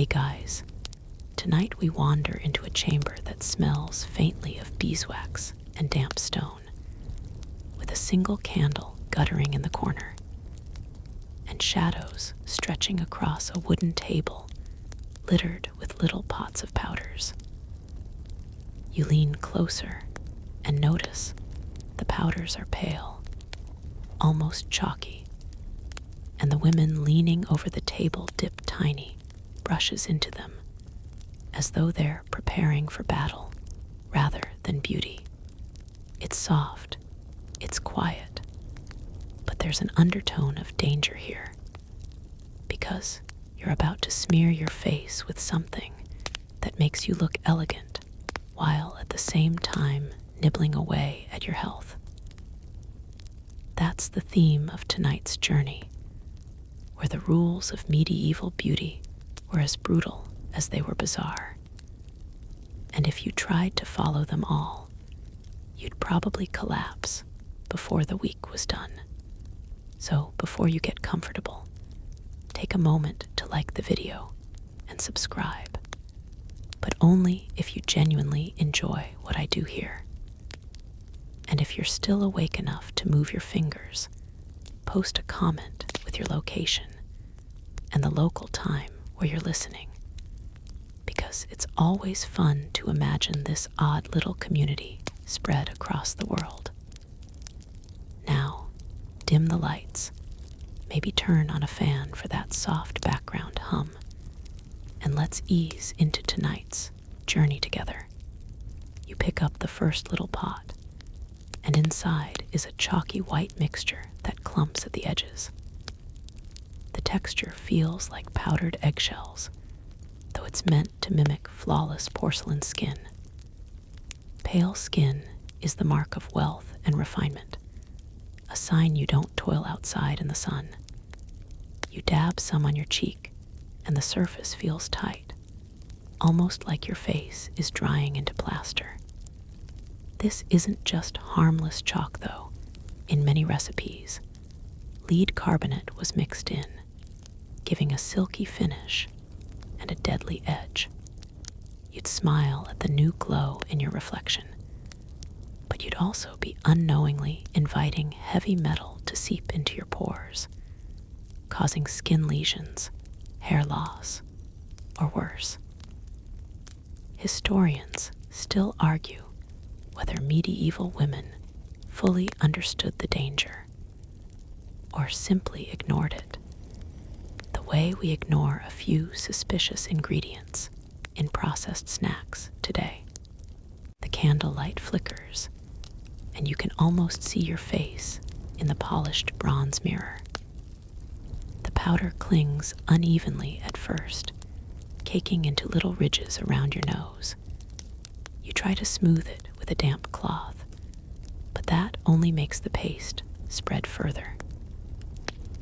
Hey guys, tonight we wander into a chamber that smells faintly of beeswax and damp stone, with a single candle guttering in the corner, and shadows stretching across a wooden table littered with little pots of powders. You lean closer and notice the powders are pale, almost chalky, and the women leaning over the table dip tiny brushes into them, as though they're preparing for battle rather than beauty. It's soft, it's quiet, but there's an undertone of danger here, because you're about to smear your face with something that makes you look elegant while at the same time nibbling away at your health. That's the theme of tonight's journey, where the rules of medieval beauty were as brutal as they were bizarre. And if you tried to follow them all, you'd probably collapse before the week was done. So before you get comfortable, take a moment to like the video and subscribe, but only if you genuinely enjoy what I do here. And if you're still awake enough to move your fingers, post a comment with your location and the local time where you're listening, because it's always fun to imagine this odd little community spread across the world. Now, dim the lights, maybe turn on a fan for that soft background hum, and let's ease into tonight's journey together. You pick up the first little pot, and inside is a chalky white mixture that clumps at the edges. The texture feels like powdered eggshells, though it's meant to mimic flawless porcelain skin. Pale skin is the mark of wealth and refinement, a sign you don't toil outside in the sun. You dab some on your cheek, and the surface feels tight, almost like your face is drying into plaster. This isn't just harmless chalk, though. In many recipes, lead carbonate was mixed in, giving a silky finish and a deadly edge. You'd smile at the new glow in your reflection, but you'd also be unknowingly inviting heavy metal to seep into your pores, causing skin lesions, hair loss, or worse. Historians still argue whether medieval women fully understood the danger or simply ignored it, the way we ignore a few suspicious ingredients in processed snacks today. The candlelight flickers, and you can almost see your face in the polished bronze mirror. The powder clings unevenly at first, caking into little ridges around your nose. You try to smooth it with a damp cloth, but that only makes the paste spread further.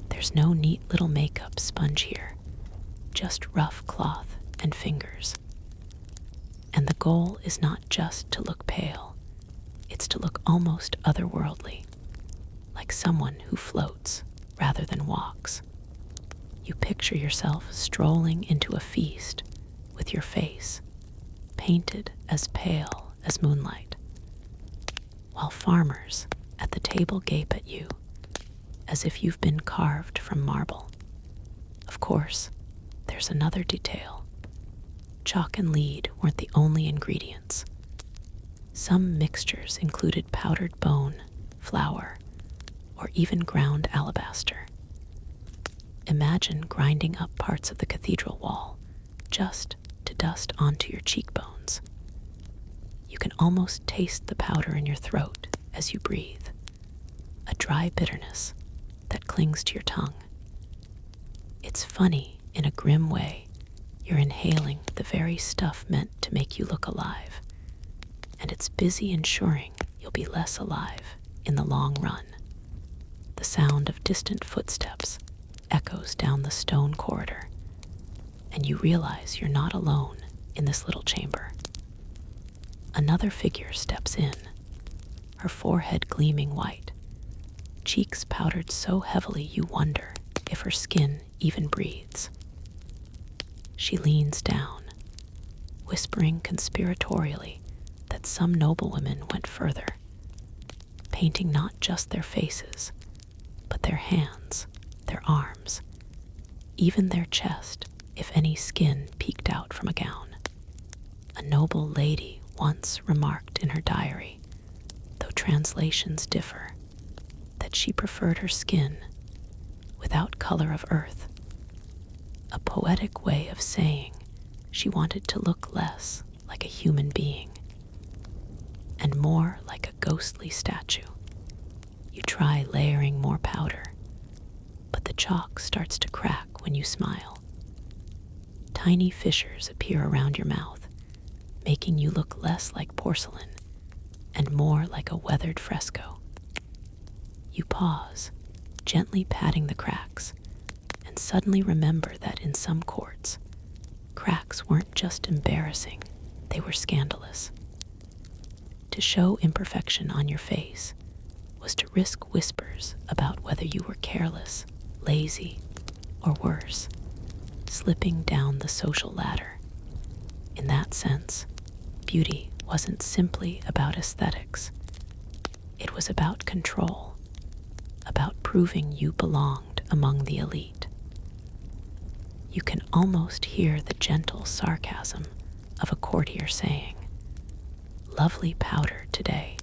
There's no neat little makeup sponge here, just rough cloth and fingers. And the goal is not just to look pale, it's to look almost otherworldly, like someone who floats rather than walks. You picture yourself strolling into a feast with your face painted as pale as moonlight, while farmers at the table gape at you as if you've been carved from marble. Of course, there's another detail. Chalk and lead weren't the only ingredients. Some mixtures included powdered bone, flour, or even ground alabaster. Imagine grinding up parts of the cathedral wall just to dust onto your cheekbones. You can almost taste the powder in your throat as you breathe, a dry bitterness that clings to your tongue. It's funny, in a grim way, you're inhaling the very stuff meant to make you look alive, and it's busy ensuring you'll be less alive in the long run. The sound of distant footsteps echoes down the stone corridor, and you realize you're not alone in this little chamber. Another figure steps in, her forehead gleaming white, cheeks powdered so heavily you wonder if her skin even breathes. she leans down, whispering conspiratorially that some noblewomen went further, painting not just their faces, but their hands, their arms, even their chest, if any skin peeked out from a gown. A noble lady once remarked in her diary, though translations differ, that she preferred her skin without color of earth, a poetic way of saying she wanted to look less like a human being and more like a ghostly statue. You try layering more powder, but the chalk starts to crack when you smile. Tiny fissures appear around your mouth, making you look less like porcelain and more like a weathered fresco. You pause, gently patting the cracks, and suddenly remember that in some courts, cracks weren't just embarrassing, they were scandalous. To show imperfection on your face was to risk whispers about whether you were careless, lazy, or worse, slipping down the social ladder. In that sense, beauty wasn't simply about aesthetics. It was about control, about proving you belonged among the elite. You can almost hear the gentle sarcasm of a courtier saying, "Lovely powder today,"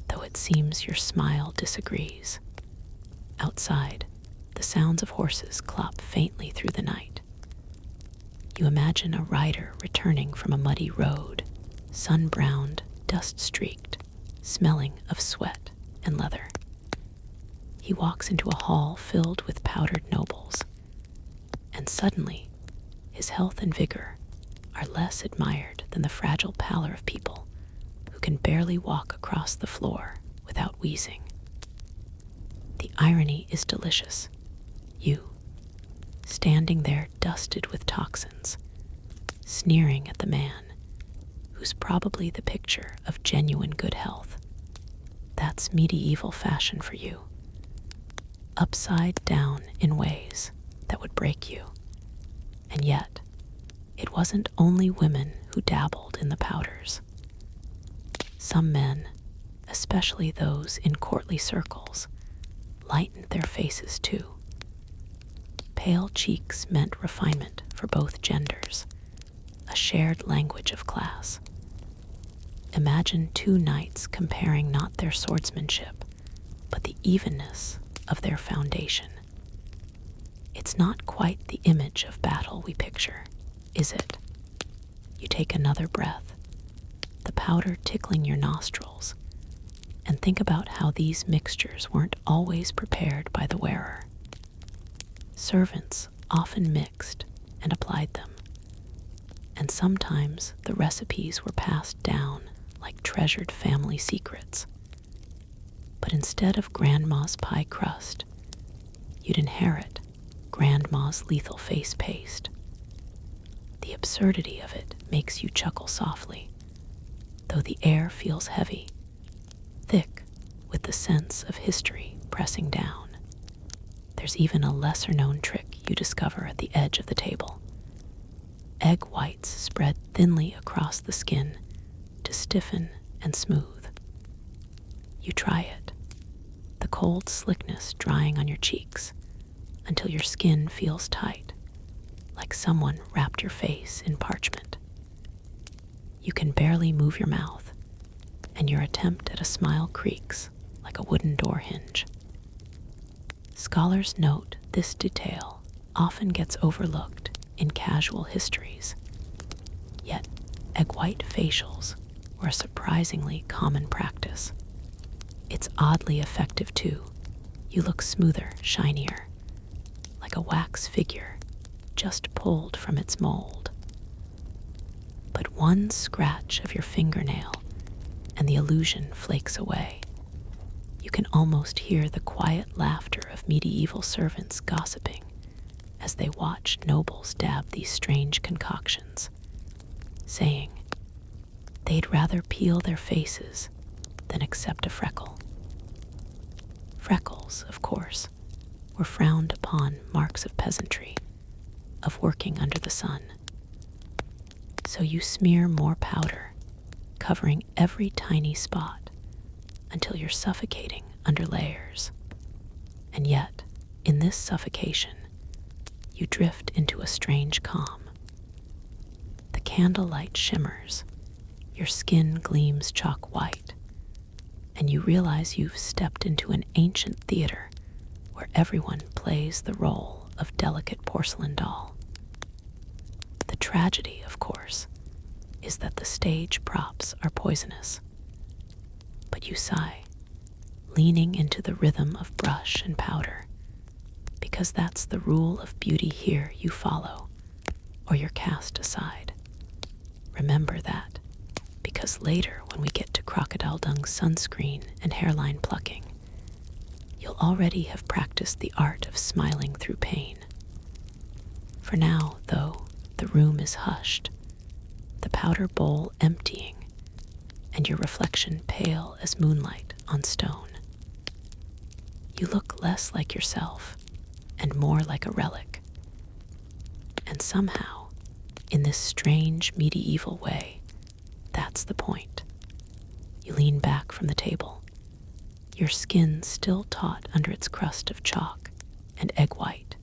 though it seems your smile disagrees. Outside, the sounds of horses clop faintly through the night. You imagine a rider returning from a muddy road, sun-browned, dust-streaked, smelling of sweat and leather. He walks into a hall filled with powdered nobles, and suddenly his health and vigor are less admired than the fragile pallor of people who can barely walk across the floor without wheezing. The irony is delicious. You, standing there dusted with toxins, sneering at the man who's probably the picture of genuine good health. That's medieval fashion for you. Upside down in ways that would break you. And yet, it wasn't only women who dabbled in the powders. Some men, especially those in courtly circles, lightened their faces too. Pale cheeks meant refinement for both genders, a shared language of class. Imagine two knights comparing not their swordsmanship, but the evenness of their foundation. It's not quite the image of battle we picture, is it? You take another breath, the powder tickling your nostrils, and think about how these mixtures weren't always prepared by the wearer. Servants often mixed and applied them, and sometimes the recipes were passed down like treasured family secrets. But instead of grandma's pie crust, you'd inherit grandma's lethal face paste. The absurdity of it makes you chuckle softly, though the air feels heavy, thick with the sense of history pressing down. There's even a lesser-known trick you discover at the edge of the table. Egg whites spread thinly across the skin to stiffen and smooth. You try it, the cold slickness drying on your cheeks until your skin feels tight, like someone wrapped your face in parchment. You can barely move your mouth, and your attempt at a smile creaks like a wooden door hinge. Scholars note this detail often gets overlooked in casual histories, yet egg white facials were a surprisingly common practice. It's oddly effective too. You look smoother, shinier, like a wax figure just pulled from its mold. But one scratch of your fingernail and the illusion flakes away. You can almost hear the quiet laughter of medieval servants gossiping as they watch nobles dab these strange concoctions, saying they'd rather peel their faces than accept a freckle. Freckles, of course, were frowned upon marks of peasantry, of working under the sun. So you smear more powder, covering every tiny spot until you're suffocating under layers. And yet, in this suffocation, you drift into a strange calm. The candlelight shimmers, your skin gleams chalk white, and you realize you've stepped into an ancient theater where everyone plays the role of delicate porcelain doll. The tragedy, of course, is that the stage props are poisonous. But you sigh, leaning into the rhythm of brush and powder, because that's the rule of beauty here you follow, or you're cast aside. Remember that, because later when we get to crocodile dung sunscreen and hairline plucking, you'll already have practiced the art of smiling through pain. For now, though, the room is hushed, the powder bowl emptying, and your reflection pale as moonlight on stone. You look less like yourself and more like a relic. And somehow, in this strange medieval way, that's the point. You lean back from the table, your skin still taut under its crust of chalk and egg white,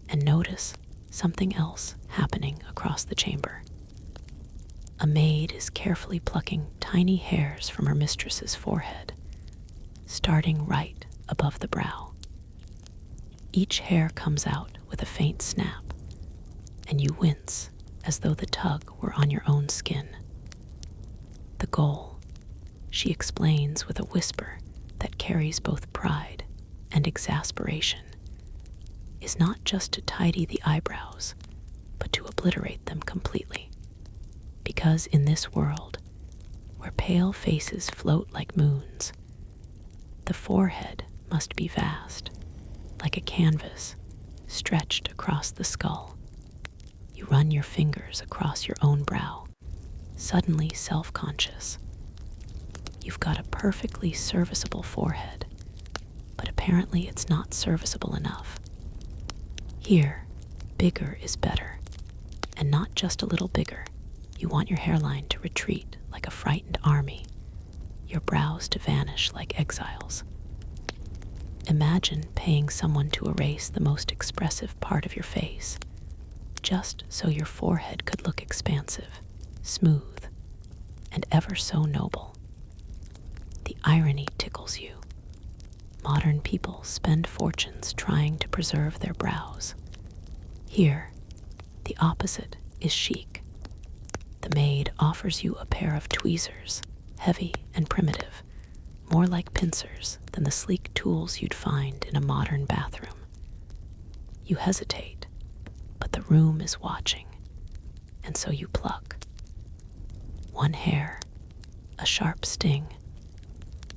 and notice something else happening across the chamber. A maid is carefully plucking tiny hairs from her mistress's forehead, starting right above the brow. Each hair comes out with a faint snap, and you wince as though the tug were on your own skin. The goal, she explains with a whisper that carries both pride and exasperation, is not just to tidy the eyebrows, but to obliterate them completely. Because in this world, where pale faces float like moons, the forehead must be vast, like a canvas stretched across the skull. You run your fingers across your own brow, suddenly self-conscious. You've got a perfectly serviceable forehead, but apparently it's not serviceable enough. Here, bigger is better, and not just a little bigger. You want your hairline to retreat like a frightened army, your brows to vanish like exiles. Imagine paying someone to erase the most expressive part of your face, just so your forehead could look expansive, smooth, and ever so noble. The irony tickles you. Modern people spend fortunes trying to preserve their brows. Here, the opposite is chic. The maid offers you a pair of tweezers, heavy and primitive, more like pincers than the sleek tools you'd find in a modern bathroom. You hesitate, but the room is watching, and so you pluck. One hair, a sharp sting.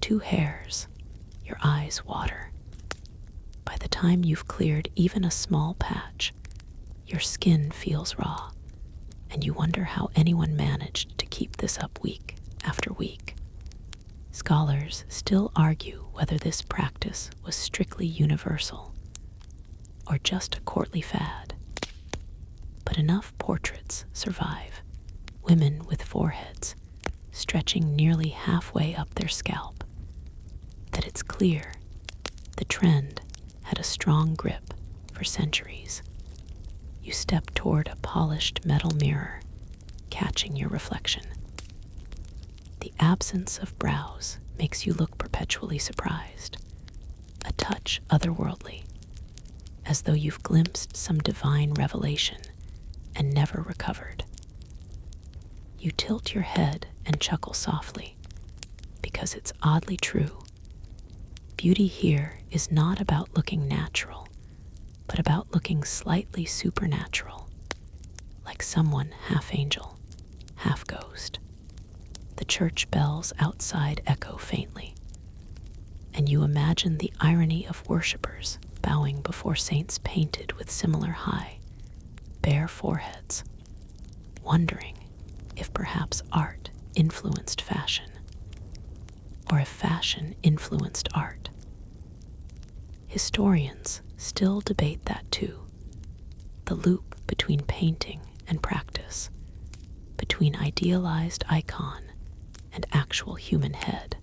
2 hairs, your eyes water. By the time you've cleared even a small patch, your skin feels raw, and you wonder how anyone managed to keep this up week after week. Scholars still argue whether this practice was strictly universal or just a courtly fad. But enough portraits survive, women with foreheads stretching nearly halfway up their scalp, that it's clear the trend had a strong grip for centuries. You step toward a polished metal mirror, catching your reflection. The absence of brows makes you look perpetually surprised, a touch otherworldly, as though you've glimpsed some divine revelation and never recovered. You tilt your head and chuckle softly, because it's oddly true. Beauty here is not about looking natural, but about looking slightly supernatural, like someone half angel, half ghost. The church bells outside echo faintly, and you imagine the irony of worshippers bowing before saints painted with similar high, bare foreheads, wondering if perhaps art influenced fashion, or if fashion influenced art. Historians still debate that too. the loop between painting and practice, between idealized icon and actual human head.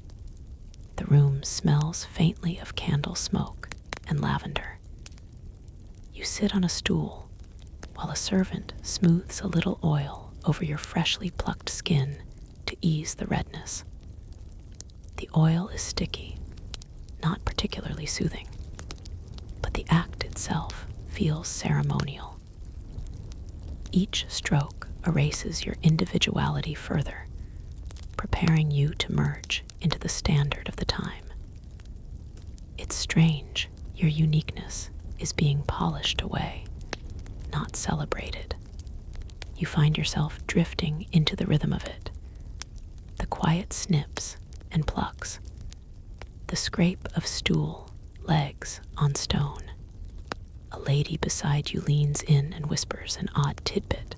The room smells faintly of candle smoke and lavender. You sit on a stool while a servant smooths a little oil over your freshly plucked skin to ease the redness. The oil is sticky, not particularly soothing, but the act itself feels ceremonial. Each stroke erases your individuality further, preparing you to merge into the standard of the time. It's strange, your uniqueness is being polished away, not celebrated. You find yourself drifting into the rhythm of it. The quiet snips and plucks, the scrape of stool legs on stone. A lady beside you leans in and whispers an odd tidbit.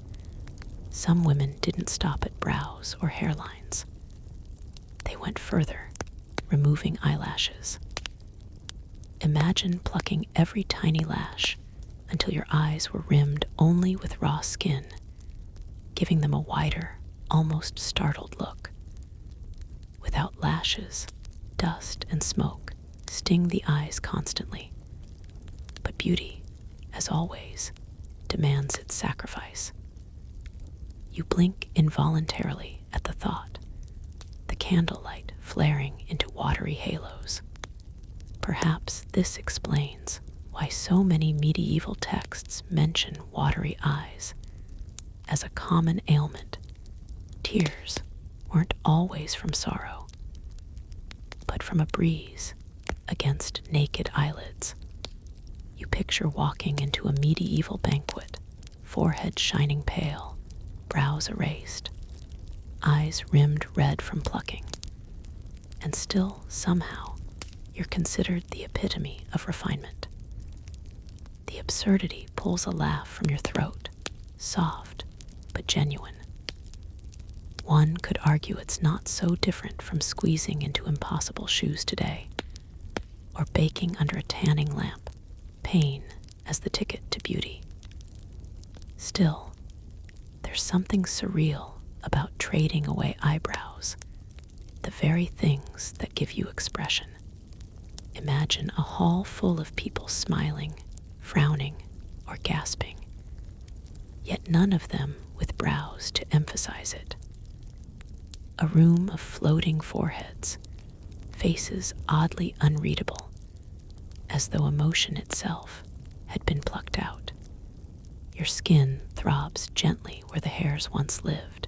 Some women didn't stop at brows or hairlines. They went further, removing eyelashes. Imagine plucking every tiny lash until your eyes were rimmed only with raw skin, giving them a wider, almost startled look. Without lashes, dust and smoke sting the eyes constantly. But beauty, as always, demands its sacrifice. You blink involuntarily at the thought, the candlelight flaring into watery halos. Perhaps this explains why so many medieval texts mention watery eyes. As a common ailment, tears weren't always from sorrow, but from a breeze against naked eyelids. You picture walking into a medieval banquet, forehead shining pale, brows erased, eyes rimmed red from plucking, and still, somehow, you're considered the epitome of refinement. The absurdity pulls a laugh from your throat, soft but genuine. One could argue it's not so different from squeezing into impossible shoes today, or baking under a tanning lamp, pain as the ticket to beauty. Still, there's something surreal about trading away eyebrows, the very things that give you expression. Imagine a hall full of people smiling, frowning, or gasping, yet none of them with brows to emphasize it. A room of floating foreheads, faces oddly unreadable, as though emotion itself had been plucked out. Your skin throbs gently where the hairs once lived,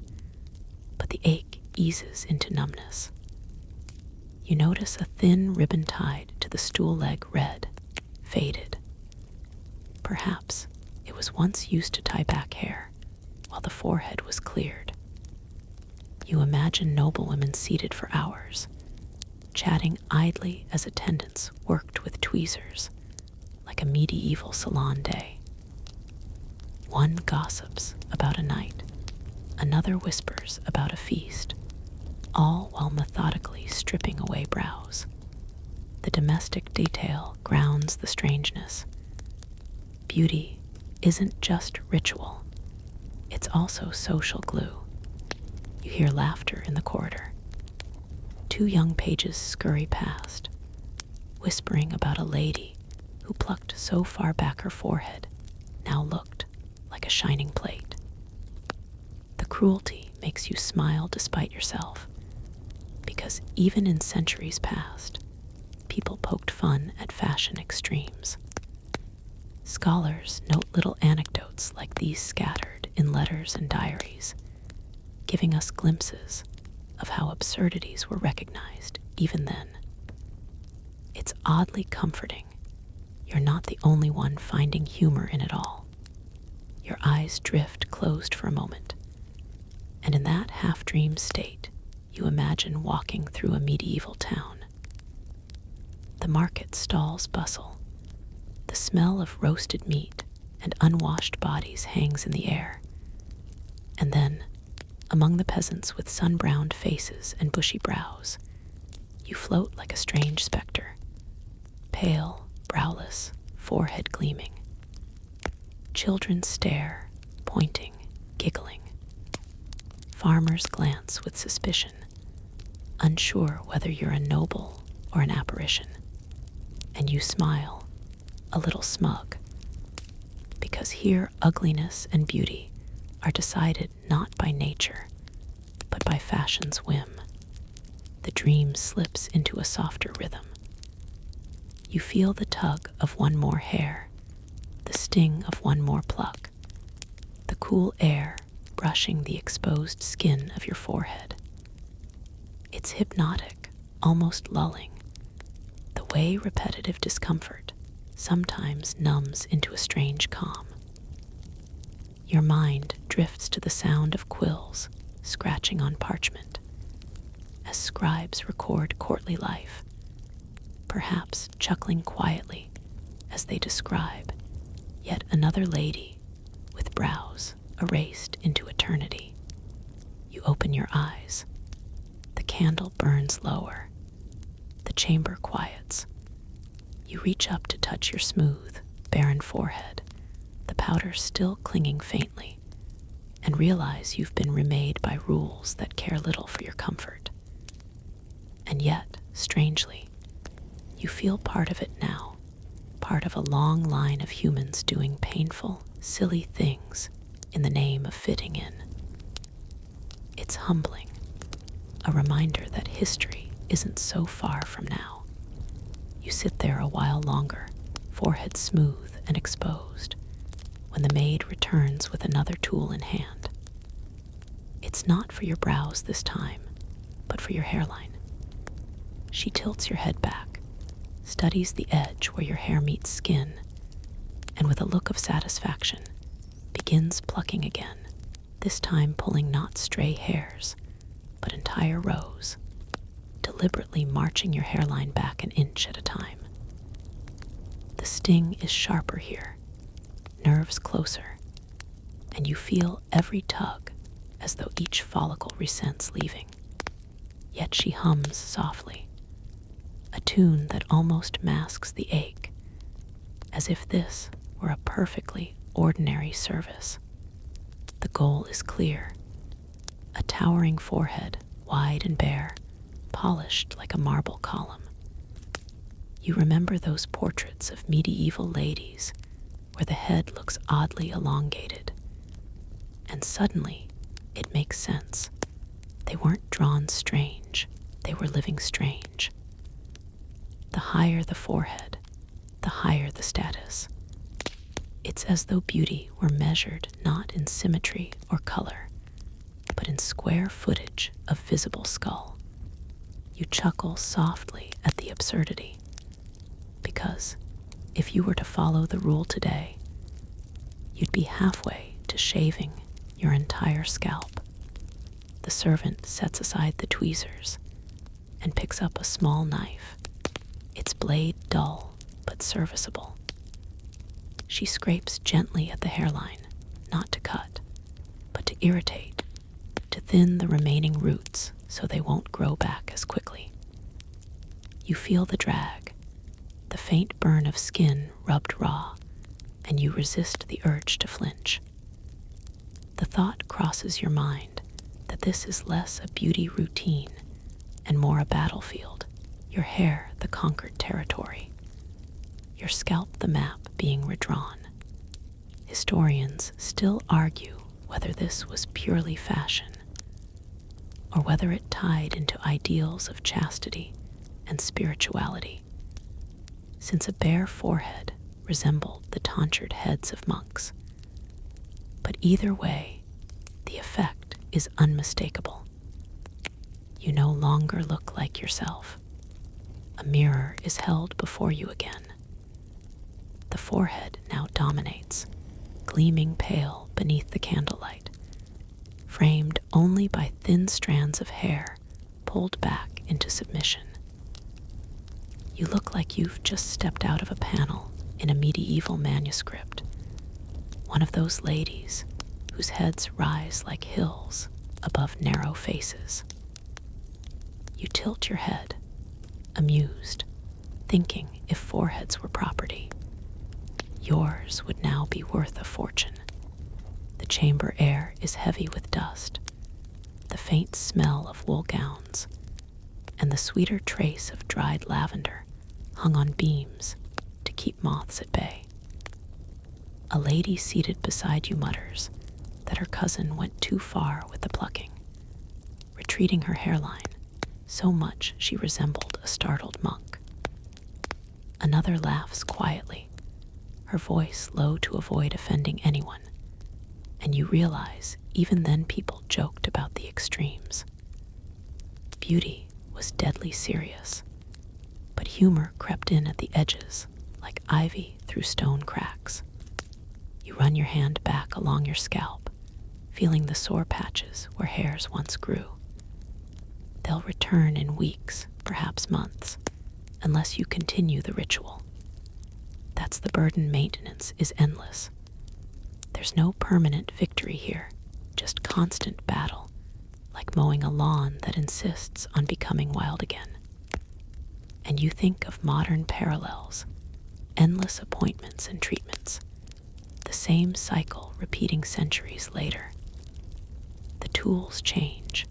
but the ache eases into numbness. You notice a thin ribbon tied to the stool leg red, faded. Perhaps it was once used to tie back hair, while the forehead was cleared. You imagine noblewomen seated for hours, chatting idly as attendants worked with tweezers, like a medieval salon day. One gossips about a night, another whispers about a feast, all while methodically stripping away brows. The domestic detail grounds the strangeness. Beauty isn't just ritual, it's also social glue. You hear laughter in the corridor. Two young pages scurry past, whispering about a lady who plucked so far back her forehead now looked like a shining plate. The cruelty makes you smile despite yourself, because even in centuries past, people poked fun at fashion extremes. Scholars note little anecdotes like these scattered in letters and diaries, giving us glimpses of how absurdities were recognized even then. It's oddly comforting. You're not the only one finding humor in it all. Your eyes drift closed for a moment, and in that half-dream state, you imagine walking through a medieval town. The market stalls bustle. The smell of roasted meat and unwashed bodies hangs in the air. And then, among the peasants with sun-browned faces and bushy brows, you float like a strange specter, pale, browless, forehead gleaming. Children stare, pointing, giggling. Farmers glance with suspicion, unsure whether you're a noble or an apparition. And you smile, a little smug, because here ugliness and beauty are decided not by nature, but by fashion's whim. The dream slips into a softer rhythm. You feel the tug of one more hair, the sting of one more pluck, the cool air brushing the exposed skin of your forehead. It's hypnotic, almost lulling, the way repetitive discomfort sometimes numbs into a strange calm. Your mind drifts to the sound of quills scratching on parchment, as scribes record courtly life, perhaps chuckling quietly as they describe yet another lady with brows erased into eternity. You open your eyes. The candle burns lower. The chamber quiets. You reach up to touch your smooth, barren forehead, the powder still clinging faintly, and realize you've been remade by rules that care little for your comfort. And yet, strangely, you feel part of it now, part of a long line of humans doing painful, silly things in the name of fitting in. It's humbling, a reminder that history isn't so far from now. You sit there a while longer, forehead smooth and exposed, when the maid returns with another tool in hand. It's not for your brows this time, but for your hairline. She tilts your head back, studies the edge where your hair meets skin, and with a look of satisfaction, begins plucking again, this time pulling not stray hairs, but entire rows, deliberately marching your hairline back an inch at a time. The sting is sharper here, nerves closer, and you feel every tug as though each follicle resents leaving. Yet she hums softly, a tune that almost masks the ache, as if this were a perfectly ordinary service. The goal is clear, a towering forehead, wide and bare, polished like a marble column. You remember those portraits of medieval ladies where the head looks oddly elongated, and suddenly it makes sense. They weren't drawn strange, they were living strange. The higher the forehead, the higher the status. It's as though beauty were measured not in symmetry or color, but in square footage of visible skull. You chuckle softly at the absurdity, because if you were to follow the rule today, you'd be halfway to shaving your entire scalp. The servant sets aside the tweezers and picks up a small knife, its blade dull but serviceable. She scrapes gently at the hairline, not to cut, but to irritate, to thin the remaining roots so they won't grow back as quickly. You feel the drag, the faint burn of skin rubbed raw, and you resist the urge to flinch. The thought crosses your mind that this is less a beauty routine and more a battlefield, your hair the conquered territory, your scalp the map being redrawn. Historians still argue whether this was purely fashion, or whether it tied into ideals of chastity and spirituality, since a bare forehead resembled the tonsured heads of monks. But either way, the effect is unmistakable. You no longer look like yourself. A mirror is held before you again. The forehead now dominates, gleaming pale beneath the candlelight, framed only by thin strands of hair pulled back into submission. You look like you've just stepped out of a panel in a medieval manuscript, one of those ladies whose heads rise like hills above narrow faces. You tilt your head, amused, thinking if foreheads were property, yours would now be worth a fortune. The chamber air is heavy with dust, the faint smell of wool gowns, and the sweeter trace of dried lavender hung on beams to keep moths at bay. A lady seated beside you mutters that her cousin went too far with the plucking, retreating her hairline so much she resembled a startled monk. Another laughs quietly, her voice low to avoid offending anyone, and you realize even then people joked about the extremes. Beauty was deadly serious, but humor crept in at the edges like ivy through stone cracks. You run your hand back along your scalp, feeling the sore patches where hairs once grew. They'll return in weeks, perhaps months, unless you continue the ritual. That's the burden. Maintenance is endless. There's no permanent victory here, just constant battle, like mowing a lawn that insists on becoming wild again. And you think of modern parallels, endless appointments and treatments, the same cycle repeating centuries later. The tools change,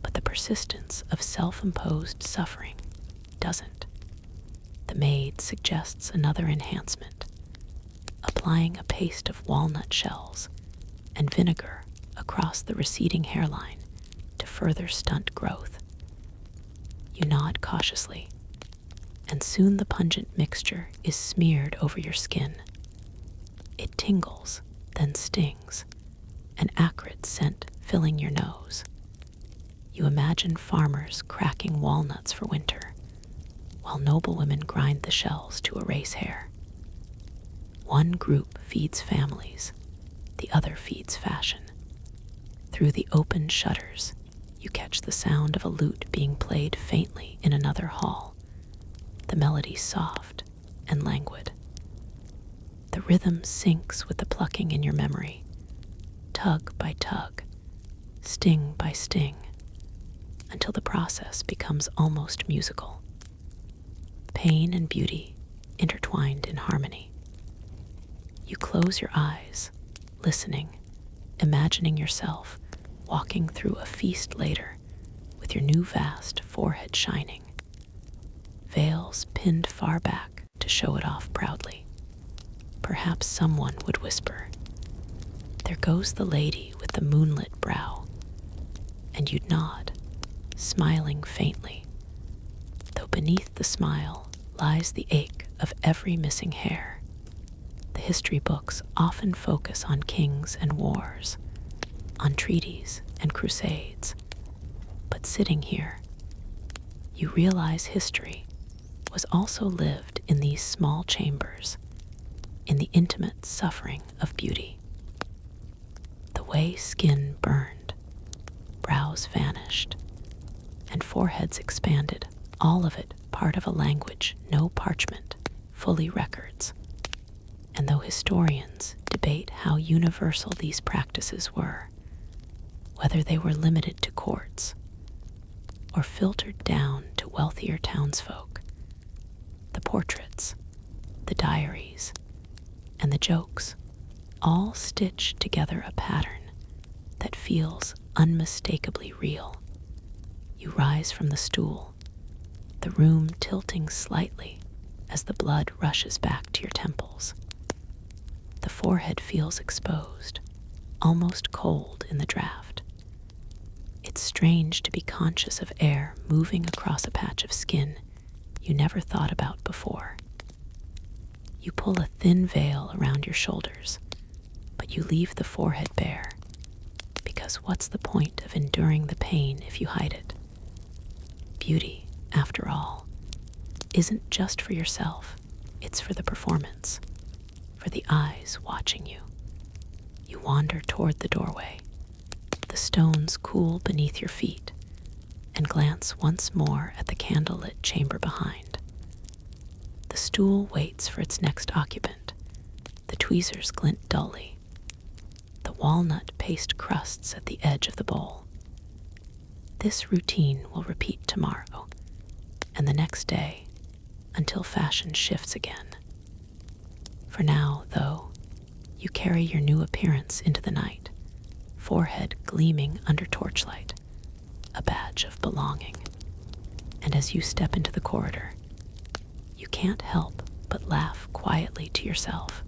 but the persistence of self-imposed suffering doesn't. The maid suggests another enhancement, applying a paste of walnut shells and vinegar across the receding hairline to further stunt growth. You nod cautiously, and soon the pungent mixture is smeared over your skin. It tingles, then stings, an acrid scent filling your nose. You imagine farmers cracking walnuts for winter, while noblewomen grind the shells to erase hair. One group feeds families, the other feeds fashion. Through the open shutters, you catch the sound of a lute being played faintly in another hall, the melody soft and languid. The rhythm syncs with the plucking in your memory, tug by tug, sting by sting, until the process becomes almost musical. Pain and beauty intertwined in harmony. You close your eyes, listening, imagining yourself walking through a feast later with your new vast forehead shining, veils pinned far back to show it off proudly. Perhaps someone would whisper, "There goes the lady with the moonlit brow," and you'd nod, smiling faintly, though beneath the smile lies the ache of every missing hair. The history books often focus on kings and wars, on treaties and crusades, but sitting here, you realize history was also lived in these small chambers, in the intimate suffering of beauty. The way skin burned, brows vanished, and foreheads expanded, all of it part of a language no parchment fully records. And though historians debate how universal these practices were, whether they were limited to courts or filtered down to wealthier townsfolk, the portraits, the diaries, and the jokes all stitch together a pattern that feels unmistakably real. You rise from the stool, the room tilting slightly as the blood rushes back to your temples. The forehead feels exposed, almost cold in the draft. It's strange to be conscious of air moving across a patch of skin you never thought about before. You pull a thin veil around your shoulders, but you leave the forehead bare, because what's the point of enduring the pain if you hide it? Beauty, after all, isn't just for yourself, it's for the performance, for the eyes watching you. You wander toward the doorway, the stones cool beneath your feet, and glance once more at the candlelit chamber behind. The stool waits for its next occupant. The tweezers glint dully. The walnut paste crusts at the edge of the bowl. This routine will repeat tomorrow, and the next day, until fashion shifts again. For now, though, you carry your new appearance into the night, forehead gleaming under torchlight, a badge of belonging. And as you step into the corridor, you can't help but laugh quietly to yourself.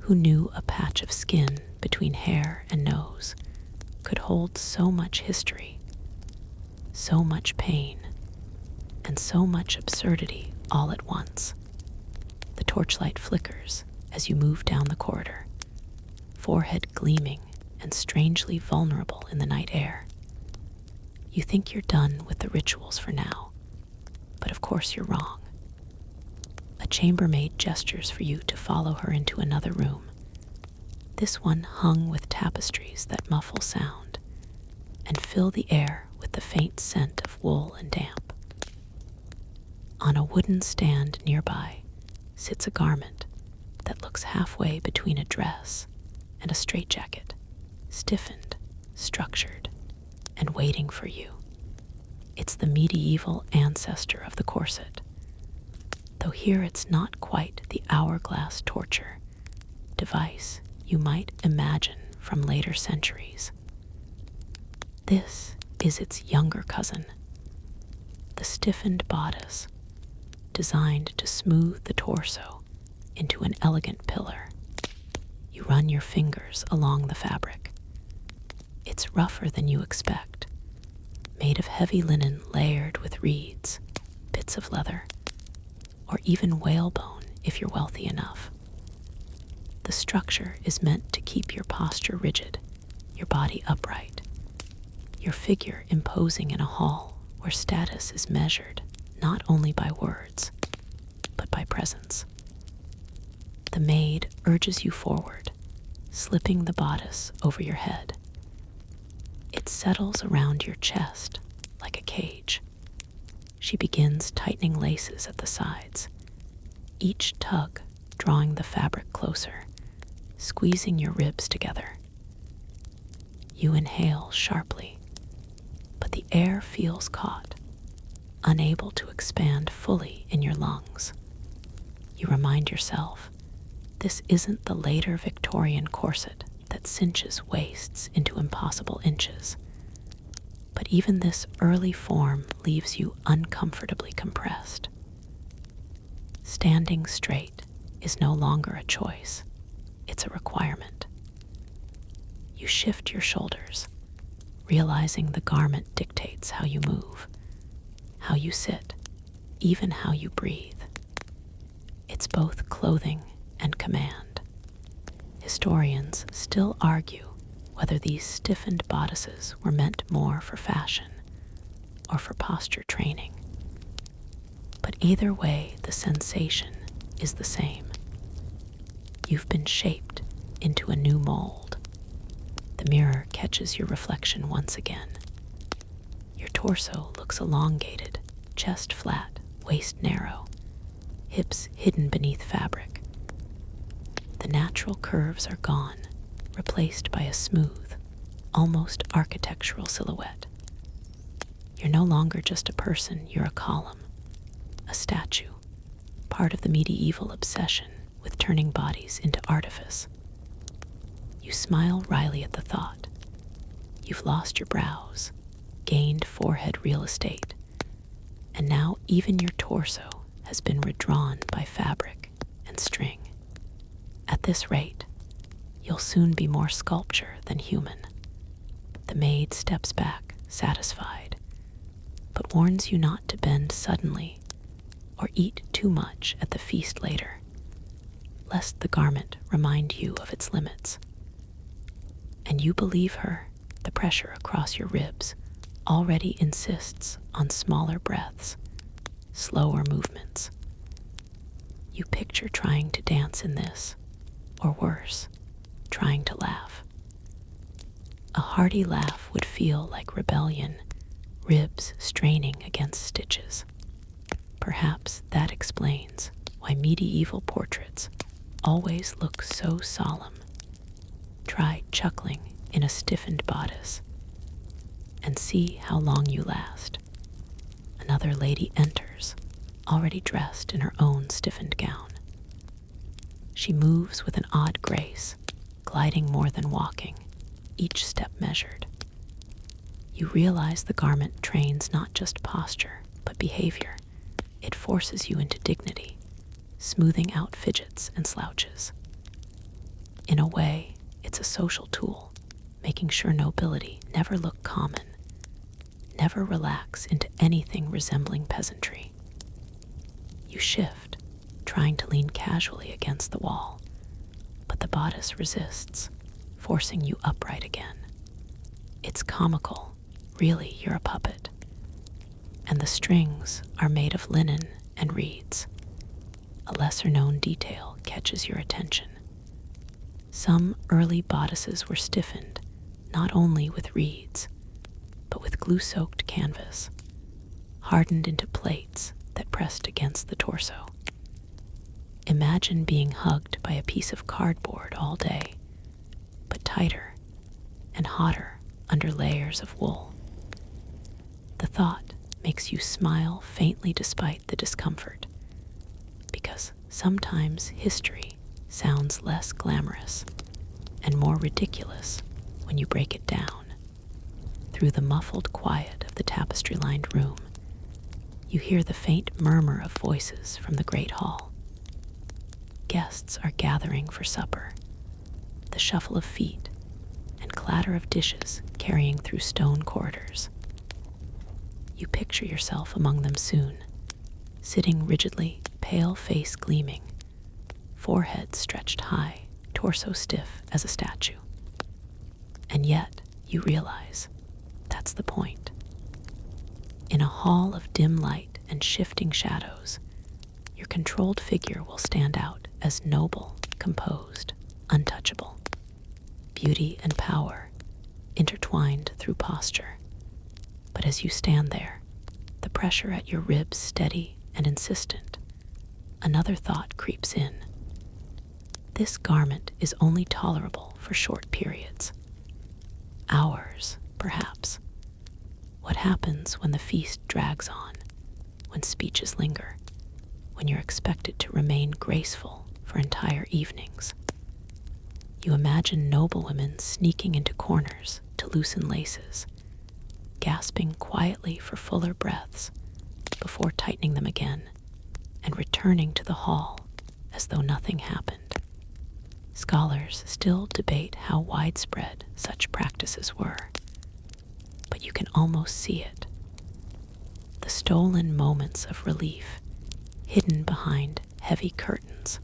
Who knew a patch of skin between hair and nose could hold so much history, so much pain, and so much absurdity all at once? The torchlight flickers as you move down the corridor, forehead gleaming and strangely vulnerable in the night air. You think you're done with the rituals for now, but of course you're wrong. A chambermaid gestures for you to follow her into another room, this one hung with tapestries that muffle sound and fill the air with the faint scent of wool and damp. On a wooden stand nearby sits a garment that looks halfway between a dress and a straitjacket, stiffened, structured, and waiting for you. It's the medieval ancestor of the corset, though here it's not quite the hourglass torture device you might imagine from later centuries. This is its younger cousin, the stiffened bodice, designed to smooth the torso into an elegant pillar. You run your fingers along the fabric. It's rougher than you expect, made of heavy linen layered with reeds, bits of leather, or even whalebone if you're wealthy enough. The structure is meant to keep your posture rigid, your body upright, your figure imposing in a hall where status is measured not only by words, but by presence. The maid urges you forward, slipping the bodice over your head. It settles around your chest like a cage. She begins tightening laces at the sides, each tug drawing the fabric closer, squeezing your ribs together. You inhale sharply, but the air feels caught, unable to expand fully in your lungs. You remind yourself, this isn't the later Victorian corset that cinches waists into impossible inches. But even this early form leaves you uncomfortably compressed. Standing straight is no longer a choice, it's a requirement. You shift your shoulders, realizing the garment dictates how you move, how you sit, even how you breathe. It's both clothing and command. Historians still argue whether these stiffened bodices were meant more for fashion or for posture training. But either way, the sensation is the same. You've been shaped into a new mold. The mirror catches your reflection once again. Your torso looks elongated, chest flat, waist narrow, hips hidden beneath fabric. The natural curves are gone, replaced by a smooth, almost architectural silhouette. You're no longer just a person, you're a column, a statue, part of the medieval obsession with turning bodies into artifice. You smile wryly at the thought. You've lost your brows, gained forehead real estate, and now even your torso has been redrawn by fabric and string. At this rate, you'll soon be more sculpture than human. The maid steps back, satisfied, but warns you not to bend suddenly or eat too much at the feast later, lest the garment remind you of its limits. And you believe her, the pressure across your ribs already insists on smaller breaths, slower movements. You picture trying to dance in this, or worse, trying to laugh. A hearty laugh would feel like rebellion, ribs straining against stitches. Perhaps that explains why medieval portraits always look so solemn. Try chuckling in a stiffened bodice and see how long you last. Another lady enters, already dressed in her own stiffened gown. She moves with an odd grace, gliding more than walking, each step measured. You realize the garment trains not just posture, but behavior. It forces you into dignity, smoothing out fidgets and slouches. In a way, it's a social tool, making sure nobility never look common, never relax into anything resembling peasantry. You shift, trying to lean casually against the wall, but the bodice resists, forcing you upright again. It's comical. Really, you're a puppet. And the strings are made of linen and reeds. A lesser-known detail catches your attention. Some early bodices were stiffened, not only with reeds, but with glue-soaked canvas, hardened into plates that pressed against the torso. Imagine being hugged by a piece of cardboard all day, but tighter and hotter under layers of wool. The thought makes you smile faintly despite the discomfort, because sometimes history sounds less glamorous and more ridiculous when you break it down. Through the muffled quiet of the tapestry-lined room, you hear the faint murmur of voices from the great hall. Guests are gathering for supper, the shuffle of feet and clatter of dishes carrying through stone corridors. You picture yourself among them soon, sitting rigidly, pale face gleaming, forehead stretched high, torso stiff as a statue. And yet, you realize that's the point. In a hall of dim light and shifting shadows, your controlled figure will stand out as noble, composed, untouchable. Beauty and power intertwined through posture. But as you stand there, the pressure at your ribs steady and insistent, another thought creeps in. This garment is only tolerable for short periods. Hours, perhaps. What happens when the feast drags on, when speeches linger, when you're expected to remain graceful for entire evenings? You imagine noblewomen sneaking into corners to loosen laces, gasping quietly for fuller breaths before tightening them again and returning to the hall as though nothing happened. Scholars still debate how widespread such practices were, but you can almost see it. The stolen moments of relief hidden behind heavy curtains.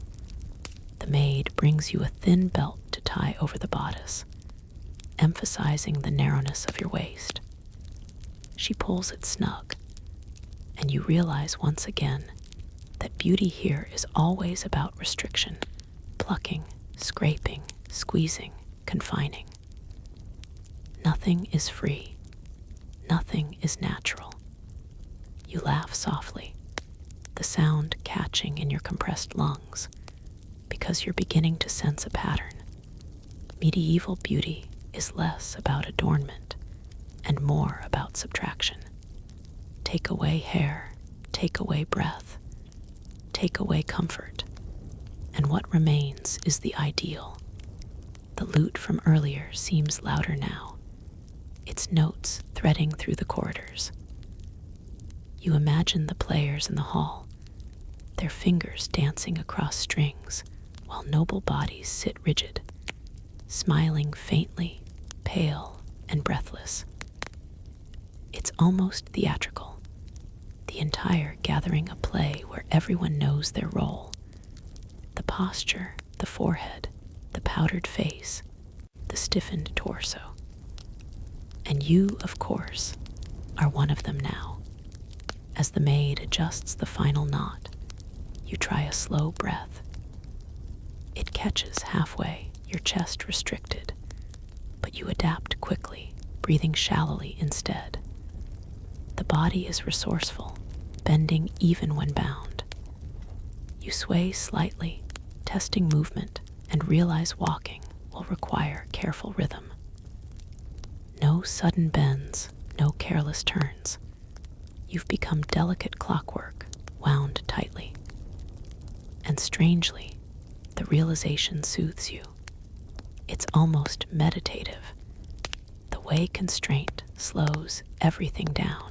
The maid brings you a thin belt to tie over the bodice, emphasizing the narrowness of your waist. She pulls it snug, and you realize once again that beauty here is always about restriction, plucking, scraping, squeezing, confining. Nothing is free. Nothing is natural. You laugh softly, the sound catching in your compressed lungs, because you're beginning to sense a pattern. Medieval beauty is less about adornment and more about subtraction. Take away hair, take away breath, take away comfort, and what remains is the ideal. The lute from earlier seems louder now, its notes threading through the corridors. You imagine the players in the hall, their fingers dancing across strings while noble bodies sit rigid, smiling faintly, pale and breathless. It's almost theatrical, the entire gathering a play where everyone knows their role. The posture, the forehead, the powdered face, the stiffened torso. And you, of course, are one of them now. As the maid adjusts the final knot, you try a slow breath. It catches halfway, your chest restricted, but you adapt quickly, breathing shallowly instead. The body is resourceful, bending even when bound. You sway slightly, testing movement, and realize walking will require careful rhythm. No sudden bends, no careless turns. You've become delicate clockwork, wound tightly. And strangely, the realization soothes you. It's almost meditative, the way constraint slows everything down,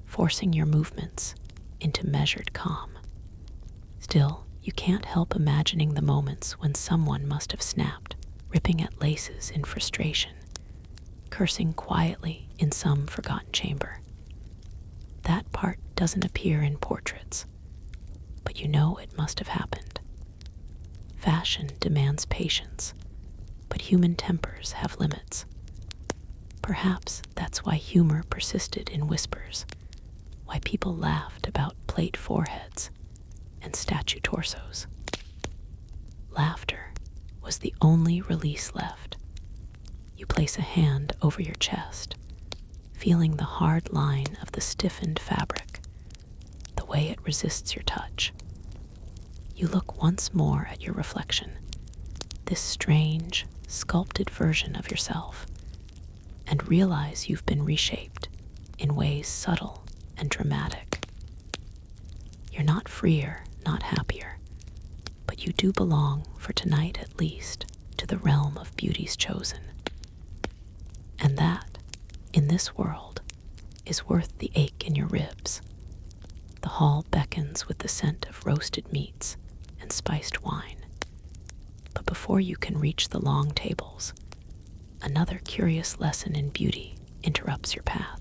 forcing your movements into measured calm. Still, you can't help imagining the moments when someone must have snapped, ripping at laces in frustration, cursing quietly in some forgotten chamber. That part doesn't appear in portraits, but you know it must have happened. Fashion demands patience, but human tempers have limits. Perhaps that's why humor persisted in whispers, why people laughed about plate foreheads and statue torsos. Laughter was the only release left. You place a hand over your chest, feeling the hard line of the stiffened fabric, the way it resists your touch. You look once more at your reflection, this strange, sculpted version of yourself, and realize you've been reshaped in ways subtle and dramatic. You're not freer, not happier, but you do belong, for tonight at least, to the realm of beauty's chosen. And that, in this world, is worth the ache in your ribs. The hall beckons with the scent of roasted meats and spiced wine. But before you can reach the long tables, another curious lesson in beauty interrupts your path.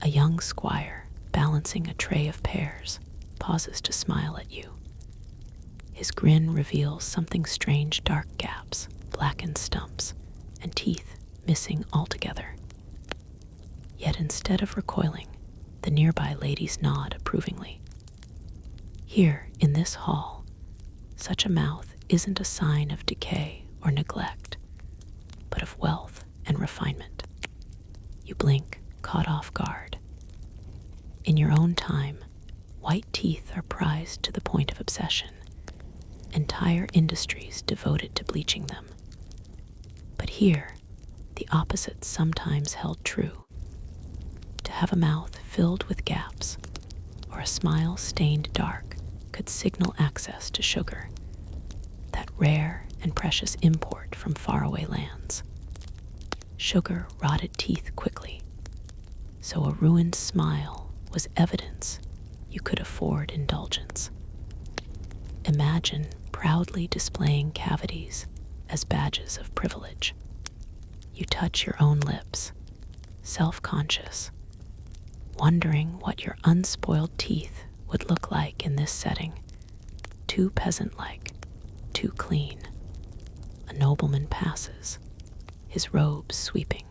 A young squire, balancing a tray of pears, pauses to smile at you. His grin reveals something strange: dark gaps, blackened stumps, and teeth missing altogether. Yet instead of recoiling, the nearby ladies nod approvingly. Here, in this hall, such a mouth isn't a sign of decay or neglect, but of wealth and refinement. You blink, caught off guard. In your own time, white teeth are prized to the point of obsession, entire industries devoted to bleaching them. But here, the opposite sometimes held true. To have a mouth filled with gaps, or a smile stained dark, could signal access to sugar, that rare and precious import from faraway lands. Sugar rotted teeth quickly, so a ruined smile was evidence you could afford indulgence. Imagine proudly displaying cavities as badges of privilege. You touch your own lips, self-conscious, wondering what your unspoiled teeth would look like in this setting. Too peasant-like, too clean. A nobleman passes, his robes sweeping,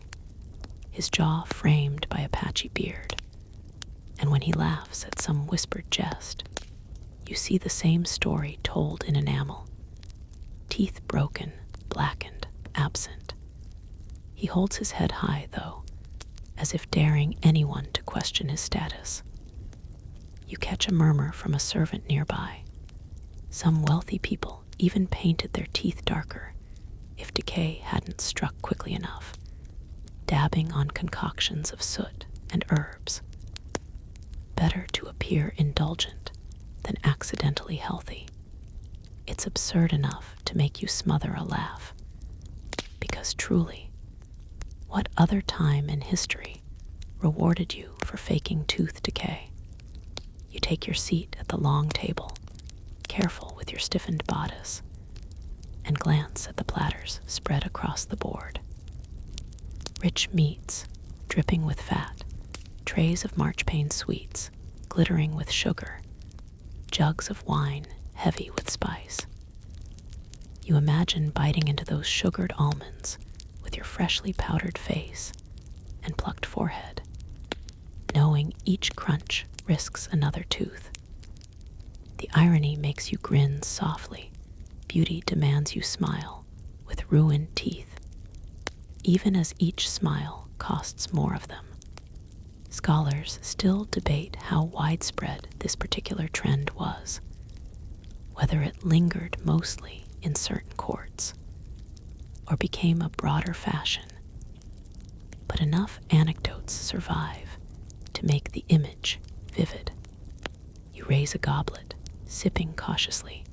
his jaw framed by a patchy beard. And when he laughs at some whispered jest, you see the same story told in enamel. Teeth broken, blackened, absent. He holds his head high, though, as if daring anyone to question his status. You catch a murmur from a servant nearby. Some wealthy people even painted their teeth darker, if decay hadn't struck quickly enough, dabbing on concoctions of soot and herbs. Better to appear indulgent than accidentally healthy. It's absurd enough to make you smother a laugh. Because truly, what other time in history rewarded you for faking tooth decay? You take your seat at the long table, careful with your stiffened bodice, and glance at the platters spread across the board. Rich meats, dripping with fat, trays of marchpane sweets, glittering with sugar, jugs of wine heavy with spice. You imagine biting into those sugared almonds with your freshly powdered face and plucked forehead, knowing each crunch risks another tooth. The irony makes you grin softly. Beauty demands you smile with ruined teeth, even as each smile costs more of them. Scholars still debate how widespread this particular trend was, whether it lingered mostly in certain courts or became a broader fashion. But enough anecdotes survive to make the image vivid. You raise a goblet, sipping cautiously,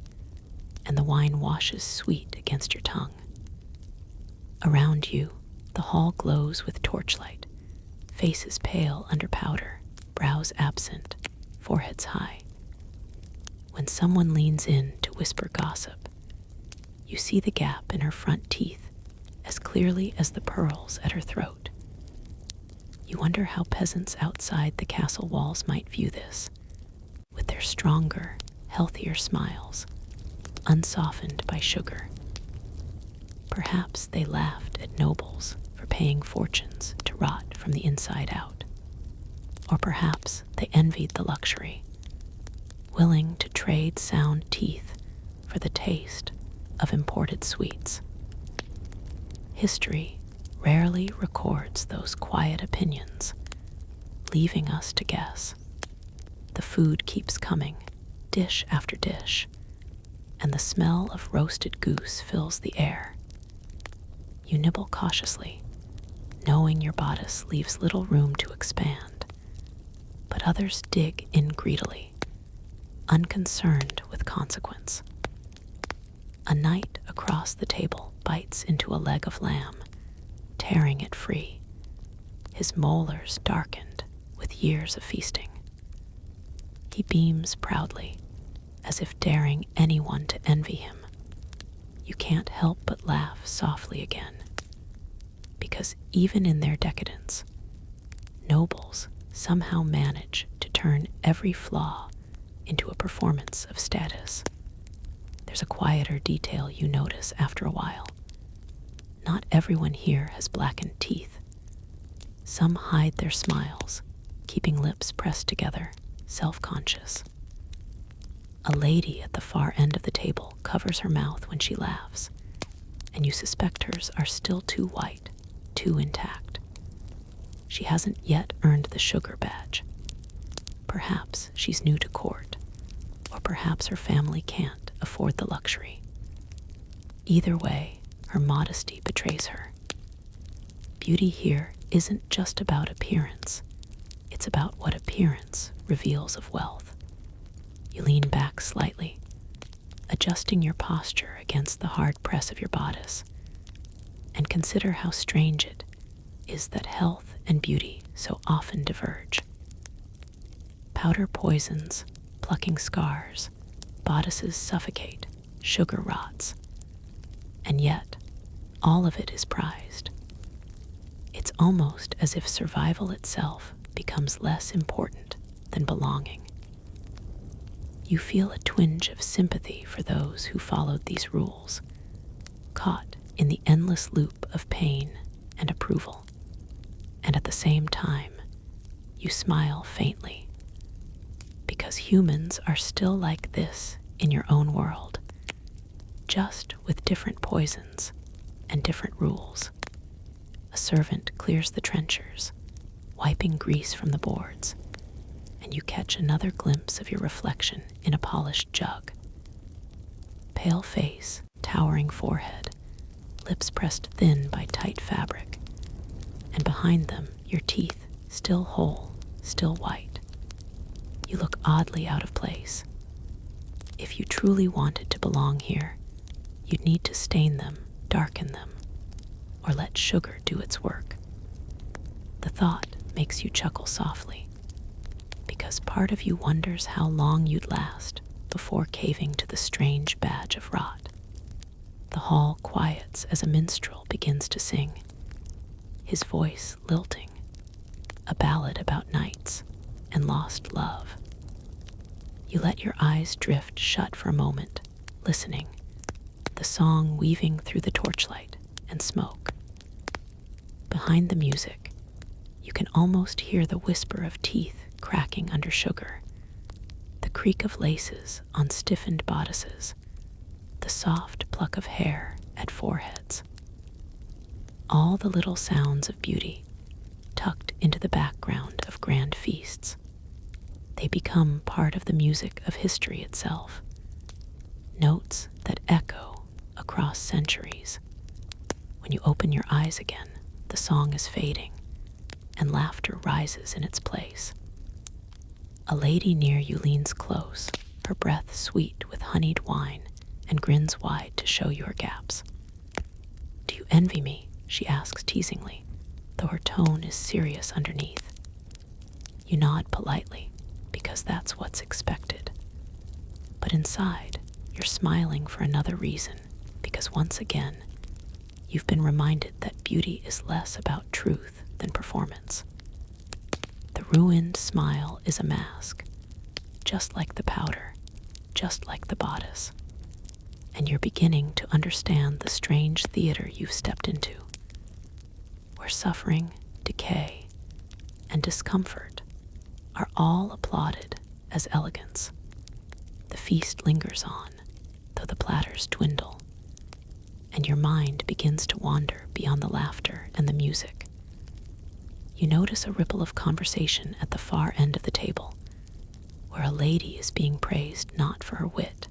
and the wine washes sweet against your tongue. Around you, the hall glows with torchlight, faces pale under powder, brows absent, foreheads high. When someone leans in to whisper gossip, you see the gap in her front teeth as clearly as the pearls at her throat. You wonder how peasants outside the castle walls might view this, with their stronger, healthier smiles, unsoftened by sugar. Perhaps they laughed at nobles for paying fortunes to rot from the inside out. Or perhaps they envied the luxury, willing to trade sound teeth for the taste of imported sweets. History rarely records those quiet opinions, leaving us to guess. The food keeps coming, dish after dish, and the smell of roasted goose fills the air. You nibble cautiously, knowing your bodice leaves little room to expand, but others dig in greedily, unconcerned with consequence. A knight across the table bites into a leg of lamb, tearing it free, his molars darkened with years of feasting. He beams proudly, as if daring anyone to envy him. You can't help but laugh softly again, because even in their decadence, nobles somehow manage to turn every flaw into a performance of status. There's a quieter detail you notice after a while. Not everyone here has blackened teeth. Some hide their smiles, keeping lips pressed together, self-conscious. A lady at the far end of the table covers her mouth when she laughs, and you suspect hers are still too white, too intact. She hasn't yet earned the sugar badge. Perhaps she's new to court, or perhaps her family can't afford the luxury. Either way, her modesty betrays her. Beauty here isn't just about appearance. It's about what appearance reveals of wealth. You lean back slightly, adjusting your posture against the hard press of your bodice, and consider how strange it is that health and beauty so often diverge. Powder poisons, plucking scars, bodices suffocate, sugar rots, and yet all of it is prized. It's almost as if survival itself becomes less important than belonging. You feel a twinge of sympathy for those who followed these rules, caught in the endless loop of pain and approval. And at the same time, you smile faintly, because humans are still like this in your own world, just with different poisons and different rules. A servant clears the trenchers, wiping grease from the boards, and you catch another glimpse of your reflection in a polished jug. Pale face, towering forehead, lips pressed thin by tight fabric, and behind them your teeth still whole, still white. You look oddly out of place. If you truly wanted to belong here, you'd need to stain them, darken them, or let sugar do its work. The thought makes you chuckle softly, because part of you wonders how long you'd last before caving to the strange badge of rot. The hall quiets as a minstrel begins to sing, his voice lilting, a ballad about knights and lost love. You let your eyes drift shut for a moment, listening, the song weaving through the torchlight and smoke. Behind the music, you can almost hear the whisper of teeth cracking under sugar, the creak of laces on stiffened bodices, the soft pluck of hair at foreheads. All the little sounds of beauty tucked into the background of grand feasts. They become part of the music of history itself, notes that echo across centuries. When you open your eyes again, the song is fading, and laughter rises in its place. A lady near you leans close, her breath sweet with honeyed wine and grins wide to show your gaps. "Do you envy me?" she asks teasingly, though her tone is serious underneath. You nod politely, because that's what's expected. But inside, you're smiling for another reason, because once again, you've been reminded that beauty is less about truth than performance. The ruined smile is a mask, just like the powder, just like the bodice. And you're beginning to understand the strange theater you've stepped into, where suffering, decay, and discomfort are all applauded as elegance. The feast lingers on, though the platters dwindle, and your mind begins to wander beyond the laughter and the music. You notice a ripple of conversation at the far end of the table, where a lady is being praised not for her wit,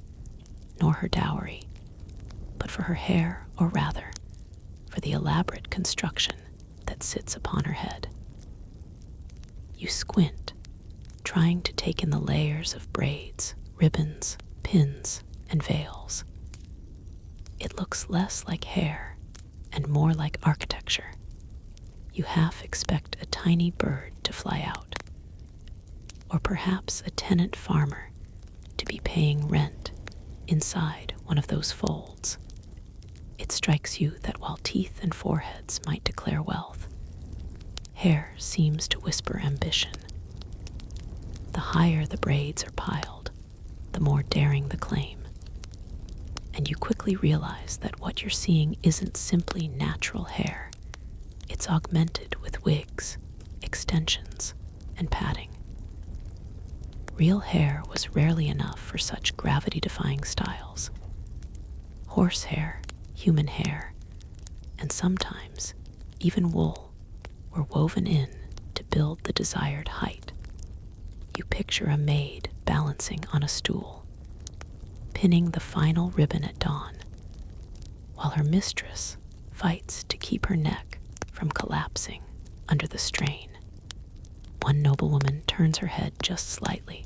nor her dowry, but for her hair, or rather, for the elaborate construction that sits upon her head. You squint, trying to take in the layers of braids, ribbons, pins, and veils. It looks less like hair and more like architecture. You half expect a tiny bird to fly out, or perhaps a tenant farmer to be paying rent inside one of those folds. It strikes you that while teeth and foreheads might declare wealth, hair seems to whisper ambition. The higher the braids are piled, the more daring the claim. And you quickly realize that what you're seeing isn't simply natural hair. It's augmented with wigs, extensions, and padding. Real hair was rarely enough for such gravity-defying styles. Horsehair, human hair, and sometimes even wool were woven in to build the desired height. You picture a maid balancing on a stool, pinning the final ribbon at dawn, while her mistress fights to keep her neck from collapsing under the strain. One noblewoman turns her head just slightly,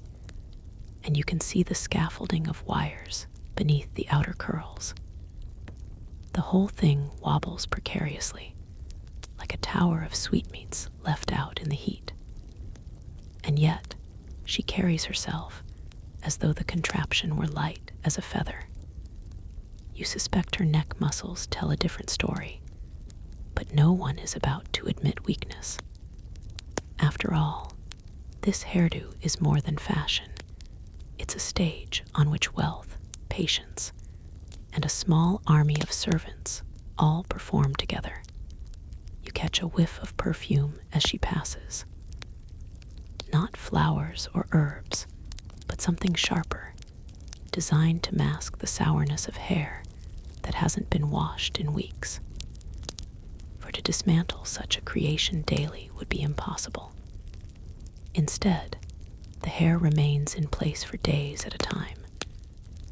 and you can see the scaffolding of wires beneath the outer curls. The whole thing wobbles precariously, like a tower of sweetmeats left out in the heat. And yet, she carries herself as though the contraption were light as a feather. You suspect her neck muscles tell a different story, but no one is about to admit weakness. After all, this hairdo is more than fashion. It's a stage on which wealth, patience, and a small army of servants all perform together. You catch a whiff of perfume as she passes. Not flowers or herbs, but something sharper, designed to mask the sourness of hair that hasn't been washed in weeks. For to dismantle such a creation daily would be impossible. Instead, the hair remains in place for days at a time,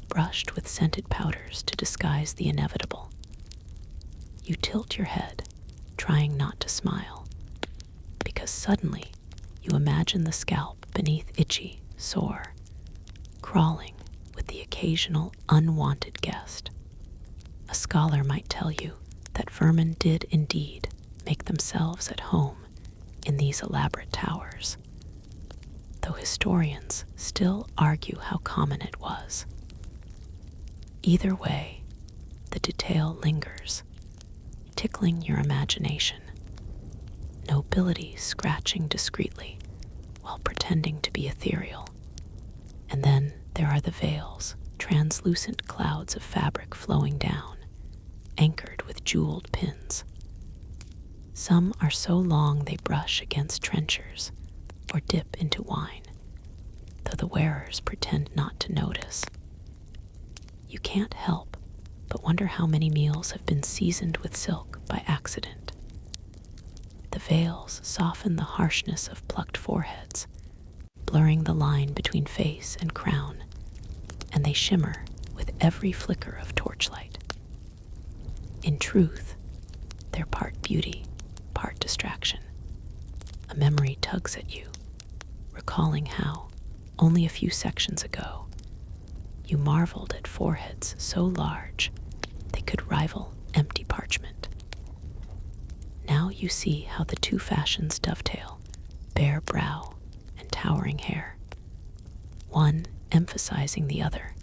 brushed with scented powders to disguise the inevitable. You tilt your head, trying not to smile, because suddenly you imagine the scalp beneath itchy, sore, crawling with the occasional unwanted guest. A scholar might tell you that vermin did indeed make themselves at home in these elaborate towers, though historians still argue how common it was. Either way, the detail lingers, tickling your imagination. Nobility scratching discreetly while pretending to be ethereal. And then there are the veils, translucent clouds of fabric flowing down, anchored with jeweled pins. Some are so long they brush against trenchers or dip into wine, though the wearers pretend not to notice. You can't help but wonder how many meals have been seasoned with silk by accident. The veils soften the harshness of plucked foreheads, blurring the line between face and crown, and they shimmer with every flicker of torchlight. In truth, they're part beauty, part distraction. A memory tugs at you, recalling how, only a few sections ago, you marveled at foreheads so large they could rival empty parchment. Now you see how the two fashions dovetail, bare brow and towering hair, one emphasizing the other,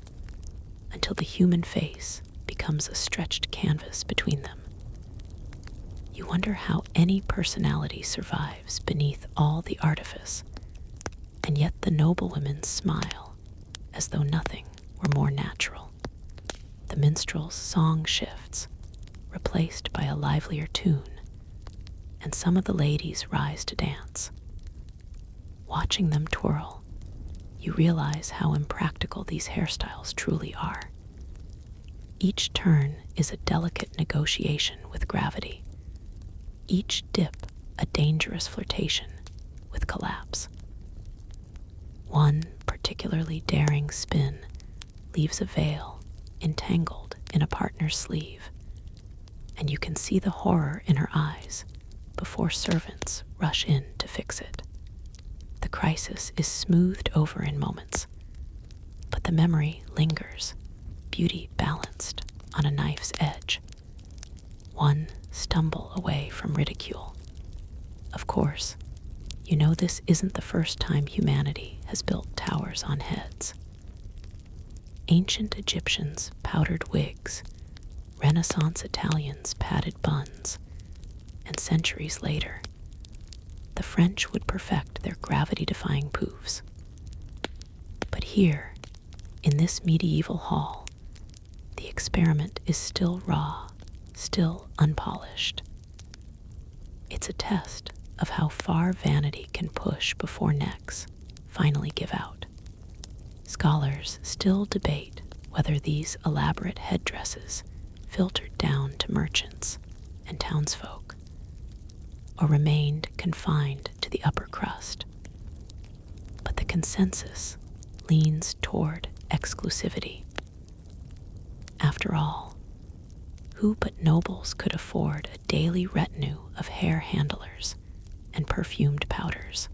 until the human face becomes a stretched canvas between them. You wonder how any personality survives beneath all the artifice, and yet the noblewomen smile as though nothing were more natural. The minstrel's song shifts, replaced by a livelier tune, and some of the ladies rise to dance. Watching them twirl, you realize how impractical these hairstyles truly are. Each turn is a delicate negotiation with gravity, each dip a dangerous flirtation with collapse. One particularly daring spin leaves a veil entangled in a partner's sleeve, and you can see the horror in her eyes before servants rush in to fix it. The crisis is smoothed over in moments, but the memory lingers, beauty balanced on a knife's edge. One stumble away from ridicule. Of course, you know this isn't the first time humanity has built towers on heads. Ancient Egyptians powdered wigs, Renaissance Italians padded buns, and centuries later, the French would perfect their gravity-defying poofs. But here, in this medieval hall, the experiment is still raw, still unpolished. It's a test of how far vanity can push before necks finally give out. Scholars still debate whether these elaborate headdresses filtered down to merchants and townsfolk, or remained confined to the upper crust. But the consensus leans toward exclusivity. After all, who but nobles could afford a daily retinue of hair handlers and perfumed powders?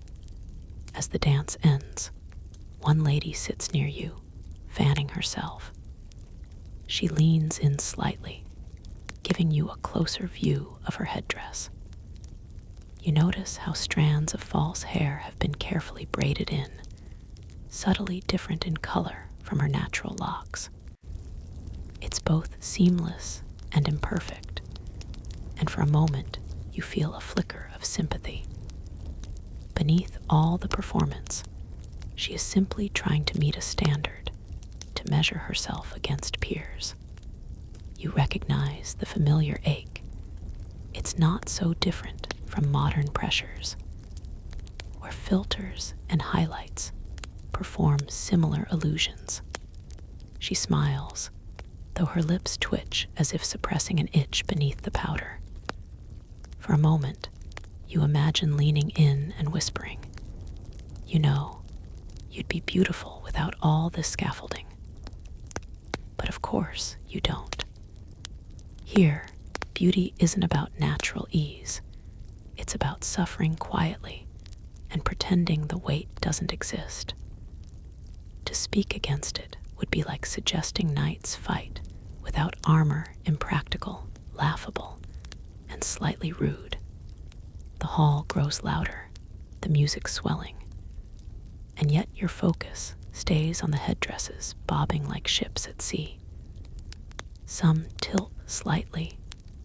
As the dance ends, one lady sits near you, fanning herself. She leans in slightly, giving you a closer view of her headdress. You notice how strands of false hair have been carefully braided in, subtly different in color from her natural locks. It's both seamless and imperfect, and for a moment you feel a flicker of sympathy. Beneath all the performance, she is simply trying to meet a standard, to measure herself against peers. You recognize the familiar ache. It's not so different from modern pressures, where filters and highlights perform similar illusions. She smiles, though her lips twitch as if suppressing an itch beneath the powder. For a moment, you imagine leaning in and whispering, "You know, you'd be beautiful without all this scaffolding." But of course, you don't. Here, beauty isn't about natural ease. It's about suffering quietly and pretending the weight doesn't exist. To speak against it would be like suggesting knights fight without armor, impractical, laughable, and slightly rude. The hall grows louder, the music swelling, and yet your focus stays on the headdresses bobbing like ships at sea. Some tilt slightly,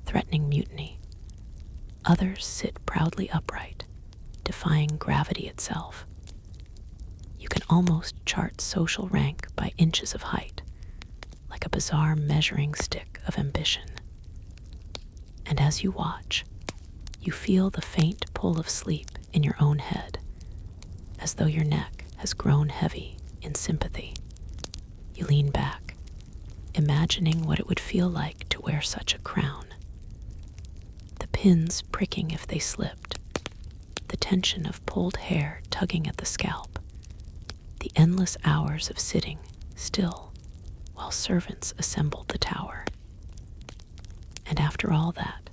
threatening mutiny. Others sit proudly upright, defying gravity itself. You can almost chart social rank by inches of height, like a bizarre measuring stick of ambition. And as you watch, you feel the faint pull of sleep in your own head, as though your neck has grown heavy in sympathy. You lean back, imagining what it would feel like to wear such a crown. The pins pricking if they slipped, the tension of pulled hair tugging at the scalp, the endless hours of sitting still while servants assembled the tower. And after all that,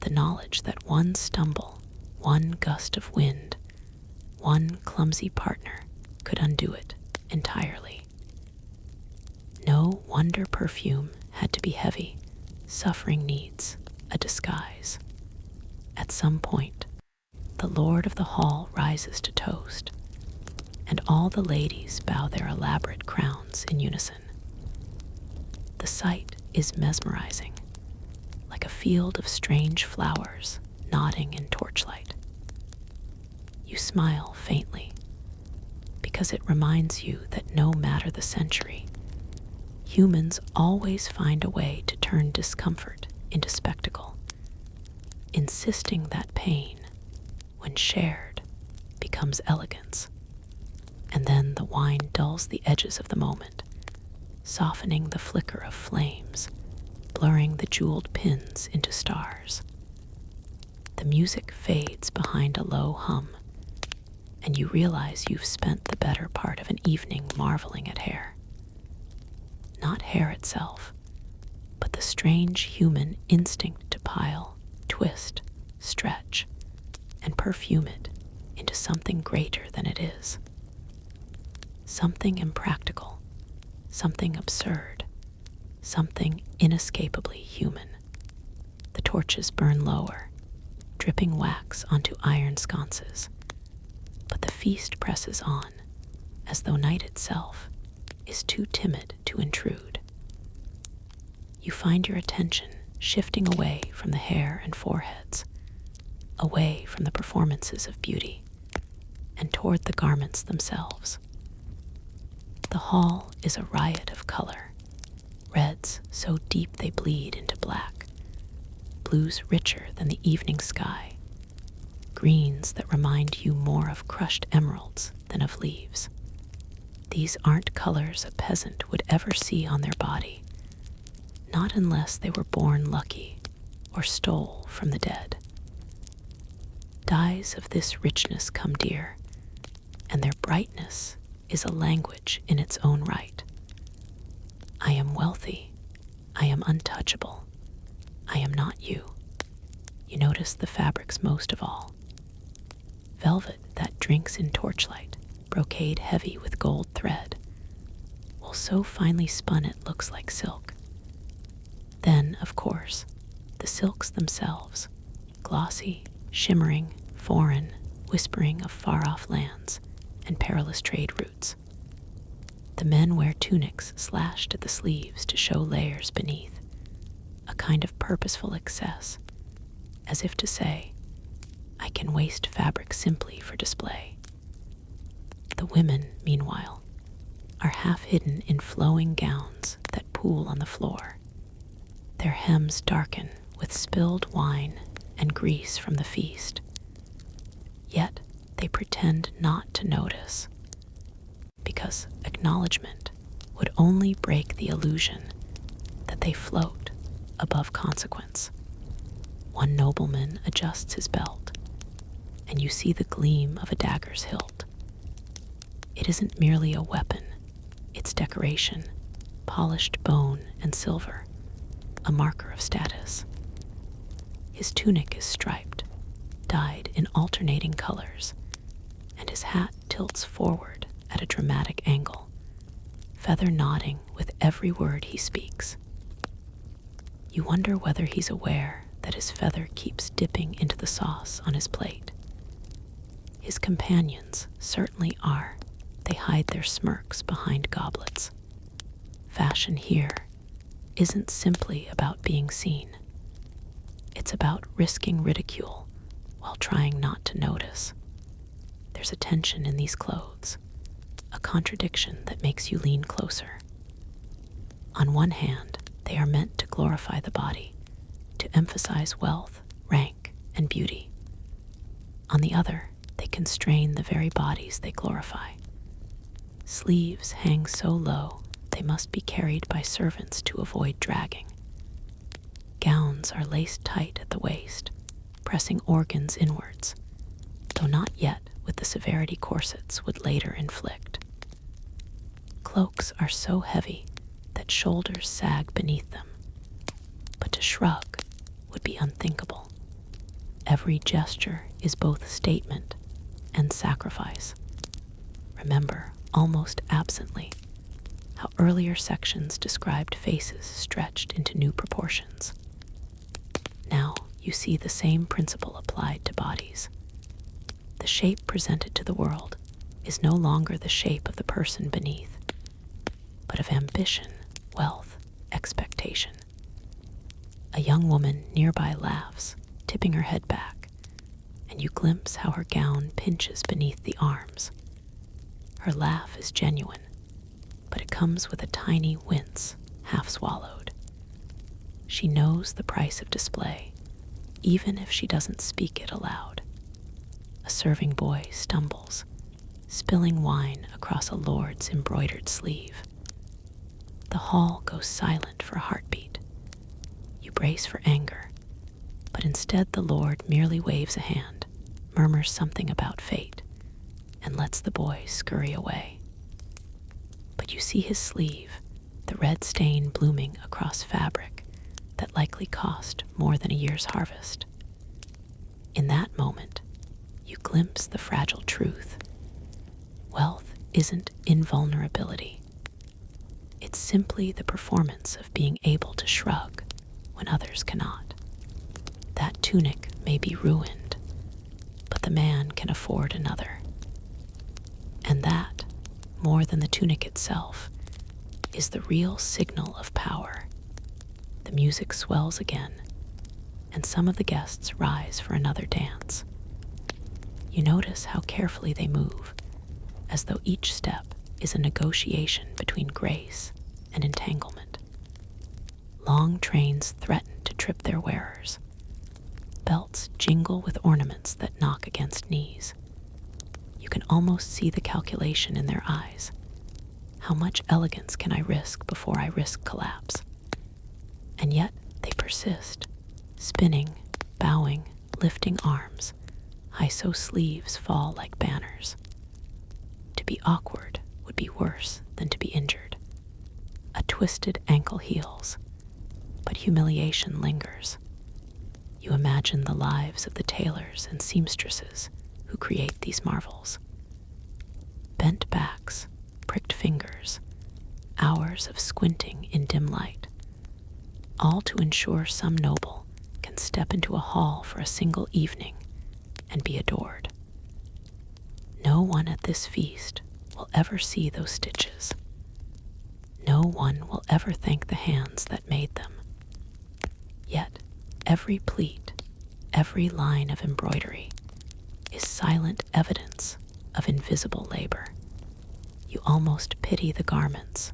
the knowledge that one stumble, one gust of wind, one clumsy partner could undo it entirely. No wonder perfume had to be heavy. Suffering needs a disguise. At some point, the lord of the hall rises to toast, and all the ladies bow their elaborate crowns in unison. The sight is mesmerizing, like a field of strange flowers nodding in torchlight. You smile faintly, because it reminds you that no matter the century, humans always find a way to turn discomfort into spectacle, insisting that pain, when shared, becomes elegance. And then the wine dulls the edges of the moment, softening the flicker of flames, blurring the jeweled pins into stars. The music fades behind a low hum, and you realize you've spent the better part of an evening marveling at hair. Not hair itself, but the strange human instinct to pile, twist, stretch, and perfume it into something greater than it is. Something impractical, something absurd, something inescapably human. The torches burn lower, dripping wax onto iron sconces, but the feast presses on, as though night itself is too timid to intrude. You find your attention shifting away from the hair and foreheads, away from the performances of beauty, and toward the garments themselves. The hall is a riot of color, reds so deep they bleed into black, blues richer than the evening sky, greens that remind you more of crushed emeralds than of leaves. These aren't colors a peasant would ever see on their body, not unless they were born lucky or stole from the dead. Dyes of this richness come dear, and their brightness is a language in its own right. I am wealthy. I am untouchable. I am not you. You notice the fabrics most of all. Velvet that drinks in torchlight, brocade heavy with gold thread, while so finely spun it looks like silk. Then, of course, the silks themselves, glossy, shimmering, foreign, whispering of far-off lands and perilous trade routes. The men wear tunics slashed at the sleeves to show layers beneath, a kind of purposeful excess, as if to say, I can waste fabric simply for display. The women, meanwhile, are half hidden in flowing gowns that pool on the floor. Their hems darken with spilled wine and grease from the feast. Yet they pretend not to notice, because acknowledgement would only break the illusion that they float above consequence. One nobleman adjusts his belt, and you see the gleam of a dagger's hilt. It isn't merely a weapon, it's decoration, polished bone and silver, a marker of status. His tunic is striped, dyed in alternating colors, and his hat tilts forward at a dramatic angle, feather nodding with every word he speaks. You wonder whether he's aware that his feather keeps dipping into the sauce on his plate. His companions certainly are. They hide their smirks behind goblets. Fashion here isn't simply about being seen. It's about risking ridicule while trying not to notice. There's a tension in these clothes, a contradiction that makes you lean closer. On one hand, they are meant to glorify the body, to emphasize wealth, rank, and beauty. On the other, they constrain the very bodies they glorify. Sleeves hang so low they must be carried by servants to avoid dragging. Gowns are laced tight at the waist, pressing organs inwards, though not yet with the severity corsets would later inflict. Cloaks are so heavy that shoulders sag beneath them, but to shrug would be unthinkable. Every gesture is both statement and sacrifice. Remember, almost absently, how earlier sections described faces stretched into new proportions. Now you see the same principle applied to bodies. The shape presented to the world is no longer the shape of the person beneath, but of ambition, wealth, expectation. A young woman nearby laughs, tipping her head back, and you glimpse how her gown pinches beneath the arms. Her laugh is genuine, but it comes with a tiny wince, half swallowed. She knows the price of display, even if she doesn't speak it aloud. A serving boy stumbles, spilling wine across a lord's embroidered sleeve. The hall goes silent for a heartbeat. You brace for anger, but instead the lord merely waves a hand, murmurs something about fate, and lets the boy scurry away. But you see his sleeve, the red stain blooming across fabric that likely cost more than a year's harvest. In that moment, you glimpse the fragile truth. Wealth isn't invulnerability. It's simply the performance of being able to shrug when others cannot. That tunic may be ruined, but the man can afford another. And that, more than the tunic itself, is the real signal of power. The music swells again, and some of the guests rise for another dance. You notice how carefully they move, as though each step is a negotiation between grace and entanglement. Long trains threaten to trip their wearers. Belts jingle with ornaments that knock against knees. You can almost see the calculation in their eyes. How much elegance can I risk before I risk collapse? And yet they persist, spinning, bowing, lifting arms. High-so sleeves fall like banners. To be awkward would be worse than to be injured. A twisted ankle heals, but humiliation lingers. You imagine the lives of the tailors and seamstresses who create these marvels. Bent backs, pricked fingers, hours of squinting in dim light, all to ensure some noble can step into a hall for a single evening and be adored. No one at this feast will ever see those stitches. No one will ever thank the hands that made them. Yet every pleat, every line of embroidery is silent evidence of invisible labor. You almost pity the garments,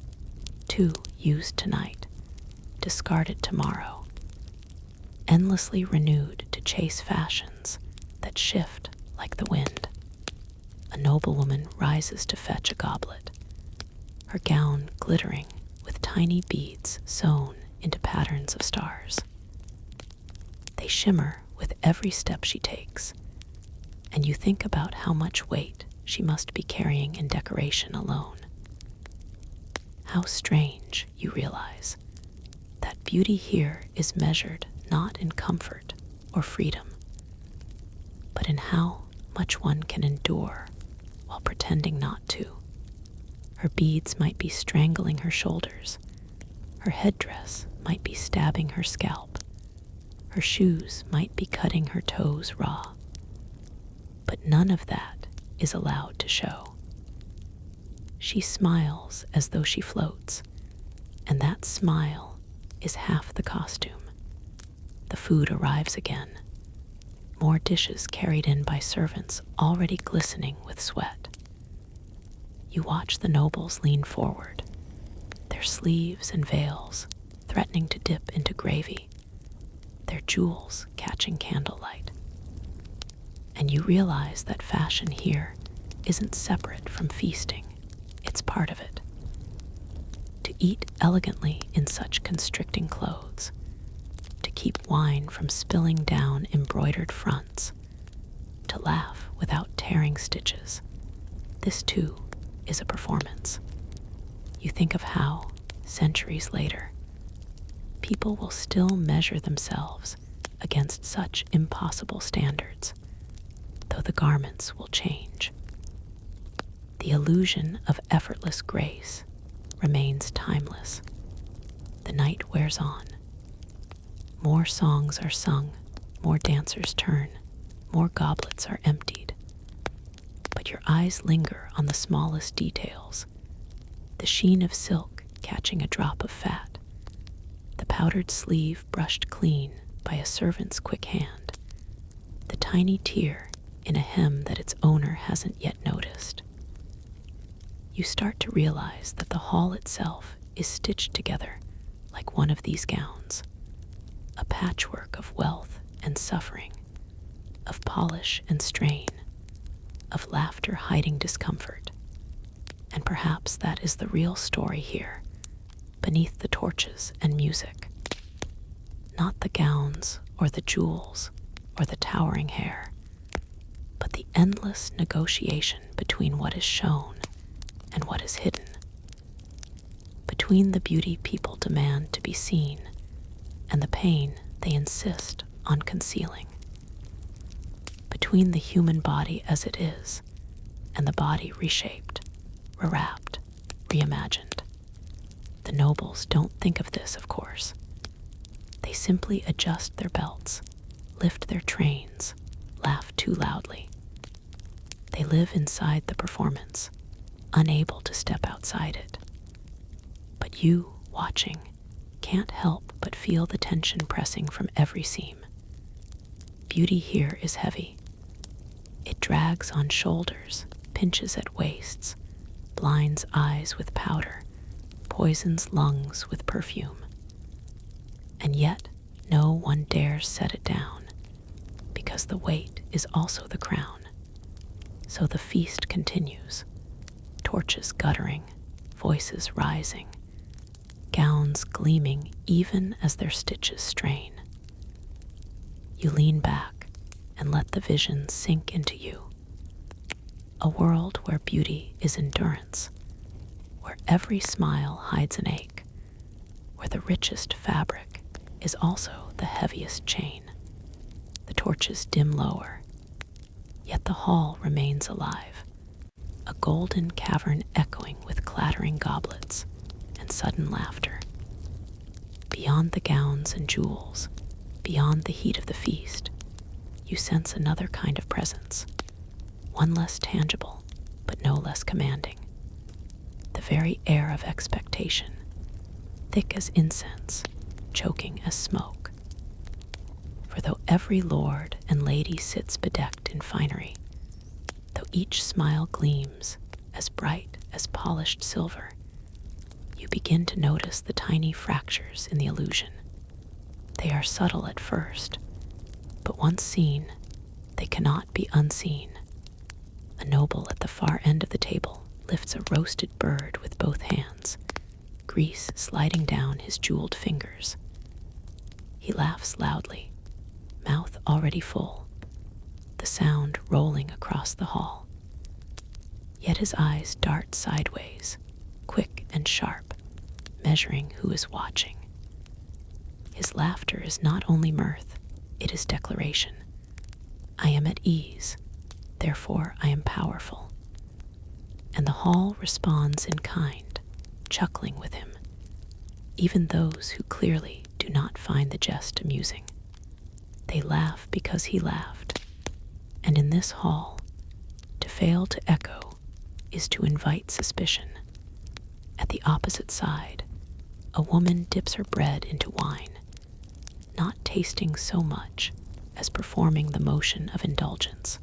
too used tonight, discarded tomorrow, endlessly renewed to chase fashions that shift like the wind. A noblewoman rises to fetch a goblet, her gown glittering with tiny beads sewn into patterns of stars. They shimmer with every step she takes, and you think about how much weight she must be carrying in decoration alone. How strange, you realize, that beauty here is measured not in comfort or freedom, but in how much one can endure while pretending not to. Her beads might be strangling her shoulders, her headdress might be stabbing her scalp, her shoes might be cutting her toes raw, but none of that is allowed to show. She smiles as though she floats, and that smile is half the costume. The food arrives again, more dishes carried in by servants already glistening with sweat. You watch the nobles lean forward, their sleeves and veils threatening to dip into gravy, their jewels catching candlelight. And you realize that fashion here isn't separate from feasting, it's part of it. To eat elegantly in such constricting clothes, to keep wine from spilling down embroidered fronts, to laugh without tearing stitches, this too is a performance. You think of how, centuries later, people will still measure themselves against such impossible standards, though the garments will change. The illusion of effortless grace remains timeless. The night wears on. More songs are sung, more dancers turn, more goblets are emptied. But your eyes linger on the smallest details. The sheen of silk catching a drop of fat, the powdered sleeve brushed clean by a servant's quick hand, the tiny tear in a hem that its owner hasn't yet noticed. You start to realize that the hall itself is stitched together like one of these gowns, a patchwork of wealth and suffering, of polish and strain, of laughter hiding discomfort. And perhaps that is the real story here, beneath the torches and music. Not the gowns or the jewels or the towering hair, but the endless negotiation between what is shown and what is hidden, between the beauty people demand to be seen and the pain they insist on concealing, between the human body as it is and the body reshaped, rewrapped, reimagined. The nobles don't think of this, of course. They simply adjust their belts, lift their trains, laugh too loudly. They live inside the performance, unable to step outside it. But you, watching, can't help but feel the tension pressing from every seam. Beauty here is heavy. It drags on shoulders, pinches at waists, blinds eyes with powder, poisons lungs with perfume. And yet, no one dares set it down, because the weight is also the crown. So the feast continues, torches guttering, voices rising, gowns gleaming even as their stitches strain. You lean back and let the vision sink into you. A world where beauty is endurance, where every smile hides an ache, where the richest fabric is also the heaviest chain. The torches dim lower, yet the hall remains alive, a golden cavern echoing with clattering goblets and sudden laughter. Beyond the gowns and jewels, beyond the heat of the feast, you sense another kind of presence, one less tangible, but no less commanding. The very air of expectation, thick as incense, choking as smoke. For though every lord and lady sits bedecked in finery, though each smile gleams as bright as polished silver, you begin to notice the tiny fractures in the illusion. They are subtle at first, but once seen, they cannot be unseen. A noble at the far end of the table lifts a roasted bird with both hands, grease sliding down his jeweled fingers. He laughs loudly, mouth already full, the sound rolling across the hall. Yet his eyes dart sideways, quick and sharp, measuring who is watching. His laughter is not only mirth, it is declaration. I am at ease, therefore I am powerful. And the hall responds in kind, chuckling with him, even those who clearly do not find the jest amusing. They laugh because he laughed, and in this hall, to fail to echo is to invite suspicion. At the opposite side, a woman dips her bread into wine, not tasting so much as performing the motion of indulgence.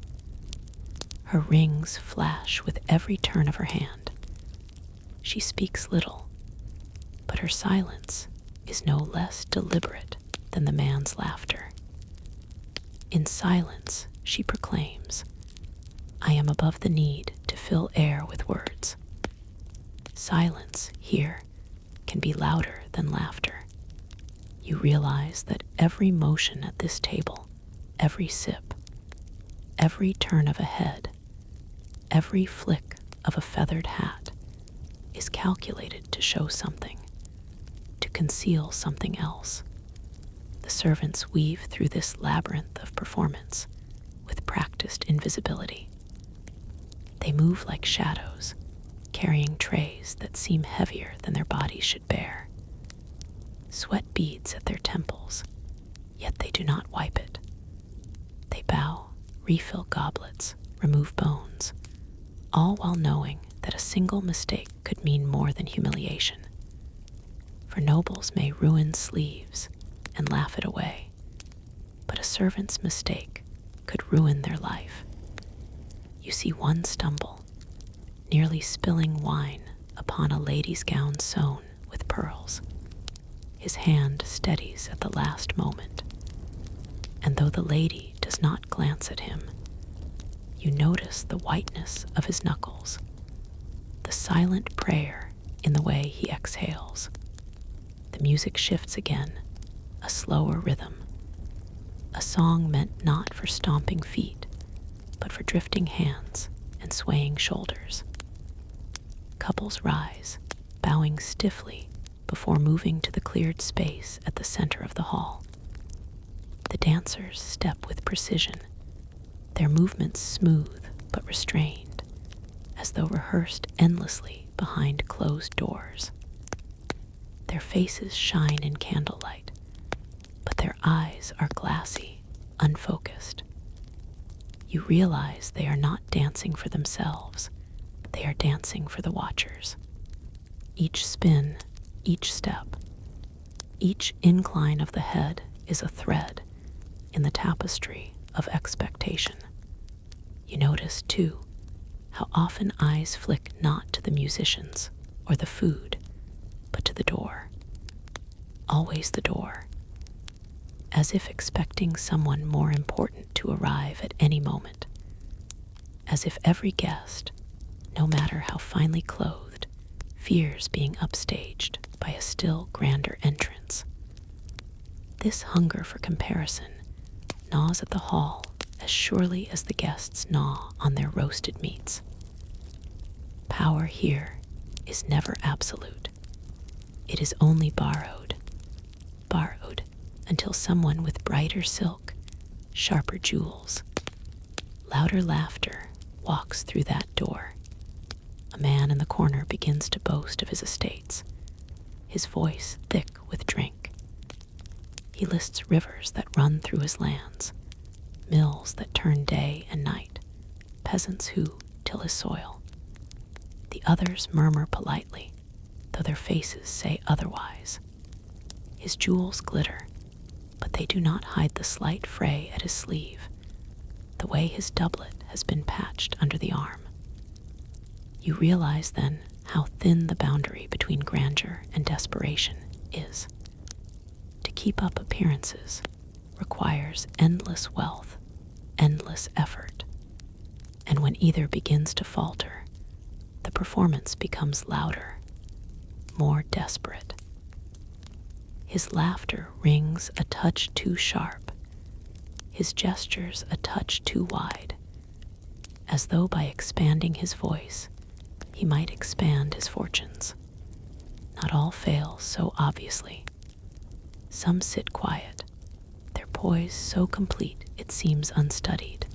Her rings flash with every turn of her hand. She speaks little, but her silence is no less deliberate than the man's laughter. In silence, she proclaims, I am above the need to fill air with words. Silence here can be louder than laughter. You realize that every motion at this table, every sip, every turn of a head, every flick of a feathered hat is calculated to show something, to conceal something else. The servants weave through this labyrinth of performance with practiced invisibility. They move like shadows, carrying trays that seem heavier than their bodies should bear. Sweat beads at their temples, yet they do not wipe it. They bow, refill goblets, remove bones, all while knowing that a single mistake could mean more than humiliation. For nobles may ruin sleeves and laugh it away, but a servant's mistake could ruin their life. You see one stumble, nearly spilling wine upon a lady's gown sewn with pearls. His hand steadies at the last moment, and though the lady does not glance at him, you notice the whiteness of his knuckles, the silent prayer in the way he exhales. The music shifts again, a slower rhythm, a song meant not for stomping feet, but for drifting hands and swaying shoulders. Couples rise, bowing stiffly before moving to the cleared space at the center of the hall. The dancers step with precision, their movements smooth but restrained, as though rehearsed endlessly behind closed doors. Their faces shine in candlelight, but their eyes are glassy, unfocused. You realize they are not dancing for themselves, they are dancing for the watchers. Each spin, each step, each incline of the head is a thread in the tapestry of expectation. You notice, too, how often eyes flick not to the musicians or the food, but to the door. Always the door, as if expecting someone more important to arrive at any moment. As if every guest, no matter how finely clothed, fears being upstaged by a still grander entrance. This hunger for comparison gnaws at the hall as surely as the guests gnaw on their roasted meats. Power here is never absolute. It is only borrowed until someone with brighter silk, sharper jewels, louder laughter walks through that door. A man in the corner begins to boast of his estates, his voice thick with drink. He lists rivers that run through his lands, mills that turn day and night, peasants who till his soil. The others murmur politely, though their faces say otherwise. His jewels glitter, but they do not hide the slight fray at his sleeve, the way his doublet has been patched under the arm. You realize then how thin the boundary between grandeur and desperation is. To keep up appearances requires endless wealth, endless effort, and when either begins to falter, the performance becomes louder, more desperate. His laughter rings a touch too sharp, his gestures a touch too wide, as though by expanding his voice, he might expand his fortunes. Not all fail so obviously. Some sit quiet, their poise so complete it seems unstudied.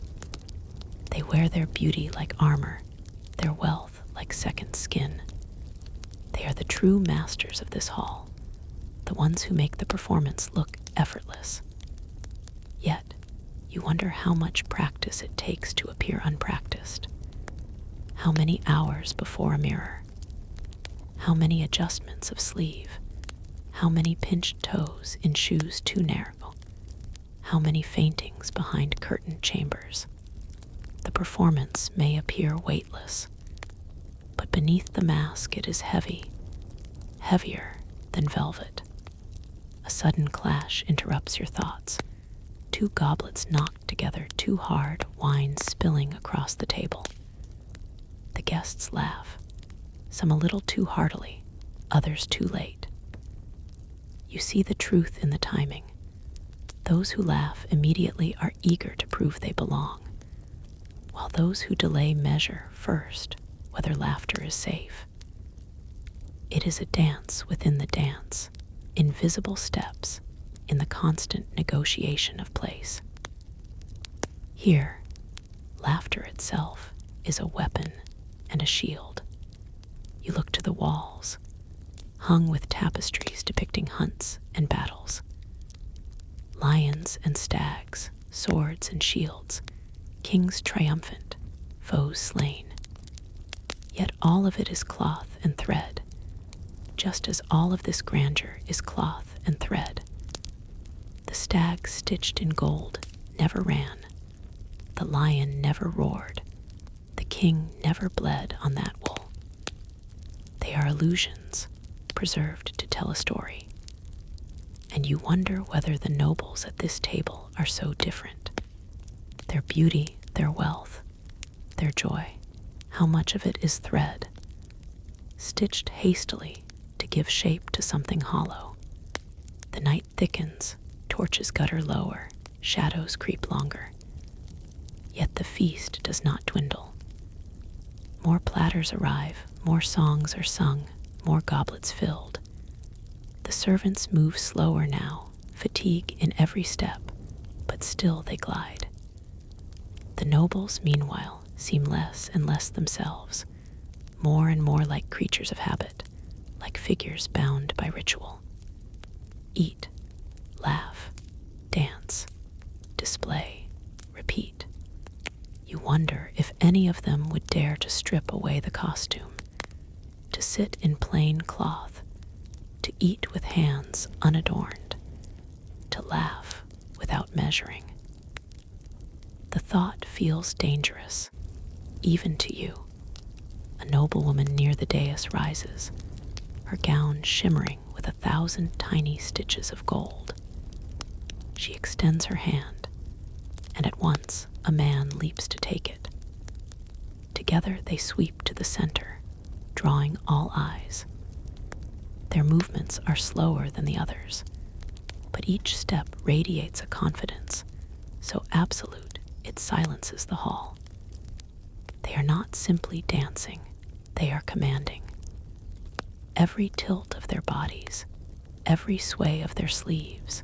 They wear their beauty like armor, their wealth like second skin. They are the true masters of this hall, the ones who make the performance look effortless. Yet, you wonder how much practice it takes to appear unpracticed. How many hours before a mirror? How many adjustments of sleeve? How many pinched toes in shoes too narrow? How many faintings behind curtained chambers? The performance may appear weightless, but beneath the mask it is heavy, heavier than velvet. A sudden clash interrupts your thoughts. Two goblets knocked together too hard, wine spilling across the table. The guests laugh, some a little too heartily, others too late. You see the truth in the timing. Those who laugh immediately are eager to prove they belong, while those who delay measure first whether laughter is safe. It is a dance within the dance, invisible steps in the constant negotiation of place. Here, laughter itself is a weapon and a shield. You look to the walls, hung with tapestries depicting hunts and battles. Lions and stags, swords and shields, kings triumphant, foes slain. Yet all of it is cloth and thread, just as all of this grandeur is cloth and thread. The stag stitched in gold never ran, the lion never roared, the king never bled on that wool. They are illusions, preserved to tell a story. And you wonder whether the nobles at this table are so different. Their beauty, their wealth, their joy, how much of it is thread, stitched hastily to give shape to something hollow. The night thickens, torches gutter lower, shadows creep longer. Yet the feast does not dwindle. More platters arrive, more songs are sung, more goblets filled. The servants move slower now, fatigue in every step, but still they glide. The nobles, meanwhile, seem less and less themselves, more and more like creatures of habit, like figures bound by ritual. Eat, laugh, dance, display, repeat. You wonder if any of them would dare to strip away the costume, to sit in plain cloth, to eat with hands unadorned, to laugh without measuring. The thought feels dangerous, even to you. A noblewoman near the dais rises, her gown shimmering with 1,000 tiny stitches of gold. She extends her hand, and at once a man leaps to take it. Together they sweep to the center, drawing all eyes. Their movements are slower than the others, but each step radiates a confidence so absolute it silences the hall. They are not simply dancing, they are commanding. Every tilt of their bodies, every sway of their sleeves,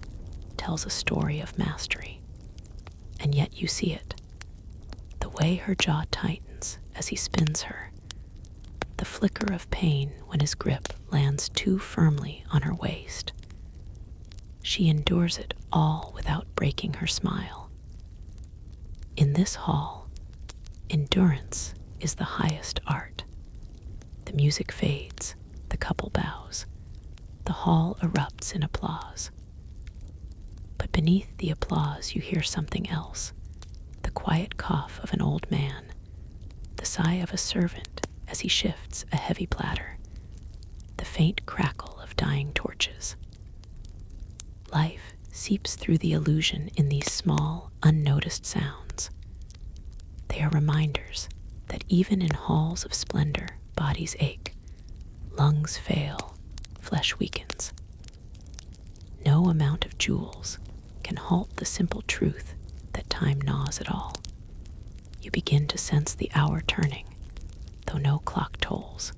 tells a story of mastery. And yet you see it. The way her jaw tightens as he spins her, the flicker of pain when his grip lands too firmly on her waist. She endures it all without breaking her smile. In this hall, endurance is the highest art. The music fades, the couple bows, the hall erupts in applause. But beneath the applause you hear something else, the quiet cough of an old man, the sigh of a servant as he shifts a heavy platter, the faint crackle of dying torches. Life seeps through the illusion in these small, unnoticed sounds. They are reminders that even in halls of splendor, bodies ache, lungs fail, flesh weakens. No amount of jewels can halt the simple truth that time gnaws at all. You begin to sense the hour turning, though no clock tolls.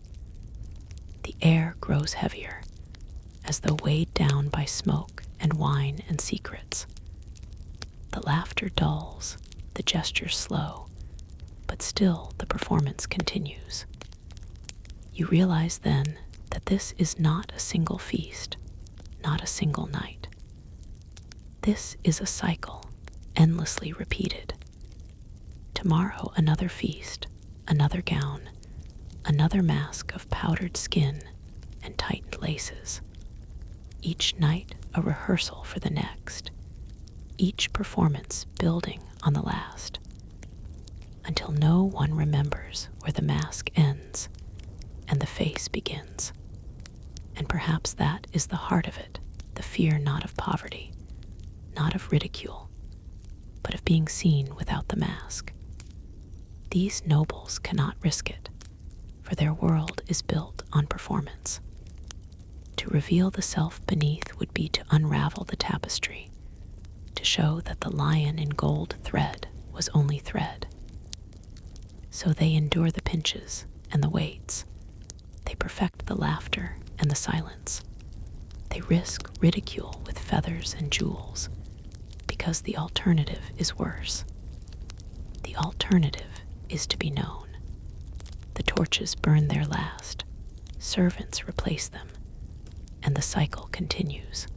The air grows heavier, as though weighed down by smoke and wine and secrets. The laughter dulls, the gestures slow, but still the performance continues. You realize then that this is not a single feast, not a single night. This is a cycle, endlessly repeated. Tomorrow another feast, another gown, another mask of powdered skin and tightened laces. Each night a rehearsal for the next, each performance building on the last, until no one remembers where the mask ends and the face begins. And perhaps that is the heart of it, the fear not of poverty, not of ridicule, but of being seen without the mask. These nobles cannot risk it, for their world is built on performance. To reveal the self beneath would be to unravel the tapestry, to show that the lion in gold thread was only thread. So they endure the pinches and the weights. They perfect the laughter and the silence. They risk ridicule with feathers and jewels, because the alternative is worse. The alternative is to be known. The torches burn their last, servants replace them, and the cycle continues.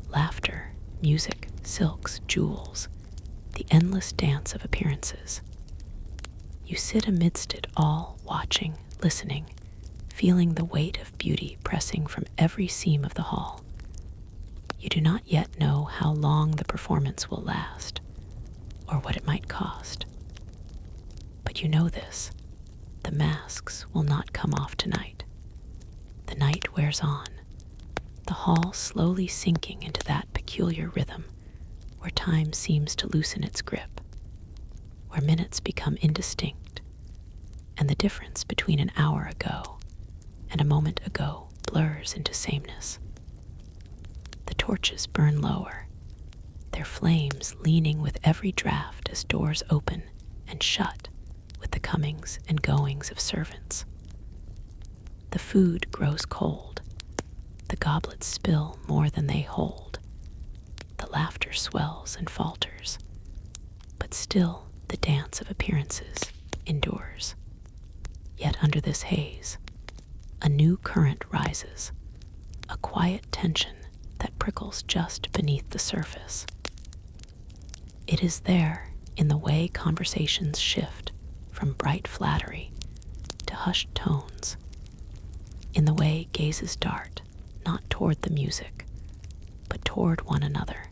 Laughter, music, silks, jewels, the endless dance of appearances. You sit amidst it all, watching, listening, feeling the weight of beauty pressing from every seam of the hall. You do not yet know how long the performance will last, or what it might cost. But you know this: the masks will not come off tonight. The night wears on, the hall slowly sinking into that peculiar rhythm where time seems to loosen its grip, where minutes become indistinct, and the difference between an hour ago and a moment ago blurs into sameness. The torches burn lower, their flames leaning with every draft as doors open and shut with the comings and goings of servants. The food grows cold, the goblets spill more than they hold, the laughter swells and falters, but still the dance of appearances endures. Yet under this haze, a new current rises, a quiet tension that prickles just beneath the surface. It is there in the way conversations shift from bright flattery to hushed tones, in the way gazes dart not toward the music, but toward one another,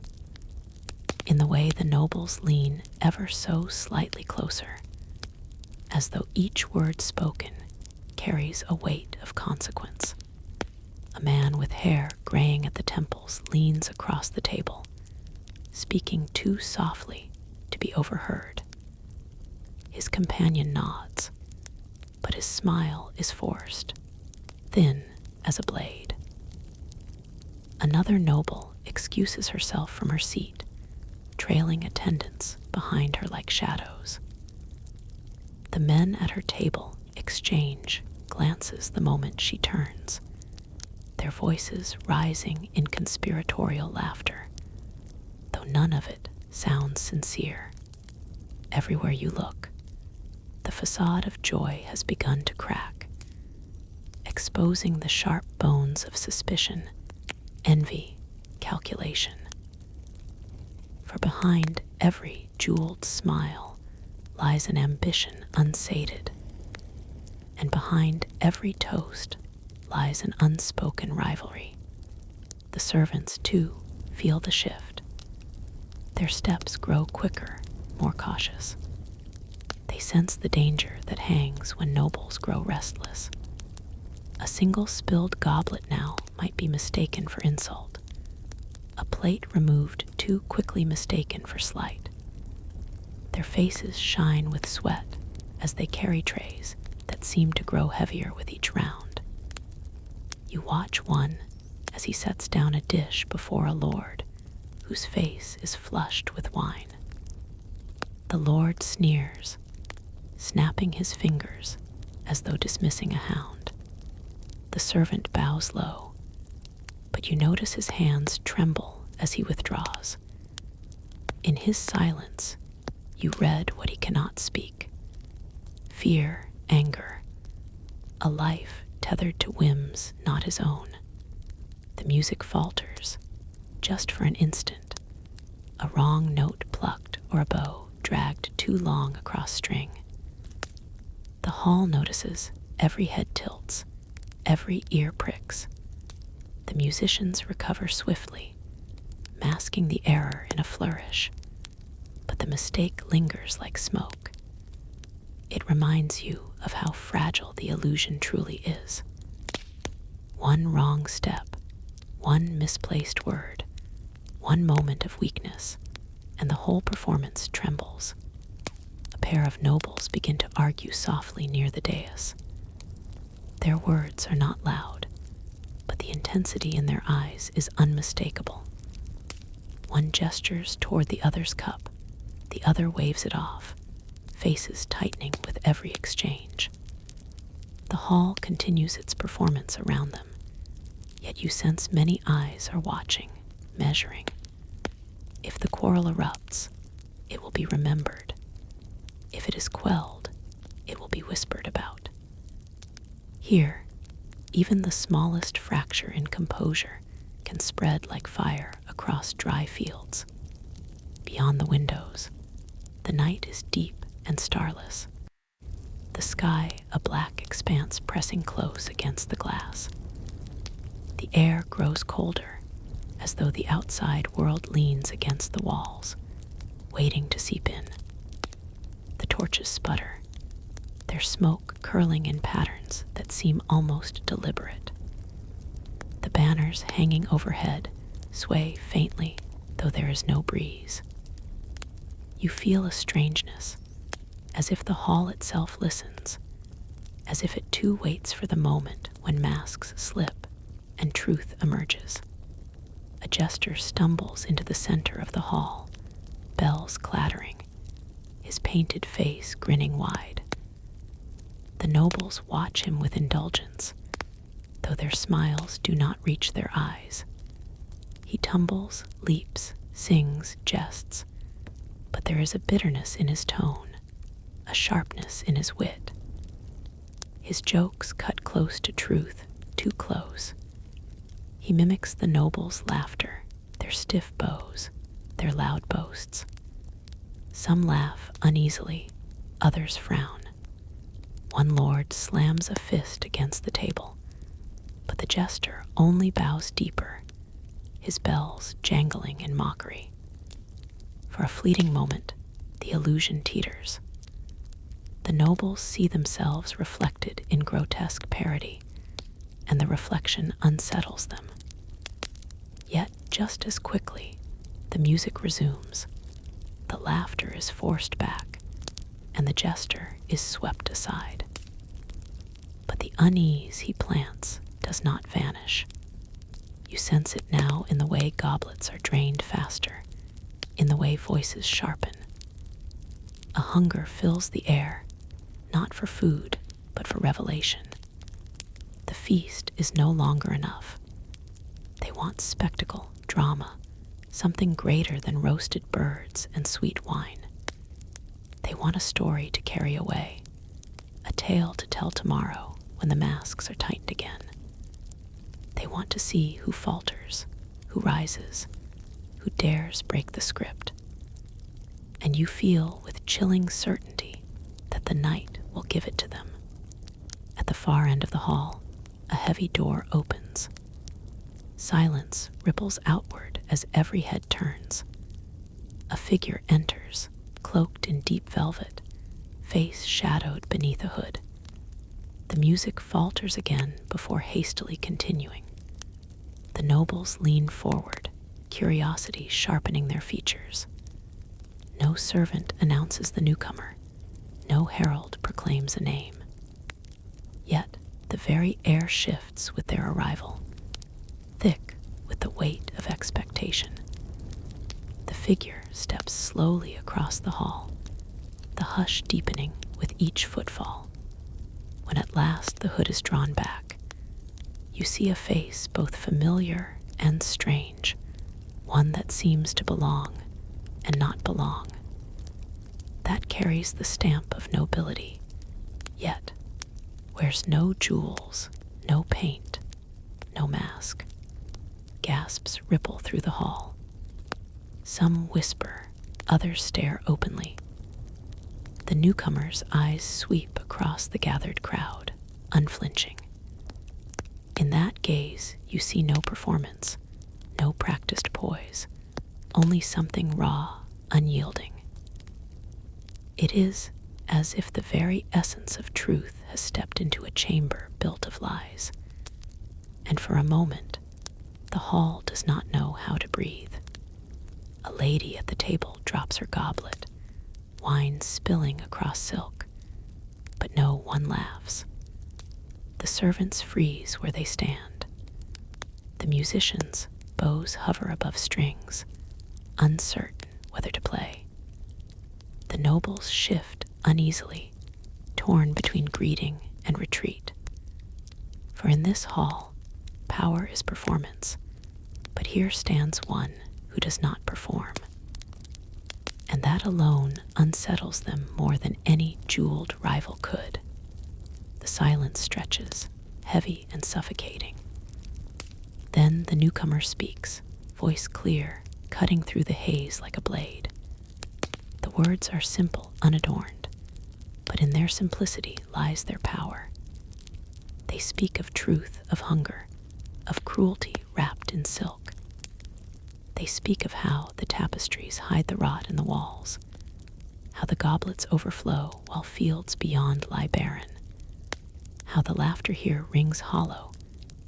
in the way the nobles lean ever so slightly closer, as though each word spoken carries a weight of consequence. A man with hair graying at the temples leans across the table, speaking too softly to be overheard. His companion nods, but his smile is forced, thin as a blade. Another noble excuses herself from her seat, trailing attendants behind her like shadows. The men at her table exchange glances the moment she turns, their voices rising in conspiratorial laughter, though none of it sounds sincere. Everywhere you look, the facade of joy has begun to crack, exposing the sharp bones of suspicion, envy, calculation. For behind every jeweled smile lies an ambition unsated, and behind every toast lies an unspoken rivalry. The servants, too, feel the shift. Their steps grow quicker, more cautious. They sense the danger that hangs when nobles grow restless. A single spilled goblet now might be mistaken for insult, a plate removed too quickly mistaken for slight. Their faces shine with sweat as they carry trays that seem to grow heavier with each round. You watch one as he sets down a dish before a lord whose face is flushed with wine. The lord sneers, snapping his fingers as though dismissing a hound. The servant bows low, but you notice his hands tremble as he withdraws. In his silence, you read what he cannot speak: fear, anger, a life tethered to whims not his own. The music falters, just for an instant, a wrong note plucked or a bow dragged too long across string. The hall notices, every head tilts, every ear pricks. The musicians recover swiftly, masking the error in a flourish, but the mistake lingers like smoke. It reminds you of how fragile the illusion truly is. One wrong step, one misplaced word, one moment of weakness, and the whole performance trembles. A pair of nobles begin to argue softly near the dais. Their words are not loud, but the intensity in their eyes is unmistakable. One gestures toward the other's cup, the other waves it off, faces tightening with every exchange. The hall continues its performance around them, yet you sense many eyes are watching, measuring. If the quarrel erupts, it will be remembered. If it is quelled, it will be whispered about. Here, Even the smallest fracture in composure can spread like fire across dry fields. Beyond the windows, the night is deep and starless, the sky a black expanse pressing close against the glass. The air grows colder, as though the outside world leans against the walls, waiting to seep in. The torches sputter, their smoke curling in patterns that seem almost deliberate. The banners hanging overhead sway faintly, though there is no breeze. You feel a strangeness, as if the hall itself listens, as if it too waits for the moment when masks slip and truth emerges. A jester stumbles into the center of the hall, bells clattering, his painted face grinning wide. The nobles watch him with indulgence, though their smiles do not reach their eyes. He tumbles, leaps, sings, jests, but there is a bitterness in his tone, a sharpness in his wit. His jokes cut close to truth, too close. He mimics the nobles' laughter, their stiff bows, their loud boasts. Some laugh uneasily, others frown. One lord slams a fist against the table, but the jester only bows deeper, his bells jangling in mockery. For a fleeting moment, the illusion teeters. The nobles see themselves reflected in grotesque parody, and the reflection unsettles them. Yet, just as quickly, the music resumes. The laughter is forced back, and the jester is swept aside. But the unease he plants does not vanish. You sense it now in the way goblets are drained faster, in the way voices sharpen. A hunger fills the air, not for food, but for revelation. The feast is no longer enough. They want spectacle, drama, something greater than roasted birds and sweet wine. They want a story to carry away, a tale to tell tomorrow when the masks are tightened again. They want to see who falters, who rises, who dares break the script. And you feel with chilling certainty that the night will give it to them. At the far end of the hall, a heavy door opens. Silence ripples outward as every head turns. A figure enters, cloaked in deep velvet, face shadowed beneath a hood. The music falters again before hastily continuing. The nobles lean forward, curiosity sharpening their features. No servant announces the newcomer. No herald proclaims a name. Yet the very air shifts with their arrival, thick with the weight of expectation. The figure steps slowly across the hall, the hush deepening with each footfall. When at last the hood is drawn back, you see a face both familiar and strange, one that seems to belong and not belong. That carries the stamp of nobility, yet wears no jewels, no paint, no mask. Gasps ripple through the hall. Some whisper, others stare openly. The newcomer's eyes sweep across the gathered crowd, unflinching. In that gaze, you see no performance, no practiced poise, only something raw, unyielding. It is as if the very essence of truth has stepped into a chamber built of lies. And for a moment, the hall does not know how to breathe. A lady at the table drops her goblet, wine spilling across silk, but no one laughs. The servants freeze where they stand. The musicians' bows hover above strings, uncertain whether to play. The nobles shift uneasily, torn between greeting and retreat. For in this hall, power is performance, but here stands one who does not perform. And that alone unsettles them more than any jeweled rival could. The silence stretches, heavy and suffocating. Then the newcomer speaks, voice clear, cutting through the haze like a blade. The words are simple, unadorned, but in their simplicity lies their power. They speak of truth, of hunger, of cruelty wrapped in silk. They speak of how the tapestries hide the rot in the walls, how the goblets overflow while fields beyond lie barren, how the laughter here rings hollow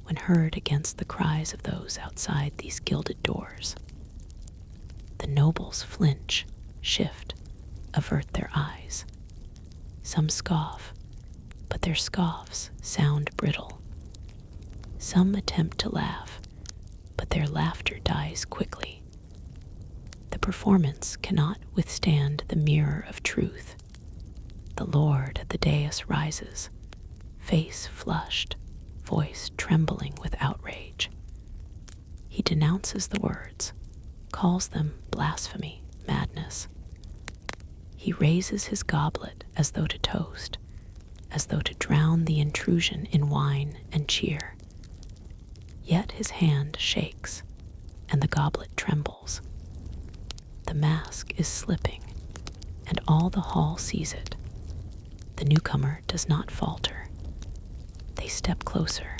when heard against the cries of those outside these gilded doors. The nobles flinch, shift, avert their eyes. Some scoff, but their scoffs sound brittle. Some attempt to laugh, but their laughter dies quickly. The performance cannot withstand the mirror of truth. The Lord at the dais rises, face flushed, voice trembling with outrage. He denounces the words, calls them blasphemy, madness. He raises his goblet as though to toast, as though to drown the intrusion in wine and cheer. Yet his hand shakes, and the goblet trembles. The mask is slipping, and all the hall sees it. The newcomer does not falter. They step closer,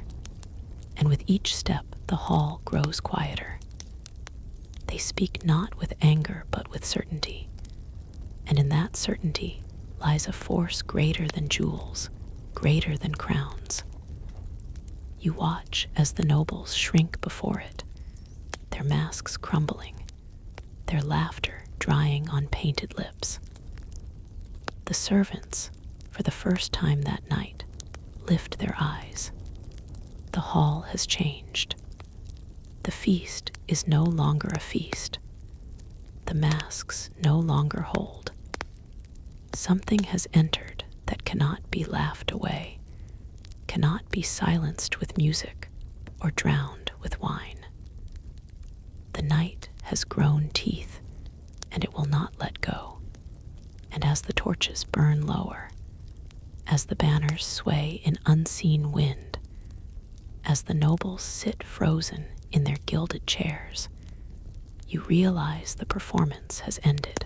and with each step the hall grows quieter. They speak not with anger but with certainty, and in that certainty lies a force greater than jewels, greater than crowns. You watch as the nobles shrink before it, their masks crumbling, their laughter drying on painted lips. The servants, for the first time that night, lift their eyes. The hall has changed. The feast is no longer a feast. The masks no longer hold. Something has entered that cannot be laughed away, cannot be silenced with music or drowned with wine. The night has grown teeth, and it will not let go. And as the torches burn lower, as the banners sway in unseen wind, as the nobles sit frozen in their gilded chairs, you realize the performance has ended.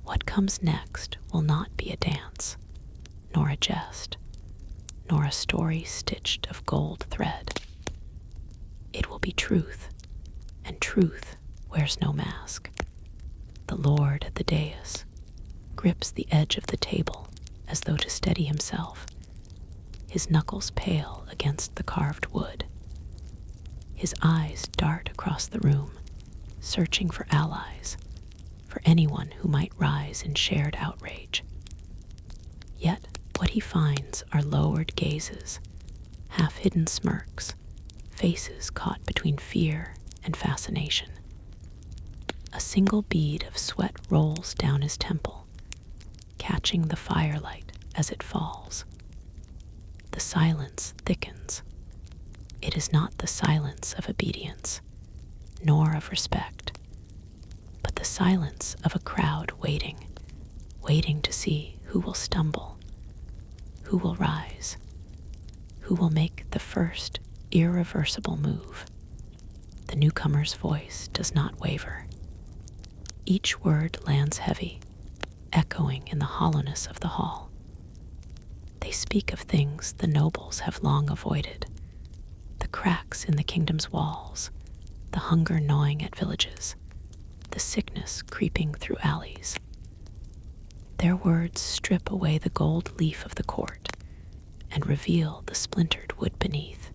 What comes next will not be a dance, nor a jest, nor a story stitched of gold thread. It will be truth, and truth wears no mask. The Lord at the dais grips the edge of the table as though to steady himself, his knuckles pale against the carved wood. His eyes dart across the room, searching for allies, for anyone who might rise in shared outrage. Yet what he finds are lowered gazes, half-hidden smirks, faces caught between fear and fascination. A single bead of sweat rolls down his temple, catching the firelight as it falls. The silence thickens. It is not the silence of obedience, nor of respect, but the silence of a crowd waiting to see who will stumble, who will rise, who will make the first irreversible move. The newcomer's voice does not waver. Each word lands heavy, echoing in the hollowness of the hall. They speak of things the nobles have long avoided, the cracks in the kingdom's walls, the hunger gnawing at villages, the sickness creeping through alleys. Their words strip away the gold leaf of the court and reveal the splintered wood beneath.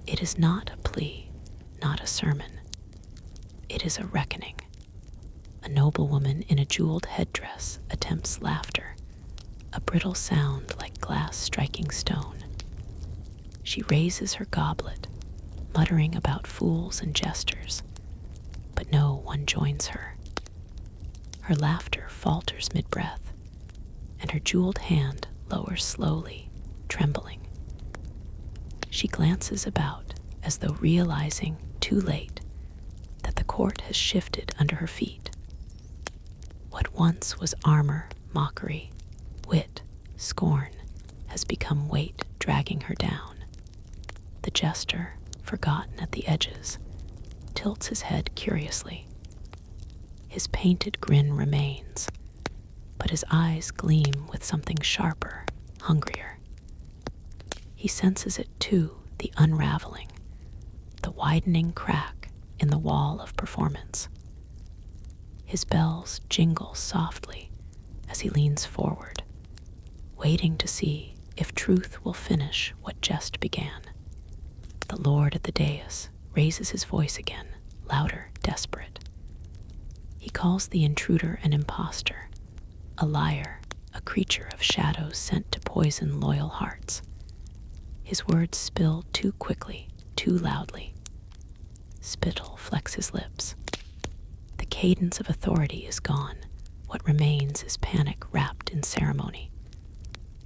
It is not a plea, not a sermon. It is a reckoning. A noblewoman in a jeweled headdress attempts laughter, a brittle sound like glass striking stone. She raises her goblet, muttering about fools and jesters, but no one joins her. Her laughter falters mid-breath, and her jeweled hand lowers slowly, trembling. She glances about as though realizing too late that the court has shifted under her feet. What once was armor, mockery, wit, scorn has become weight, dragging her down. The jester, forgotten at the edges, tilts his head curiously. His painted grin remains, but his eyes gleam with something sharper, hungrier. He senses it too, the unraveling, the widening crack in the wall of performance. His bells jingle softly as he leans forward, waiting to see if truth will finish what jest began. The Lord at the dais raises his voice again, louder, desperate. He calls the intruder an impostor, a liar, a creature of shadows sent to poison loyal hearts. His words spill too quickly, too loudly. Spittle flecks his lips. The cadence of authority is gone. What remains is panic wrapped in ceremony.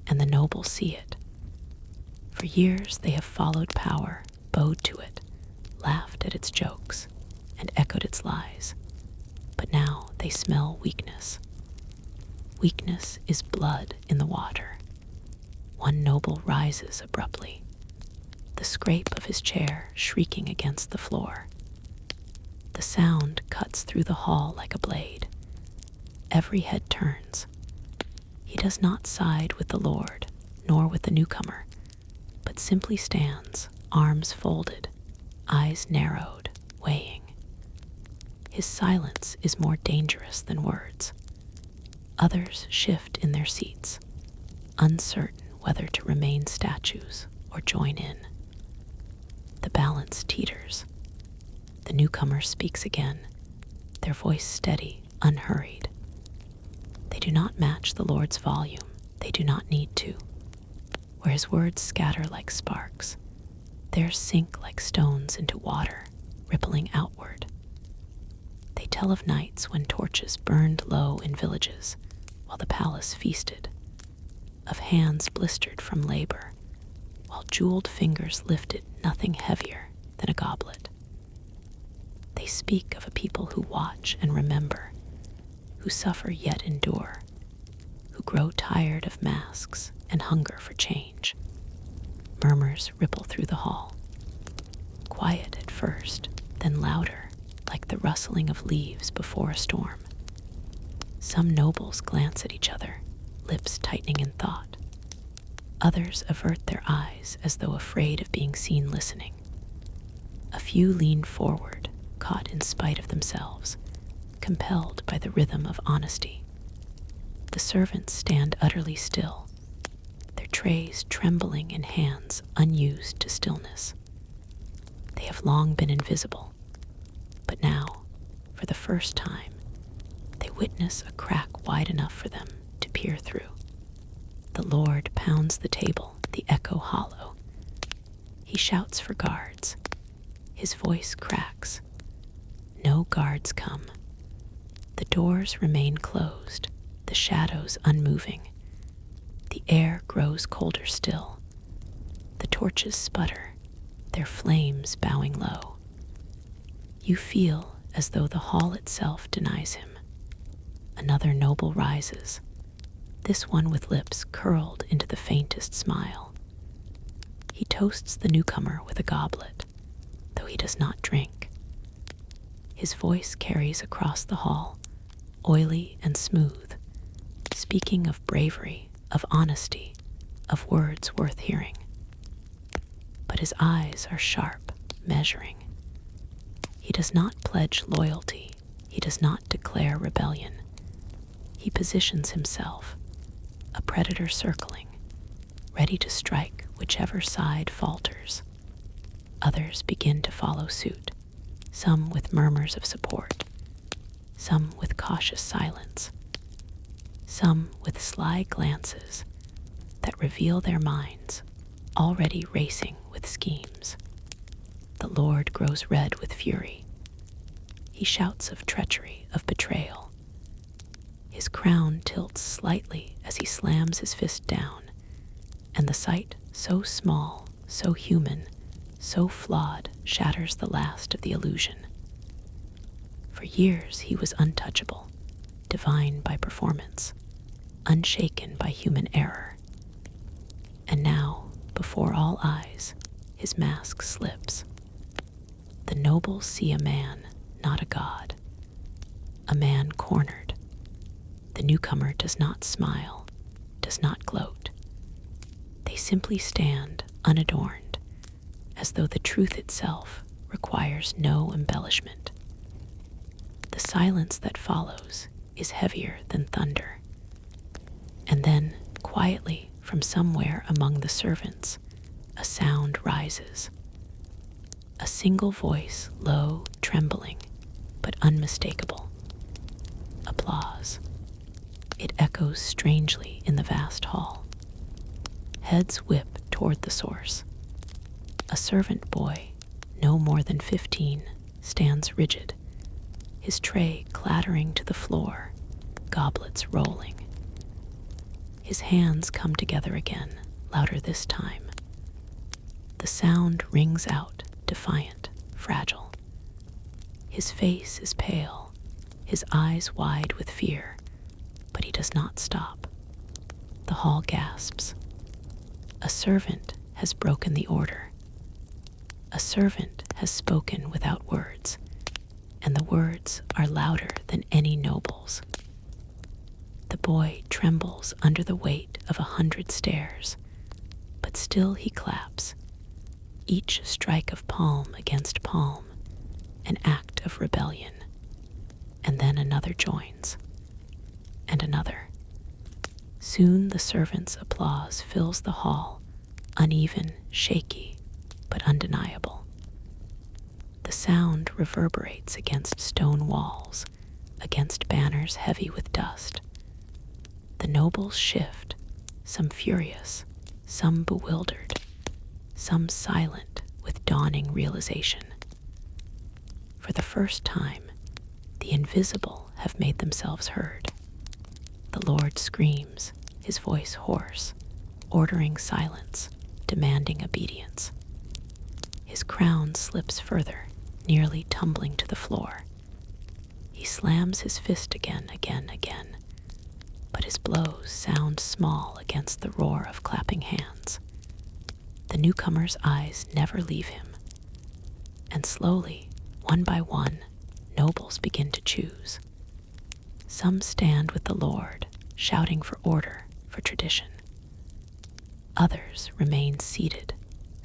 And the nobles see it. For years they have followed power, bowed to it, laughed at its jokes, and echoed its lies. But now they smell weakness. Weakness is blood in the water. One noble rises abruptly, the scrape of his chair shrieking against the floor. The sound cuts through the hall like a blade. Every head turns. He does not side with the Lord, nor with the newcomer, but simply stands, arms folded, eyes narrowed, weighing. His silence is more dangerous than words. Others shift in their seats, uncertain whether to remain statues or join in. The balance teeters. The newcomer speaks again, their voice steady, unhurried. They do not match the Lord's volume. They do not need to. Where his words scatter like sparks, theirs sink like stones into water, rippling outward. They tell of nights when torches burned low in villages while the palace feasted, of hands blistered from labor, while jeweled fingers lifted nothing heavier than a goblet. They speak of a people who watch and remember, who suffer yet endure, who grow tired of masks and hunger for change. Murmurs ripple through the hall, quiet at first, then louder, like the rustling of leaves before a storm. Some nobles glance at each other, lips tightening in thought. Others avert their eyes as though afraid of being seen listening. A few lean forward, caught in spite of themselves, compelled by the rhythm of honesty. The servants stand utterly still, their trays trembling in hands unused to stillness. They have long been invisible, but now, for the first time, they witness a crack wide enough for them to peer through. The Lord pounds the table, the echo hollow. He shouts for guards. His voice cracks. No guards come. The doors remain closed, the shadows unmoving. The air grows colder still. The torches sputter, their flames bowing low. You feel as though the hall itself denies him. Another noble rises, this one with lips curled into the faintest smile. He toasts the newcomer with a goblet, though he does not drink. His voice carries across the hall, oily and smooth, speaking of bravery, of honesty, of words worth hearing. But his eyes are sharp, measuring. He does not pledge loyalty. He does not declare rebellion. He positions himself, a predator circling, ready to strike whichever side falters. Others begin to follow suit, some with murmurs of support, some with cautious silence, some with sly glances that reveal their minds already racing with schemes. The Lord grows red with fury. He shouts of treachery, of betrayal. His crown tilts slightly as he slams his fist down, and the sight, so small, so human, so flawed, shatters the last of the illusion. For years he was untouchable, divine by performance, unshaken by human error. And now, before all eyes, his mask slips. The nobles see a man, not a god. A man cornered. The newcomer does not smile, does not gloat. They simply stand unadorned, as though the truth itself requires no embellishment. The silence that follows is heavier than thunder. And then, quietly, from somewhere among the servants, a sound rises. A single voice, low, trembling, but unmistakable. Applause. It echoes strangely in the vast hall. Heads whip toward the source. A servant boy, no more than 15, stands rigid, his tray clattering to the floor, goblets rolling. His hands come together again, louder this time. The sound rings out, defiant, fragile. His face is pale, his eyes wide with fear, but he does not stop. The hall gasps. A servant has broken the order. A servant has spoken without words, and the words are louder than any noble's. The boy trembles under the weight of 100 stares, but still he claps, each strike of palm against palm, an act of rebellion. And then another joins, and another. Soon the servants' applause fills the hall, uneven, shaky, but undeniable. The sound reverberates against stone walls, against banners heavy with dust. The nobles shift, some furious, some bewildered, some silent with dawning realization. For the first time, the invisible have made themselves heard. The Lord screams, his voice hoarse, ordering silence, demanding obedience. His crown slips further, nearly tumbling to the floor. He slams his fist again, but his blows sound small against the roar of clapping hands. The newcomer's eyes never leave him, and slowly, one by one, nobles begin to choose. Some stand with the Lord, shouting for order, for tradition. Others remain seated,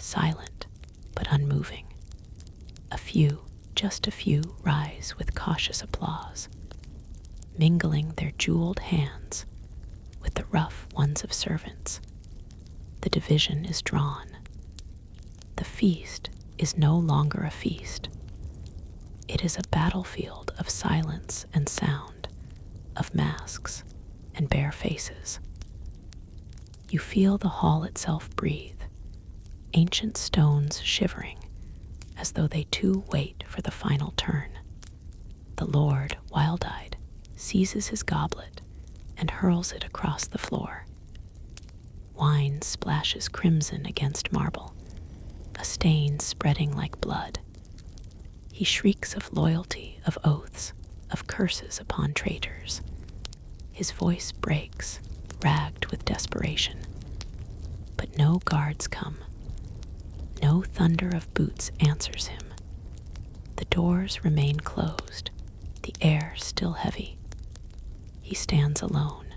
silent, but unmoving. A few, just a few, rise with cautious applause, mingling their jeweled hands with the rough ones of servants. The division is drawn. The feast is no longer a feast. It is a battlefield of silence and sound, of masks and bare faces. You feel the hall itself breathe, ancient stones shivering, as though they too wait for the final turn. The Lord, wild-eyed, seizes his goblet and hurls it across the floor. Wine splashes crimson against marble, a stain spreading like blood. He shrieks of loyalty, of oaths, of curses upon traitors. His voice breaks, ragged with desperation. But no guards come. No thunder of boots answers him. The doors remain closed, the air still heavy. He stands alone.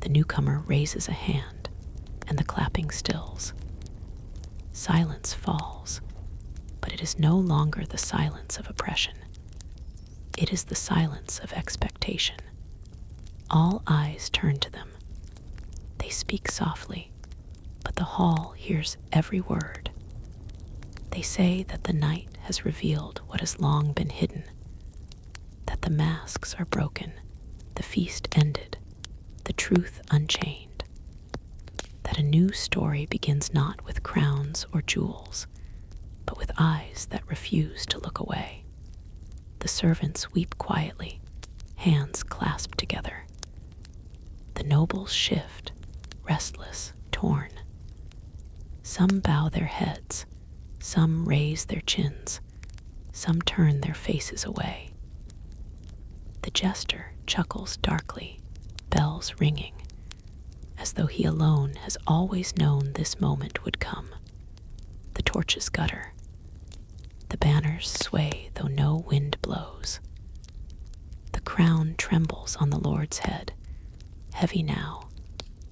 The newcomer raises a hand, and the clapping stills. Silence falls, but it is no longer the silence of oppression. It is the silence of expectation. All eyes turn to them. They speak softly, but the hall hears every word. They say that the night has revealed what has long been hidden, that the masks are broken, the feast ended, the truth unchained, that a new story begins not with crowns or jewels, but with eyes that refuse to look away. The servants weep quietly, hands clasped together. The nobles shift, restless, torn. Some bow their heads, some raise their chins, some turn their faces away. The jester chuckles darkly, bells ringing, as though he alone has always known this moment would come. The torches gutter. The banners sway though no wind blows. The crown trembles on the Lord's head, heavy now,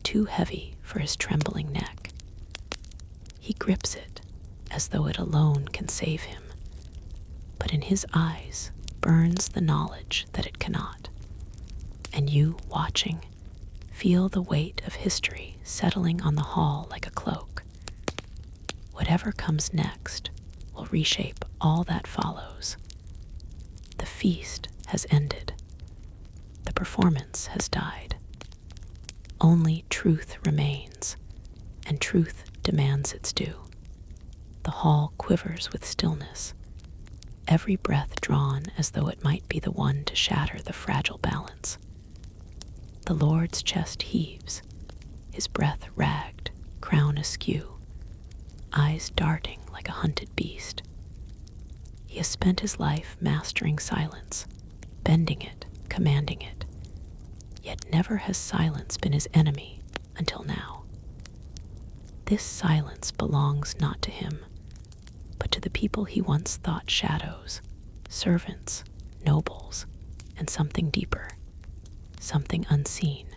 too heavy for his trembling neck. He grips it as though it alone can save him, but in his eyes burns the knowledge that it cannot. And you, watching, feel the weight of history settling on the hall like a cloak. Whatever comes next will reshape all that follows. The feast has ended. The performance has died. Only truth remains, and truth demands its due. The hall quivers with stillness, every breath drawn as though it might be the one to shatter the fragile balance. The Lord's chest heaves, his breath ragged, crown askew, eyes darting like a hunted beast. He has spent his life mastering silence, bending it, commanding it, yet never has silence been his enemy until now. This silence belongs not to him, but to the people he once thought shadows, servants, nobles, and something deeper, something unseen.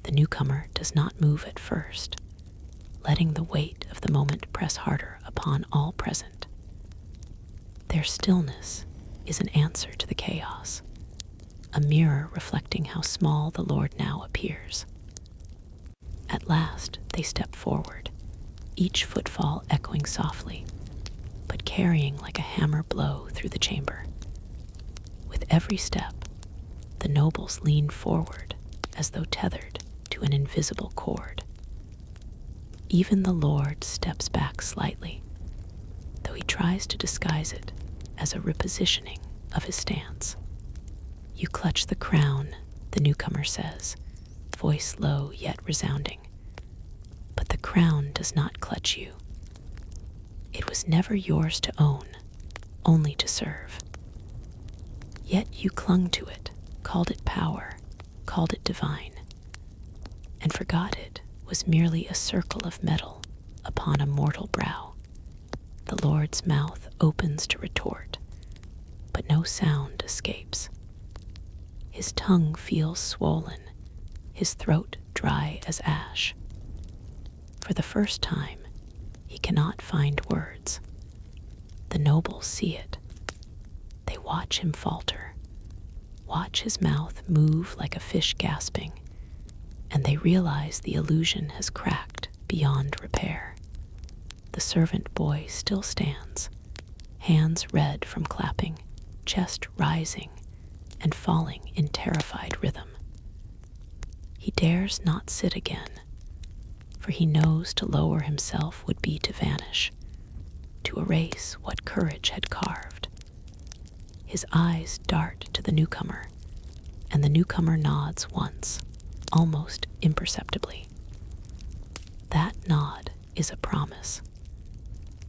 The newcomer does not move at first, letting the weight of the moment press harder upon all present. Their stillness is an answer to the chaos, a mirror reflecting how small the Lord now appears. At last they step forward, each footfall echoing softly, but carrying like a hammer blow through the chamber. With every step, the nobles lean forward as though tethered to an invisible cord. Even the Lord steps back slightly, though he tries to disguise it as a repositioning of his stance. You clutch the crown, the newcomer says, voice low yet resounding. But the crown does not clutch you. It was never yours to own, only to serve. Yet you clung to it, called it power, called it divine, and forgot it was merely a circle of metal upon a mortal brow. The Lord's mouth opens to retort, but no sound escapes. His tongue feels swollen, his throat dry as ash. For the first time, he cannot find words. The nobles see it. They watch him falter, watch his mouth move like a fish gasping, and they realize the illusion has cracked beyond repair. The servant boy still stands, hands red from clapping, chest rising and falling in terrified rhythm. He dares not sit again, for he knows to lower himself would be to vanish, to erase what courage had carved. His eyes dart to the newcomer, and the newcomer nods once, almost imperceptibly. That nod is a promise.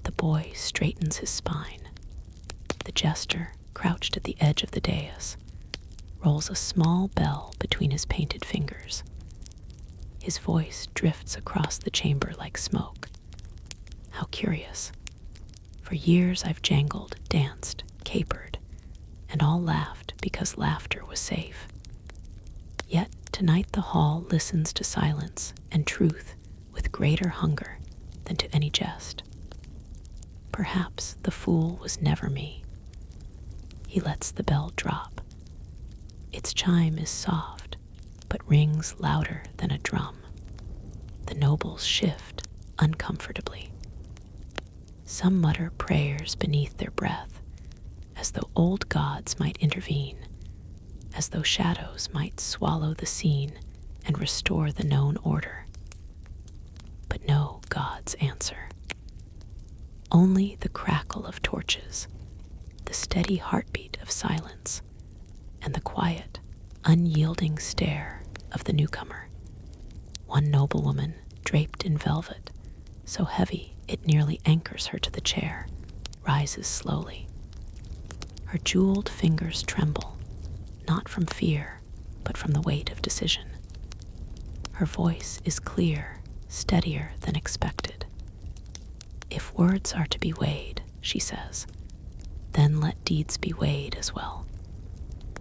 The boy straightens his spine. The jester, crouched at the edge of the dais, rolls a small bell between his painted fingers. His voice drifts across the chamber like smoke. How curious. For years I've jangled, danced, capered, and all laughed because laughter was safe. Yet tonight the hall listens to silence and truth with greater hunger than to any jest. Perhaps the fool was never me. He lets the bell drop. Its chime is soft, but rings louder than a drum. The nobles shift uncomfortably. Some mutter prayers beneath their breath, as though old gods might intervene, as though shadows might swallow the scene and restore the known order. But no gods answer. Only the crackle of torches, the steady heartbeat of silence, and the quiet, unyielding stare of the newcomer. One noblewoman, draped in velvet, so heavy it nearly anchors her to the chair, rises slowly. Her jeweled fingers tremble, not from fear, but from the weight of decision. Her voice is clear, steadier than expected. "If words are to be weighed," she says, "then let deeds be weighed as well.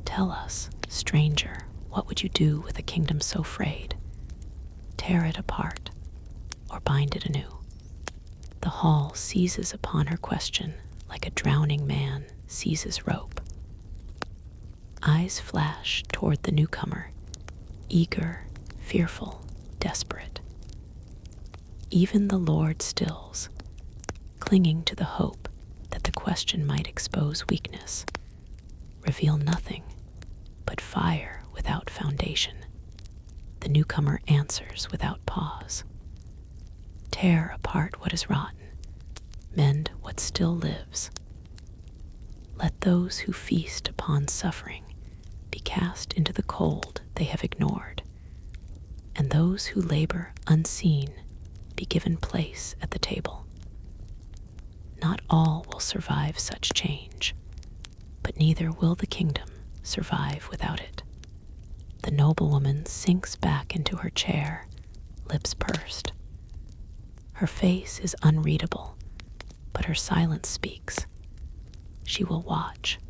Tell us, stranger, what would you do with a kingdom so frayed? Tear it apart, or bind it anew?" The hall seizes upon her question like a drowning man seizes rope. Eyes flash toward the newcomer, eager, fearful, desperate. Even the Lord stills, clinging to the hope that the question might expose weakness, reveal nothing but fire without foundation. The newcomer answers without pause. "Tear apart what is rotten, mend what still lives. Let those who feast upon suffering be cast into the cold they have ignored, and those who labor unseen be given place at the table. Not all will survive such change, but neither will the kingdom survive without it." The noblewoman sinks back into her chair, lips pursed. Her face is unreadable, but her silence speaks. She will watch,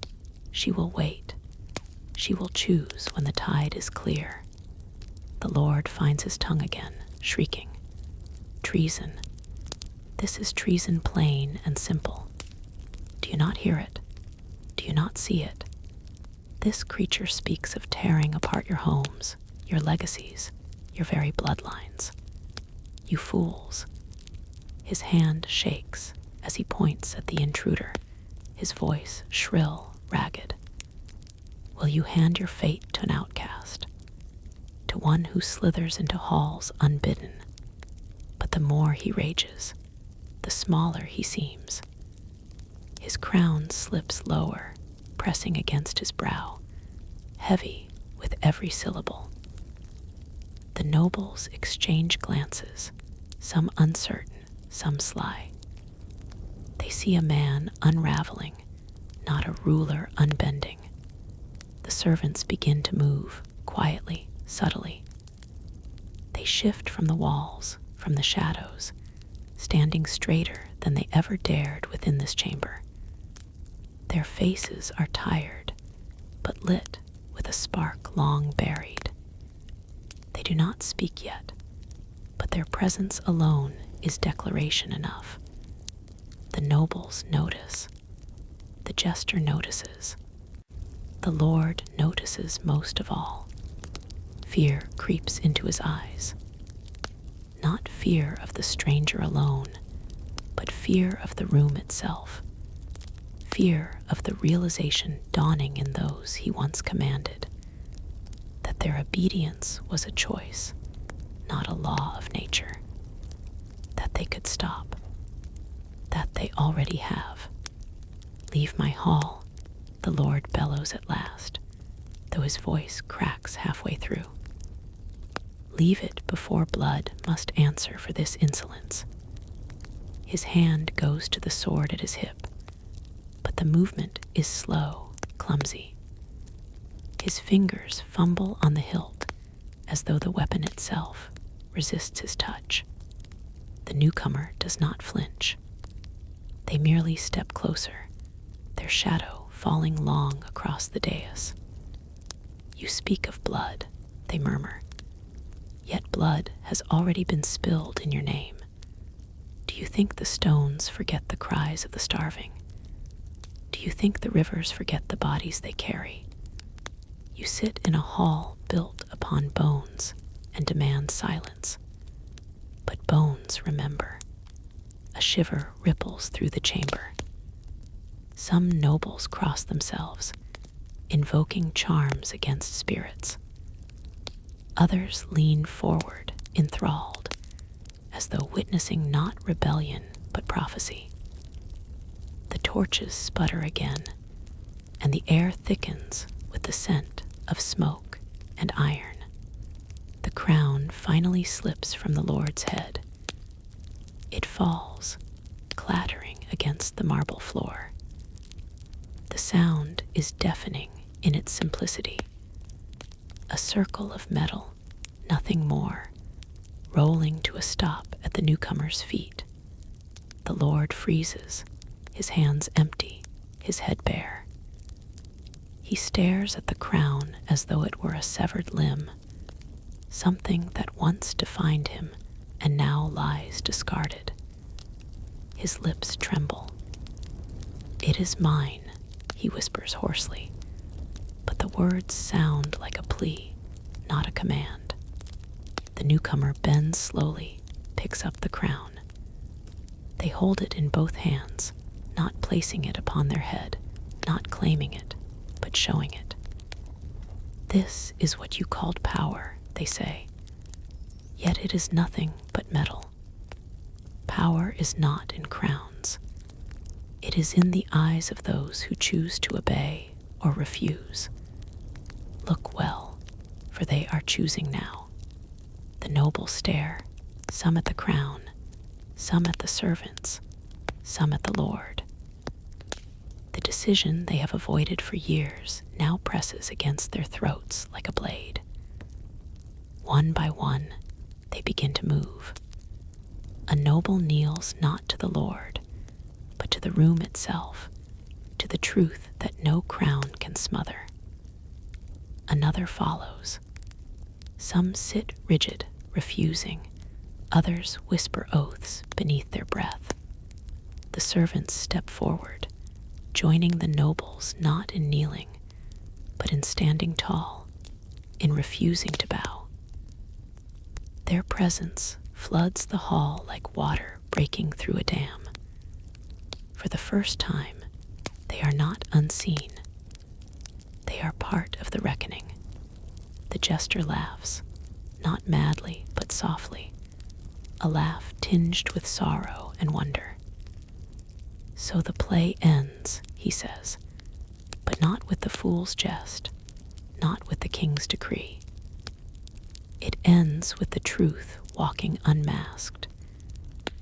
she will wait, she will choose when the tide is clear. The Lord finds his tongue again, shrieking, "Treason! This is treason plain and simple. Do you not hear it? Do you not see it? This creature speaks of tearing apart your homes, your legacies, your very bloodlines. You fools!" His hand shakes as he points at the intruder, his voice shrill, ragged. "Will you hand your fate to an outcast, to one who slithers into halls unbidden? But the more he rages, the smaller he seems. His crown slips lower, pressing against his brow, heavy with every syllable. The nobles exchange glances, some uncertain, some sly. They see a man unraveling, not a ruler unbending. The servants begin to move, quietly, subtly. They shift from the walls, from the shadows, standing straighter than they ever dared within this chamber. Their faces are tired, but lit with a spark long buried. They do not speak yet, but their presence alone is declaration enough. The nobles notice. The jester notices. The Lord notices most of all. Fear creeps into his eyes. Not fear of the stranger alone, but fear of the room itself. Fear of the realization dawning in those he once commanded, that their obedience was a choice, not a law of nature. That they could stop. That they already have. "Leave my hall," the Lord bellows at last, though his voice cracks halfway through. "Leave it before blood must answer for this insolence." His hand goes to the sword at his hip, but the movement is slow, clumsy. His fingers fumble on the hilt as though the weapon itself resists his touch. The newcomer does not flinch. They merely step closer, their shadow falling long across the dais. "You speak of blood," they murmur, "yet blood has already been spilled in your name. Do you think the stones forget the cries of the starving? Do you think the rivers forget the bodies they carry? You sit in a hall built upon bones and demand silence. But bones remember. A shiver ripples through the chamber. Some nobles cross themselves, invoking charms against spirits. Others lean forward, enthralled, as though witnessing not rebellion but prophecy. The torches sputter again, and the air thickens with the scent of smoke and iron. The crown finally slips from the Lord's head. It falls, clattering against the marble floor. The sound is deafening in its simplicity. A circle of metal, nothing more, rolling to a stop at the newcomer's feet. The Lord freezes, his hands empty, his head bare. He stares at the crown as though it were a severed limb, something that once defined him and now lies discarded. His lips tremble. "It is mine," he whispers hoarsely, but the words sound like a plea, not a command. The newcomer bends slowly, picks up the crown. They hold it in both hands, not placing it upon their head, not claiming it, but showing it. "This is what you called power," they say. "Yet it is nothing but metal. Power is not in crowns. It is in the eyes of those who choose to obey or refuse. Look well, for they are choosing now." The nobles stare, some at the crown, some at the servants, some at the Lord. The decision they have avoided for years now presses against their throats like a blade. One by one, they begin to move. A noble kneels not to the Lord, but to the room itself, to the truth that no crown can smother. Another follows. Some sit rigid, refusing. Others whisper oaths beneath their breath. The servants step forward, joining the nobles not in kneeling, but in standing tall, in refusing to bow. Their presence floods the hall like water breaking through a dam. For the first time, they are not unseen. They are part of the reckoning. The jester laughs, not madly but softly, a laugh tinged with sorrow and wonder. "So the play ends," he says, "but not with the fool's jest, not with the king's decree. It ends with the truth walking unmasked,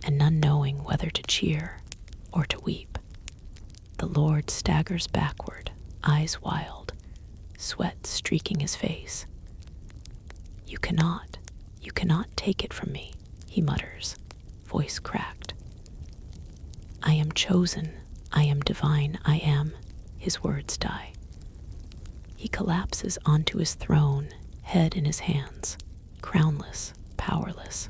and none knowing whether to cheer or to weep." The Lord staggers backward, eyes wild, sweat streaking his face. You cannot take it from me," he mutters, voice cracked. "I am chosen, I am divine, I am," his words die. He collapses onto his throne, head in his hands, crownless, powerless.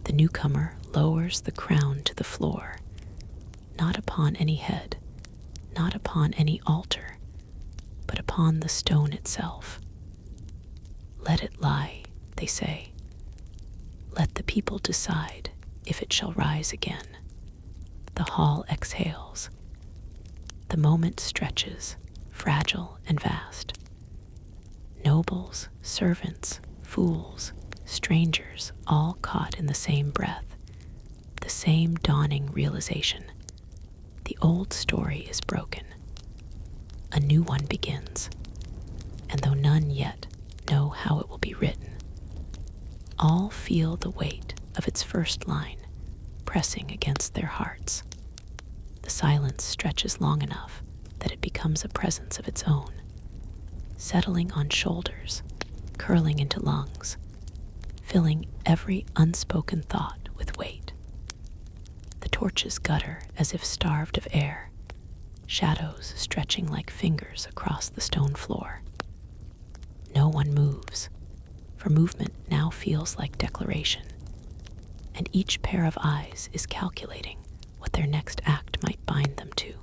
The newcomer lowers the crown to the floor, not upon any head, not upon any altar, but upon the stone itself. "Let it lie," they say. "Let the people decide if it shall rise again." The hall exhales. The moment stretches, fragile and vast. Nobles, servants, fools, strangers, all caught in the same breath, the same dawning realization. The old story is broken. A new one begins, and though none yet know how it will be written, all feel the weight of its first line pressing against their hearts. The silence stretches long enough that it becomes a presence of its own, settling on shoulders, curling into lungs, filling every unspoken thought with weight. The torches gutter as if starved of air, shadows stretching like fingers across the stone floor. No one moves, for movement now feels like declaration, and each pair of eyes is calculating what their next act might bind them to.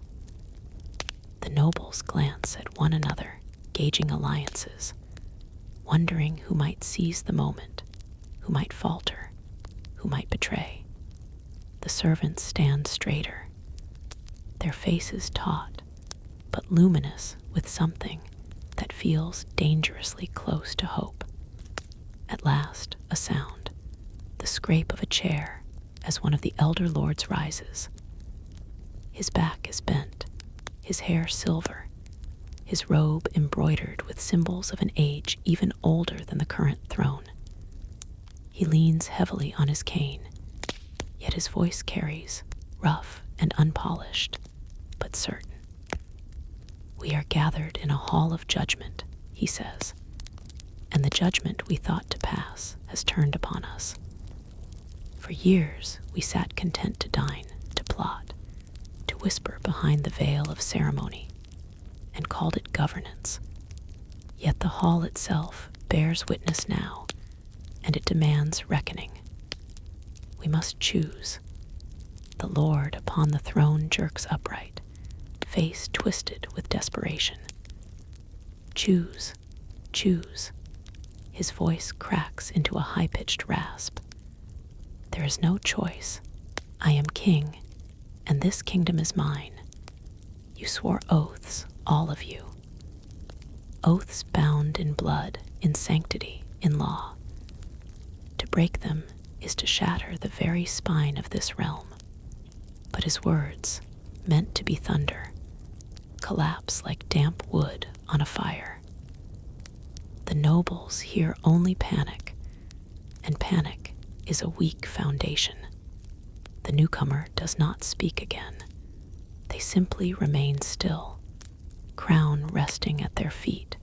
The nobles glance at one another, gauging alliances, wondering who might seize the moment, who might falter, who might betray. The servants stand straighter, their faces taut, but luminous with something that feels dangerously close to hope. At last, a sound, the scrape of a chair as one of the elder lords rises. His back is bent, his hair silver, his robe embroidered with symbols of an age even older than the current throne. He leans heavily on his cane, yet his voice carries, rough and unpolished, but certain. "We are gathered in a hall of judgment," he says, "and the judgment we thought to pass has turned upon us. For years we sat content to dine, to plot, to whisper behind the veil of ceremony, and called it governance. Yet the hall itself bears witness now, and it demands reckoning. We must choose. The Lord upon the throne jerks upright, face twisted with desperation. Choose, choose. His voice cracks into a high-pitched rasp. There is no choice. I am king, and this kingdom is mine. You swore oaths, all of you. Oaths bound in blood, in sanctity, in law. To break them is to shatter the very spine of this realm. But his words, meant to be thunder, collapse like damp wood on a fire. The nobles hear only panic, and panic is a weak foundation. The newcomer does not speak again. They simply remain still, crown resting at their feet,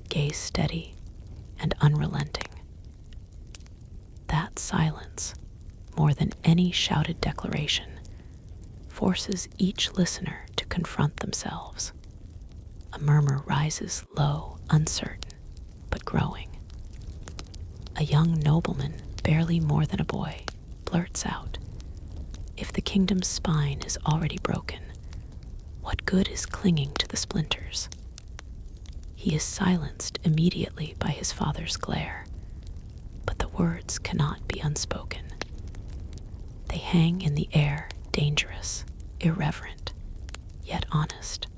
gaze steady and unrelenting. That silence, more than any shouted declaration, forces each listener to confront themselves. A murmur rises low, uncertain, but growing. A young nobleman, barely more than a boy, blurts out, "If the kingdom's spine is already broken, what good is clinging to the splinters?" He is silenced immediately by his father's glare, but the words cannot be unspoken. They hang in the air, dangerous, irreverent, yet honest.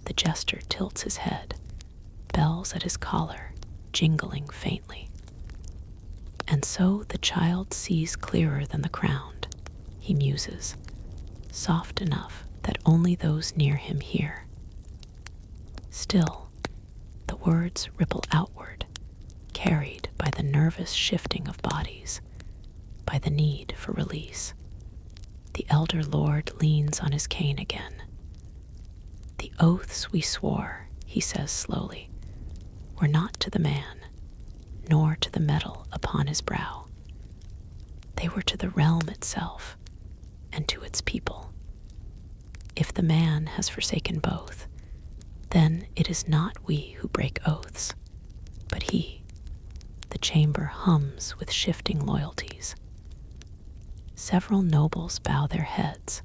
The jester tilts his head, bells at his collar, jingling faintly. And so the child sees clearer than the crowned. He muses, soft enough that only those near him hear. Still, the words ripple outward, carried by the nervous shifting of bodies, by the need for release. The elder lord leans on his cane again. "The oaths we swore," he says slowly, "were not to the man, nor to the metal upon his brow. They were to the realm itself, and to its people. If the man has forsaken both, then it is not we who break oaths, but he." The chamber hums with shifting loyalties. Several nobles bow their heads,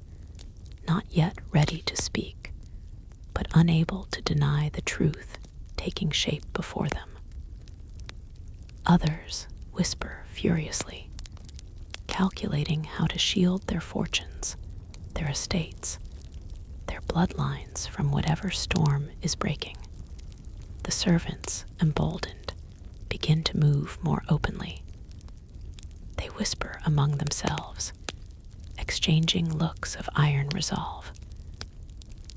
not yet ready to speak, but unable to deny the truth taking shape before them. Others whisper furiously, calculating how to shield their fortunes, their estates, their bloodlines from whatever storm is breaking. The servants, emboldened, begin to move more openly. They whisper among themselves, exchanging looks of iron resolve.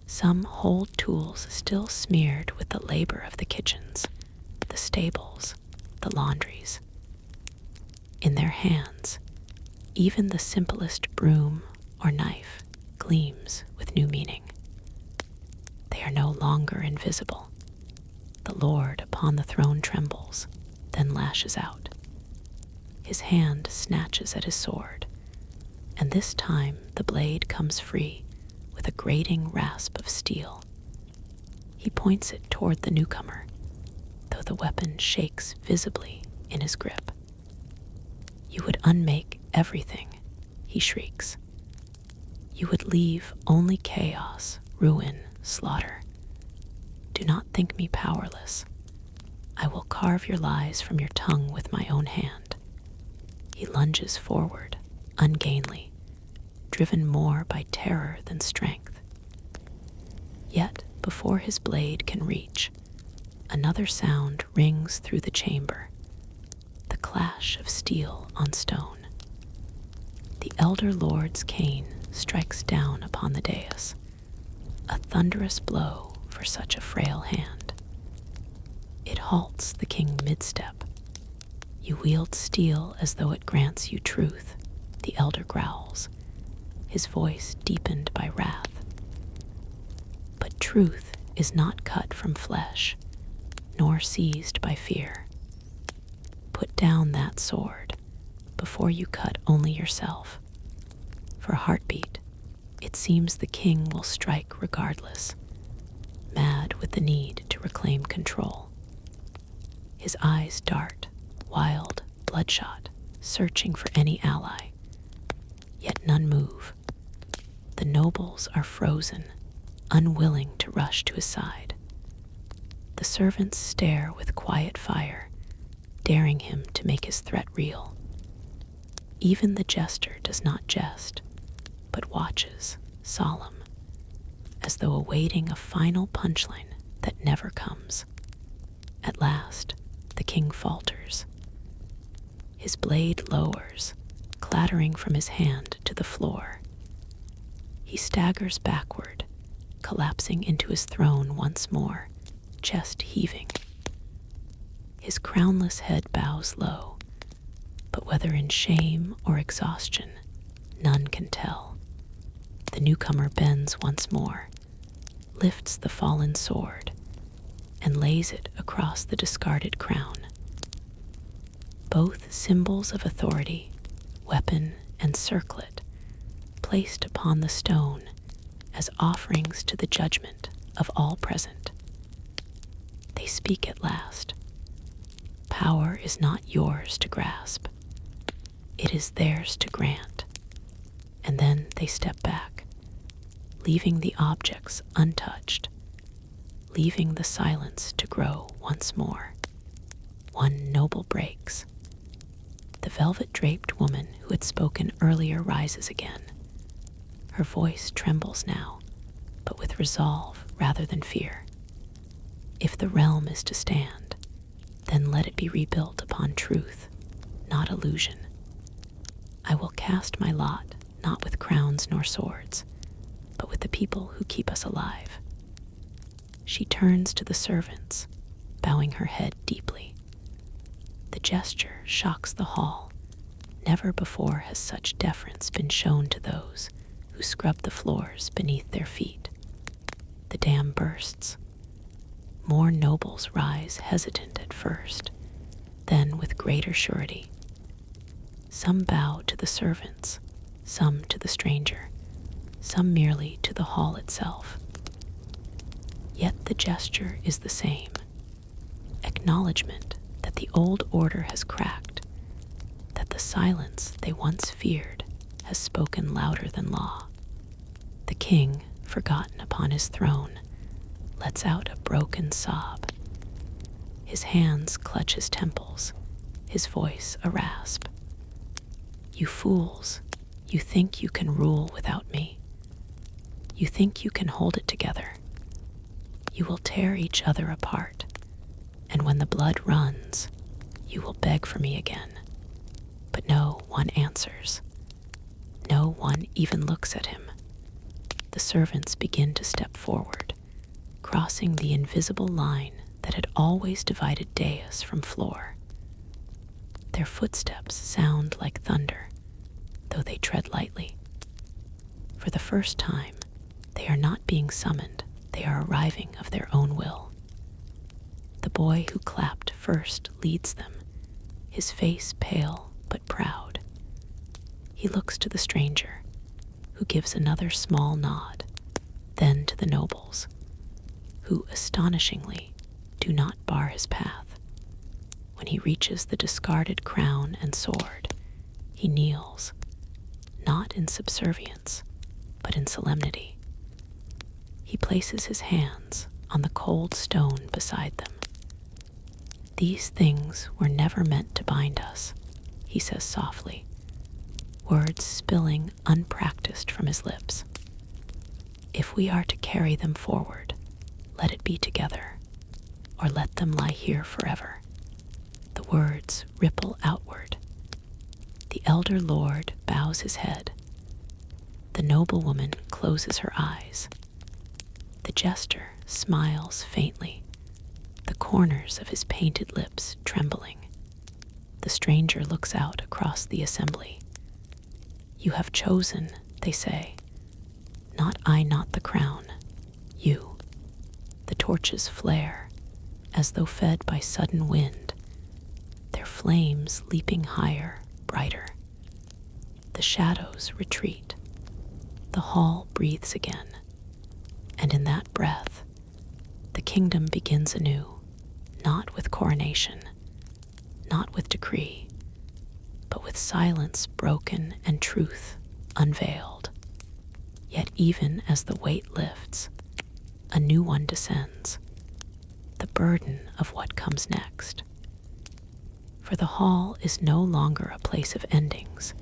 Some hold tools still smeared with the labor of the kitchens, the stables, the laundries. In their hands, even the simplest broom or knife gleams with new meaning. They are no longer invisible. The Lord upon the throne trembles, then lashes out. His hand snatches at his sword, and this time the blade comes free with a grating rasp of steel. He points it toward the newcomer, though the weapon shakes visibly in his grip. "You would unmake everything," he shrieks. "You would leave only chaos, ruin, slaughter. Do not think me powerless. I will carve your lies from your tongue with my own hand." He lunges forward, ungainly, driven more by terror than strength. Yet, before his blade can reach, another sound rings through the chamber, the clash of steel on stone. The elder lord's cane strikes down upon the dais, a thunderous blow for such a frail hand. It halts the king mid-step. "You wield steel as though it grants you truth," the elder growls, his voice deepened by wrath. But truth is not cut from flesh, nor seized by fear. Put down that sword, before you cut only yourself. For heartbeat, it seems the king will strike regardless, mad with the need to reclaim control. His eyes dart, wild, bloodshot, searching for any ally. Yet none move. The nobles are frozen, unwilling to rush to his side. The servants stare with quiet fire, daring him to make his threat real. Even the jester does not jest, but watches, solemn, as though awaiting a final punchline that never comes. At last, the king falters. His blade lowers, clattering from his hand to the floor. He staggers backward, collapsing into his throne once more, chest heaving. His crownless head bows low, but whether in shame or exhaustion, none can tell. The newcomer bends once more, lifts the fallen sword, and lays it across the discarded crown. Both symbols of authority, weapon and circlet, placed upon the stone as offerings to the judgment of all present. They speak at last. Power is not yours to grasp. It is theirs to grant. And then they step back, leaving the objects untouched, leaving the silence to grow once more. One noble breaks. The velvet-draped woman who had spoken earlier rises again. Her voice trembles now, but with resolve rather than fear. If the realm is to stand, then let it be rebuilt upon truth, not illusion. I will cast my lot not with crowns nor swords, but with the people who keep us alive. She turns to the servants, bowing her head deeply. The gesture shocks the hall. Never before has such deference been shown to those who scrub the floors beneath their feet. The dam bursts. More nobles rise hesitant at first, then with greater surety. Some bow to the servants, some to the stranger, some merely to the hall itself. Yet the gesture is the same. Acknowledgement that the old order has cracked, that the silence they once feared has spoken louder than law. The king, forgotten upon his throne, lets out a broken sob. His hands clutch his temples, his voice a rasp. You fools, you think you can rule without me. You think you can hold it together. You will tear each other apart, and when the blood runs, you will beg for me again. But no one answers. No one even looks at him. The servants begin to step forward, crossing the invisible line that had always divided dais from floor. Their footsteps sound like thunder, though they tread lightly. For the first time, they are not being summoned, they are arriving of their own will. The boy who clapped first leads them, his face pale but proud. He looks to the stranger, who gives another small nod, then to the nobles, who astonishingly do not bar his path. When he reaches the discarded crown and sword, he kneels, not in subservience, but in solemnity. He places his hands on the cold stone beside them. These things were never meant to bind us, he says softly, words spilling unpracticed from his lips. If we are to carry them forward, let it be together, or let them lie here forever. The words ripple outward. The elder lord bows his head. The noblewoman closes her eyes. The jester smiles faintly, the corners of his painted lips trembling. The stranger looks out across the assembly. You have chosen, they say. Not I, not the crown. You. The torches flare, as though fed by sudden wind, their flames leaping higher, brighter. The shadows retreat. The hall breathes again. And in that breath, the kingdom begins anew, not with coronation, not with decree, but with silence broken and truth unveiled. Yet even as the weight lifts, a new one descends, the burden of what comes next. For the hall is no longer a place of endings,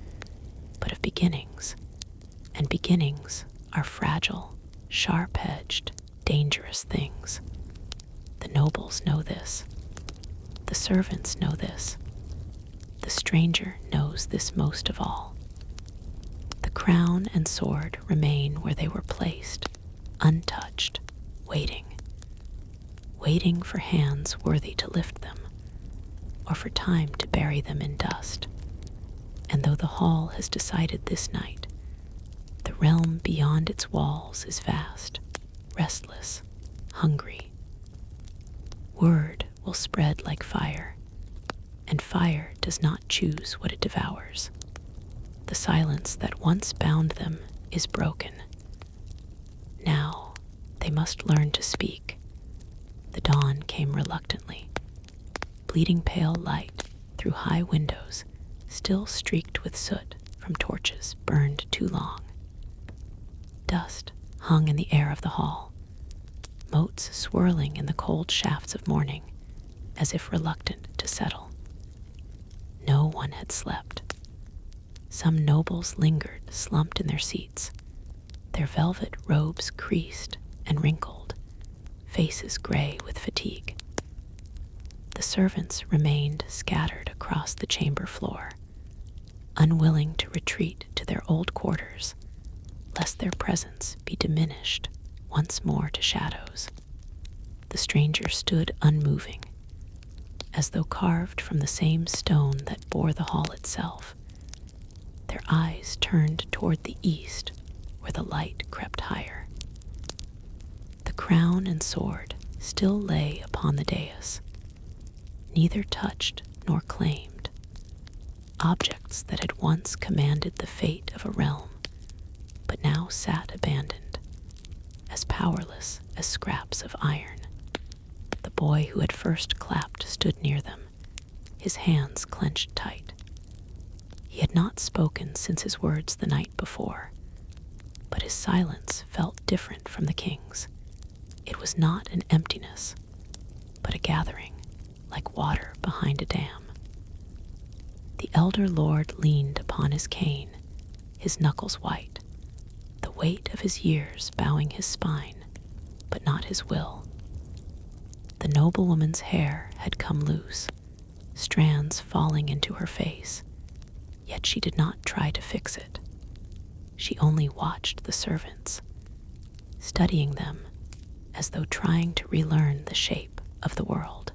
but of beginnings, and beginnings are fragile, sharp-edged, dangerous things. The nobles know this. The servants know this. The stranger knows this most of all. The crown and sword remain where they were placed, untouched, waiting for hands worthy to lift them, or for time to bury them in dust. And though the hall has decided this night, the realm beyond its walls is vast, restless, hungry. Word will spread like fire, and fire does not choose what it devours. The silence that once bound them is broken. Now they must learn to speak. The dawn came reluctantly. Bleeding pale light through high windows, still streaked with soot from torches burned too long. Dust hung in the air of the hall, motes swirling in the cold shafts of morning, as if reluctant to settle. No one had slept. Some nobles lingered, slumped in their seats, their velvet robes creased and wrinkled, faces gray with fatigue. The servants remained scattered across the chamber floor, unwilling to retreat to their old quarters, lest their presence be diminished once more to shadows. The stranger stood unmoving, as though carved from the same stone that bore the hall itself. Their eyes turned toward the east, where the light crept higher. The crown and sword still lay upon the dais, neither touched nor claimed, objects that had once commanded the fate of a realm, but now sat abandoned, as powerless as scraps of iron. The boy who had first clapped stood near them, his hands clenched tight. He had not spoken since his words the night before, but his silence felt different from the king's. It was not an emptiness, but a gathering, like water behind a dam. The elder lord leaned upon his cane, his knuckles white, the weight of his years bowing his spine, but not his will. The noblewoman's hair had come loose, strands falling into her face, yet she did not try to fix it. She only watched the servants, studying them as though trying to relearn the shape of the world.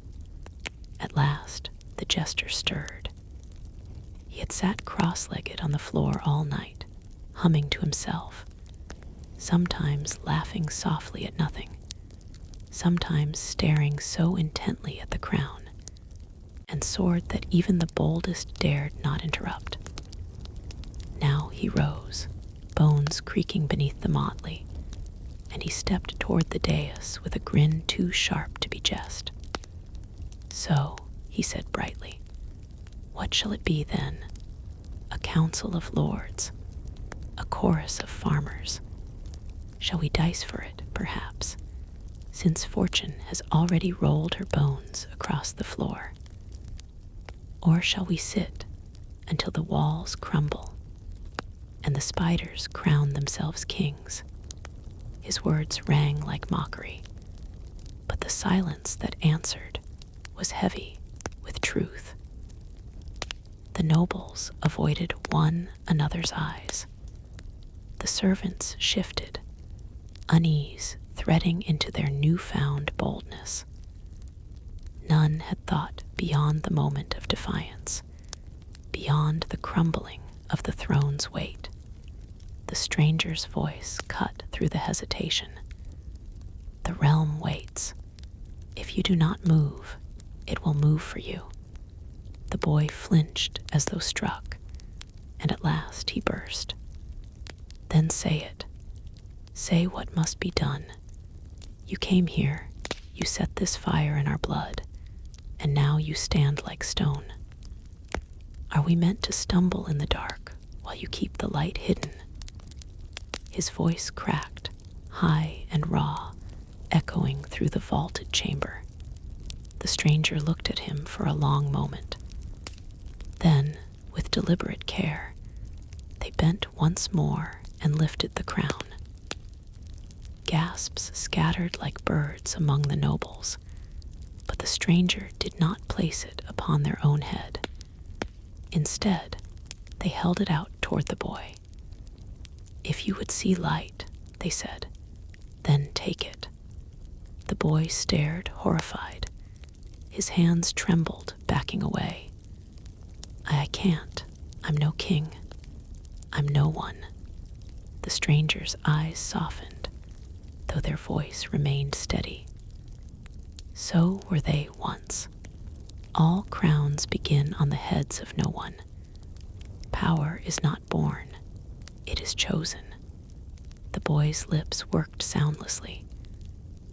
At last, the jester stirred. He had sat cross-legged on the floor all night, humming to himself, sometimes laughing softly at nothing, sometimes staring so intently at the crown and sword that even the boldest dared not interrupt. Now he rose, bones creaking beneath the motley, and he stepped toward the dais with a grin too sharp to be jest. "So," he said brightly, "what shall it be then? A council of lords, a chorus of farmers. Shall we dice for it, perhaps, since fortune has already rolled her bones across the floor? Or shall we sit until the walls crumble and the spiders crown themselves kings?" His words rang like mockery, but the silence that answered was heavy with truth. The nobles avoided one another's eyes. The servants shifted, unease threading into their newfound boldness. None had thought beyond the moment of defiance, beyond the crumbling of the throne's weight. The stranger's voice cut through the hesitation. "The realm waits. If you do not move, it will move for you." The boy flinched as though struck, and at last he burst. Then say it. Say what must be done. You came here, you set this fire in our blood, and now you stand like stone. Are we meant to stumble in the dark while you keep the light hidden? His voice cracked, high and raw, echoing through the vaulted chamber. The stranger looked at him for a long moment. Then, with deliberate care, they bent once more and lifted the crown. Gasps scattered like birds among the nobles, but the stranger did not place it upon their own head. Instead, they held it out toward the boy. If you would see light, they said, then take it. The boy stared, horrified. His hands trembled, backing away. I can't. I'm no king. I'm no one. The stranger's eyes softened, though their voice remained steady. So were they once. All crowns begin on the heads of no one. Power is not born, it is chosen. The boy's lips worked soundlessly,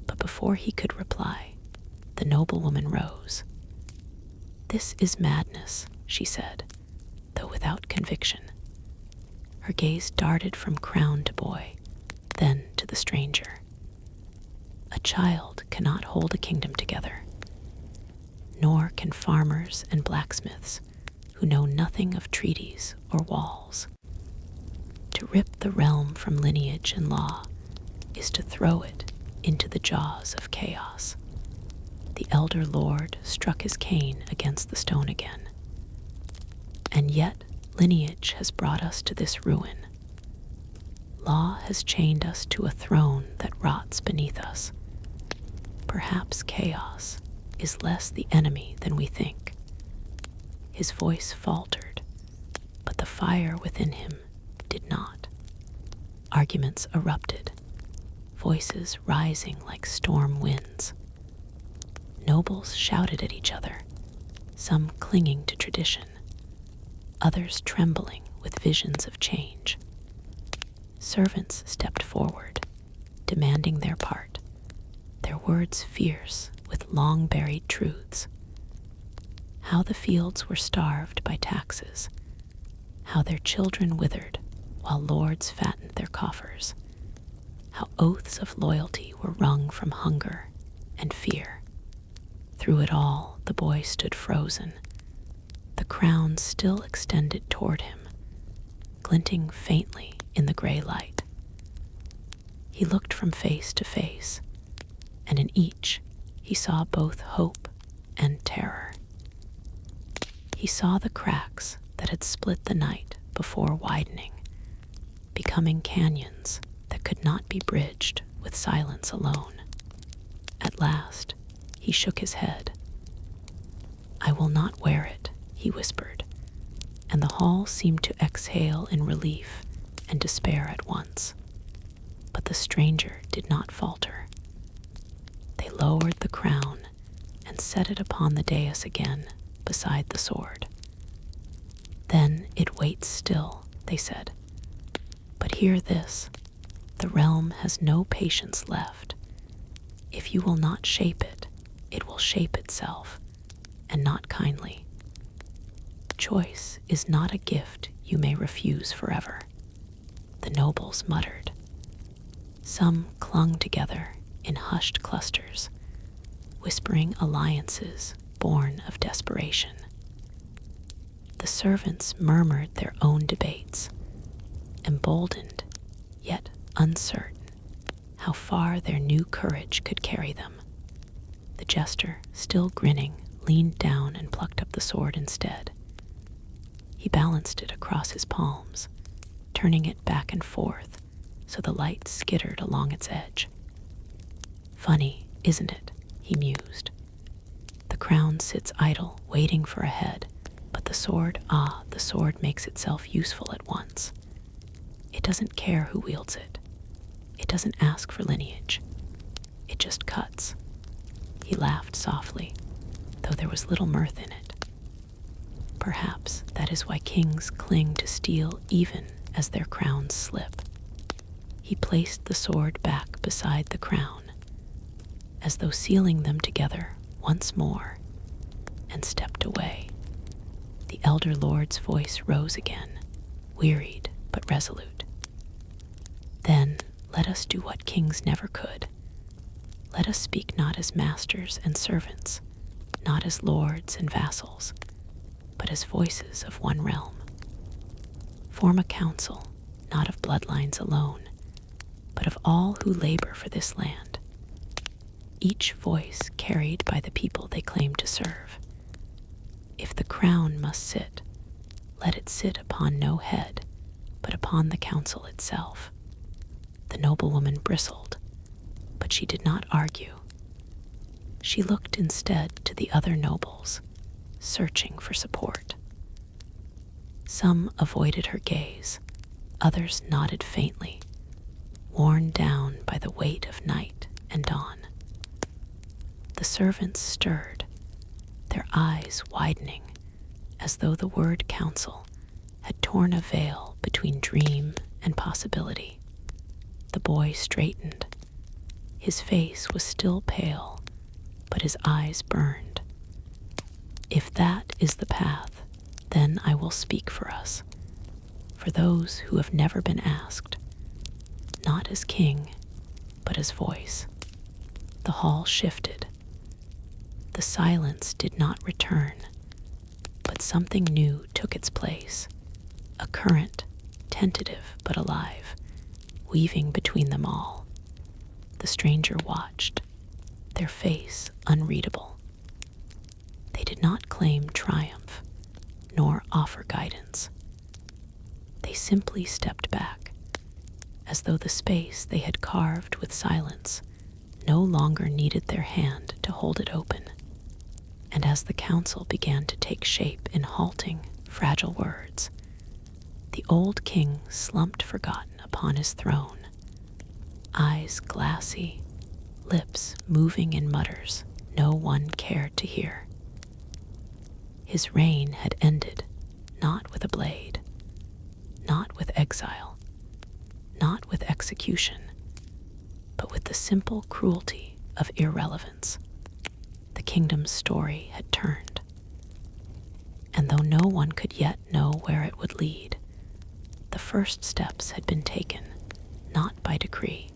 but before he could reply, the noblewoman rose. This is madness, she said, though without conviction. Her gaze darted from crown to boy, then to the stranger. A child cannot hold a kingdom together, nor can farmers and blacksmiths who know nothing of treaties or walls. To rip the realm from lineage and law is to throw it into the jaws of chaos. The elder lord struck his cane against the stone again. And yet lineage has brought us to this ruin. Law has chained us to a throne that rots beneath us. Perhaps chaos is less the enemy than we think. His voice faltered, but the fire within him did not. Arguments erupted, voices rising like storm winds. Nobles shouted at each other, some clinging to tradition, others trembling with visions of change. Servants stepped forward, demanding their part, their words fierce with long-buried truths. How the fields were starved by taxes, how their children withered while lords fattened their coffers, how oaths of loyalty were wrung from hunger and fear. Through it all, the boy stood frozen, the crown still extended toward him, glinting faintly in the gray light. He looked from face to face, and in each he saw both hope and terror. He saw the cracks that had split the night before widening, becoming canyons that could not be bridged with silence alone. At last, he shook his head. I will not wear it, he whispered, and the hall seemed to exhale in relief and despair at once. But the stranger did not falter. They lowered the crown and set it upon the dais again beside the sword. Then it waits still, they said. But hear this, the realm has no patience left. If you will not shape it, it will shape itself, and not kindly. Choice is not a gift you may refuse forever, the nobles muttered. Some clung together in hushed clusters, whispering alliances born of desperation. The servants murmured their own debates, emboldened, yet uncertain how far their new courage could carry them. The jester, still grinning, leaned down and plucked up the sword instead. He balanced it across his palms, turning it back and forth so the light skittered along its edge. Funny, isn't it? He mused. The crown sits idle, waiting for a head, but the sword makes itself useful at once. It doesn't care who wields it. It doesn't ask for lineage. It just cuts. He laughed softly, though there was little mirth in it. Perhaps that is why kings cling to steel even as their crowns slip. He placed the sword back beside the crown, as though sealing them together once more, and stepped away. The elder lord's voice rose again, wearied but resolute. Then let us do what kings never could. Let us speak not as masters and servants, not as lords and vassals, but as voices of one realm. Form a council, not of bloodlines alone, but of all who labor for this land, each voice carried by the people they claim to serve. If the crown must sit, let it sit upon no head, but upon the council itself. The noblewoman bristled, but she did not argue. She looked instead to the other nobles, searching for support. Some avoided her gaze, others nodded faintly, worn down by the weight of night and dawn. The servants stirred, their eyes widening, as though the word council had torn a veil between dream and possibility. The boy straightened. His face was still pale, but his eyes burned. If that is the path, then I will speak for us, for those who have never been asked, not as king, but as voice. The hall shifted. The silence did not return, but something new took its place, a current, tentative but alive, weaving between them all. The stranger watched, their face unreadable. They did not claim triumph, nor offer guidance. They simply stepped back, as though the space they had carved with silence no longer needed their hand to hold it open. And as the council began to take shape in halting, fragile words, the old king slumped forgotten upon his throne, eyes glassy, lips moving in mutters no one cared to hear. His reign had ended, not with a blade, not with exile, not with execution, but with the simple cruelty of irrelevance. The kingdom's story had turned. And though no one could yet know where it would lead, the first steps had been taken, not by decree,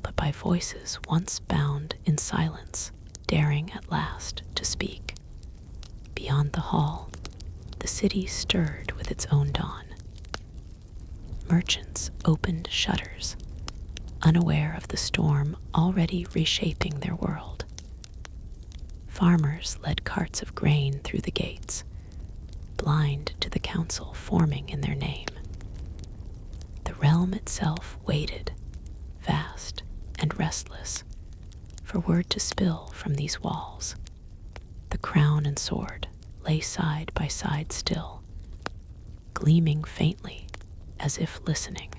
but by voices once bound in silence, daring at last to speak. Beyond the hall, the city stirred with its own dawn. Merchants opened shutters, unaware of the storm already reshaping their world. Farmers led carts of grain through the gates, blind to the council forming in their name. The realm itself waited, vast and restless, for word to spill from these walls. The crown and sword lay side by side still, gleaming faintly as if listening.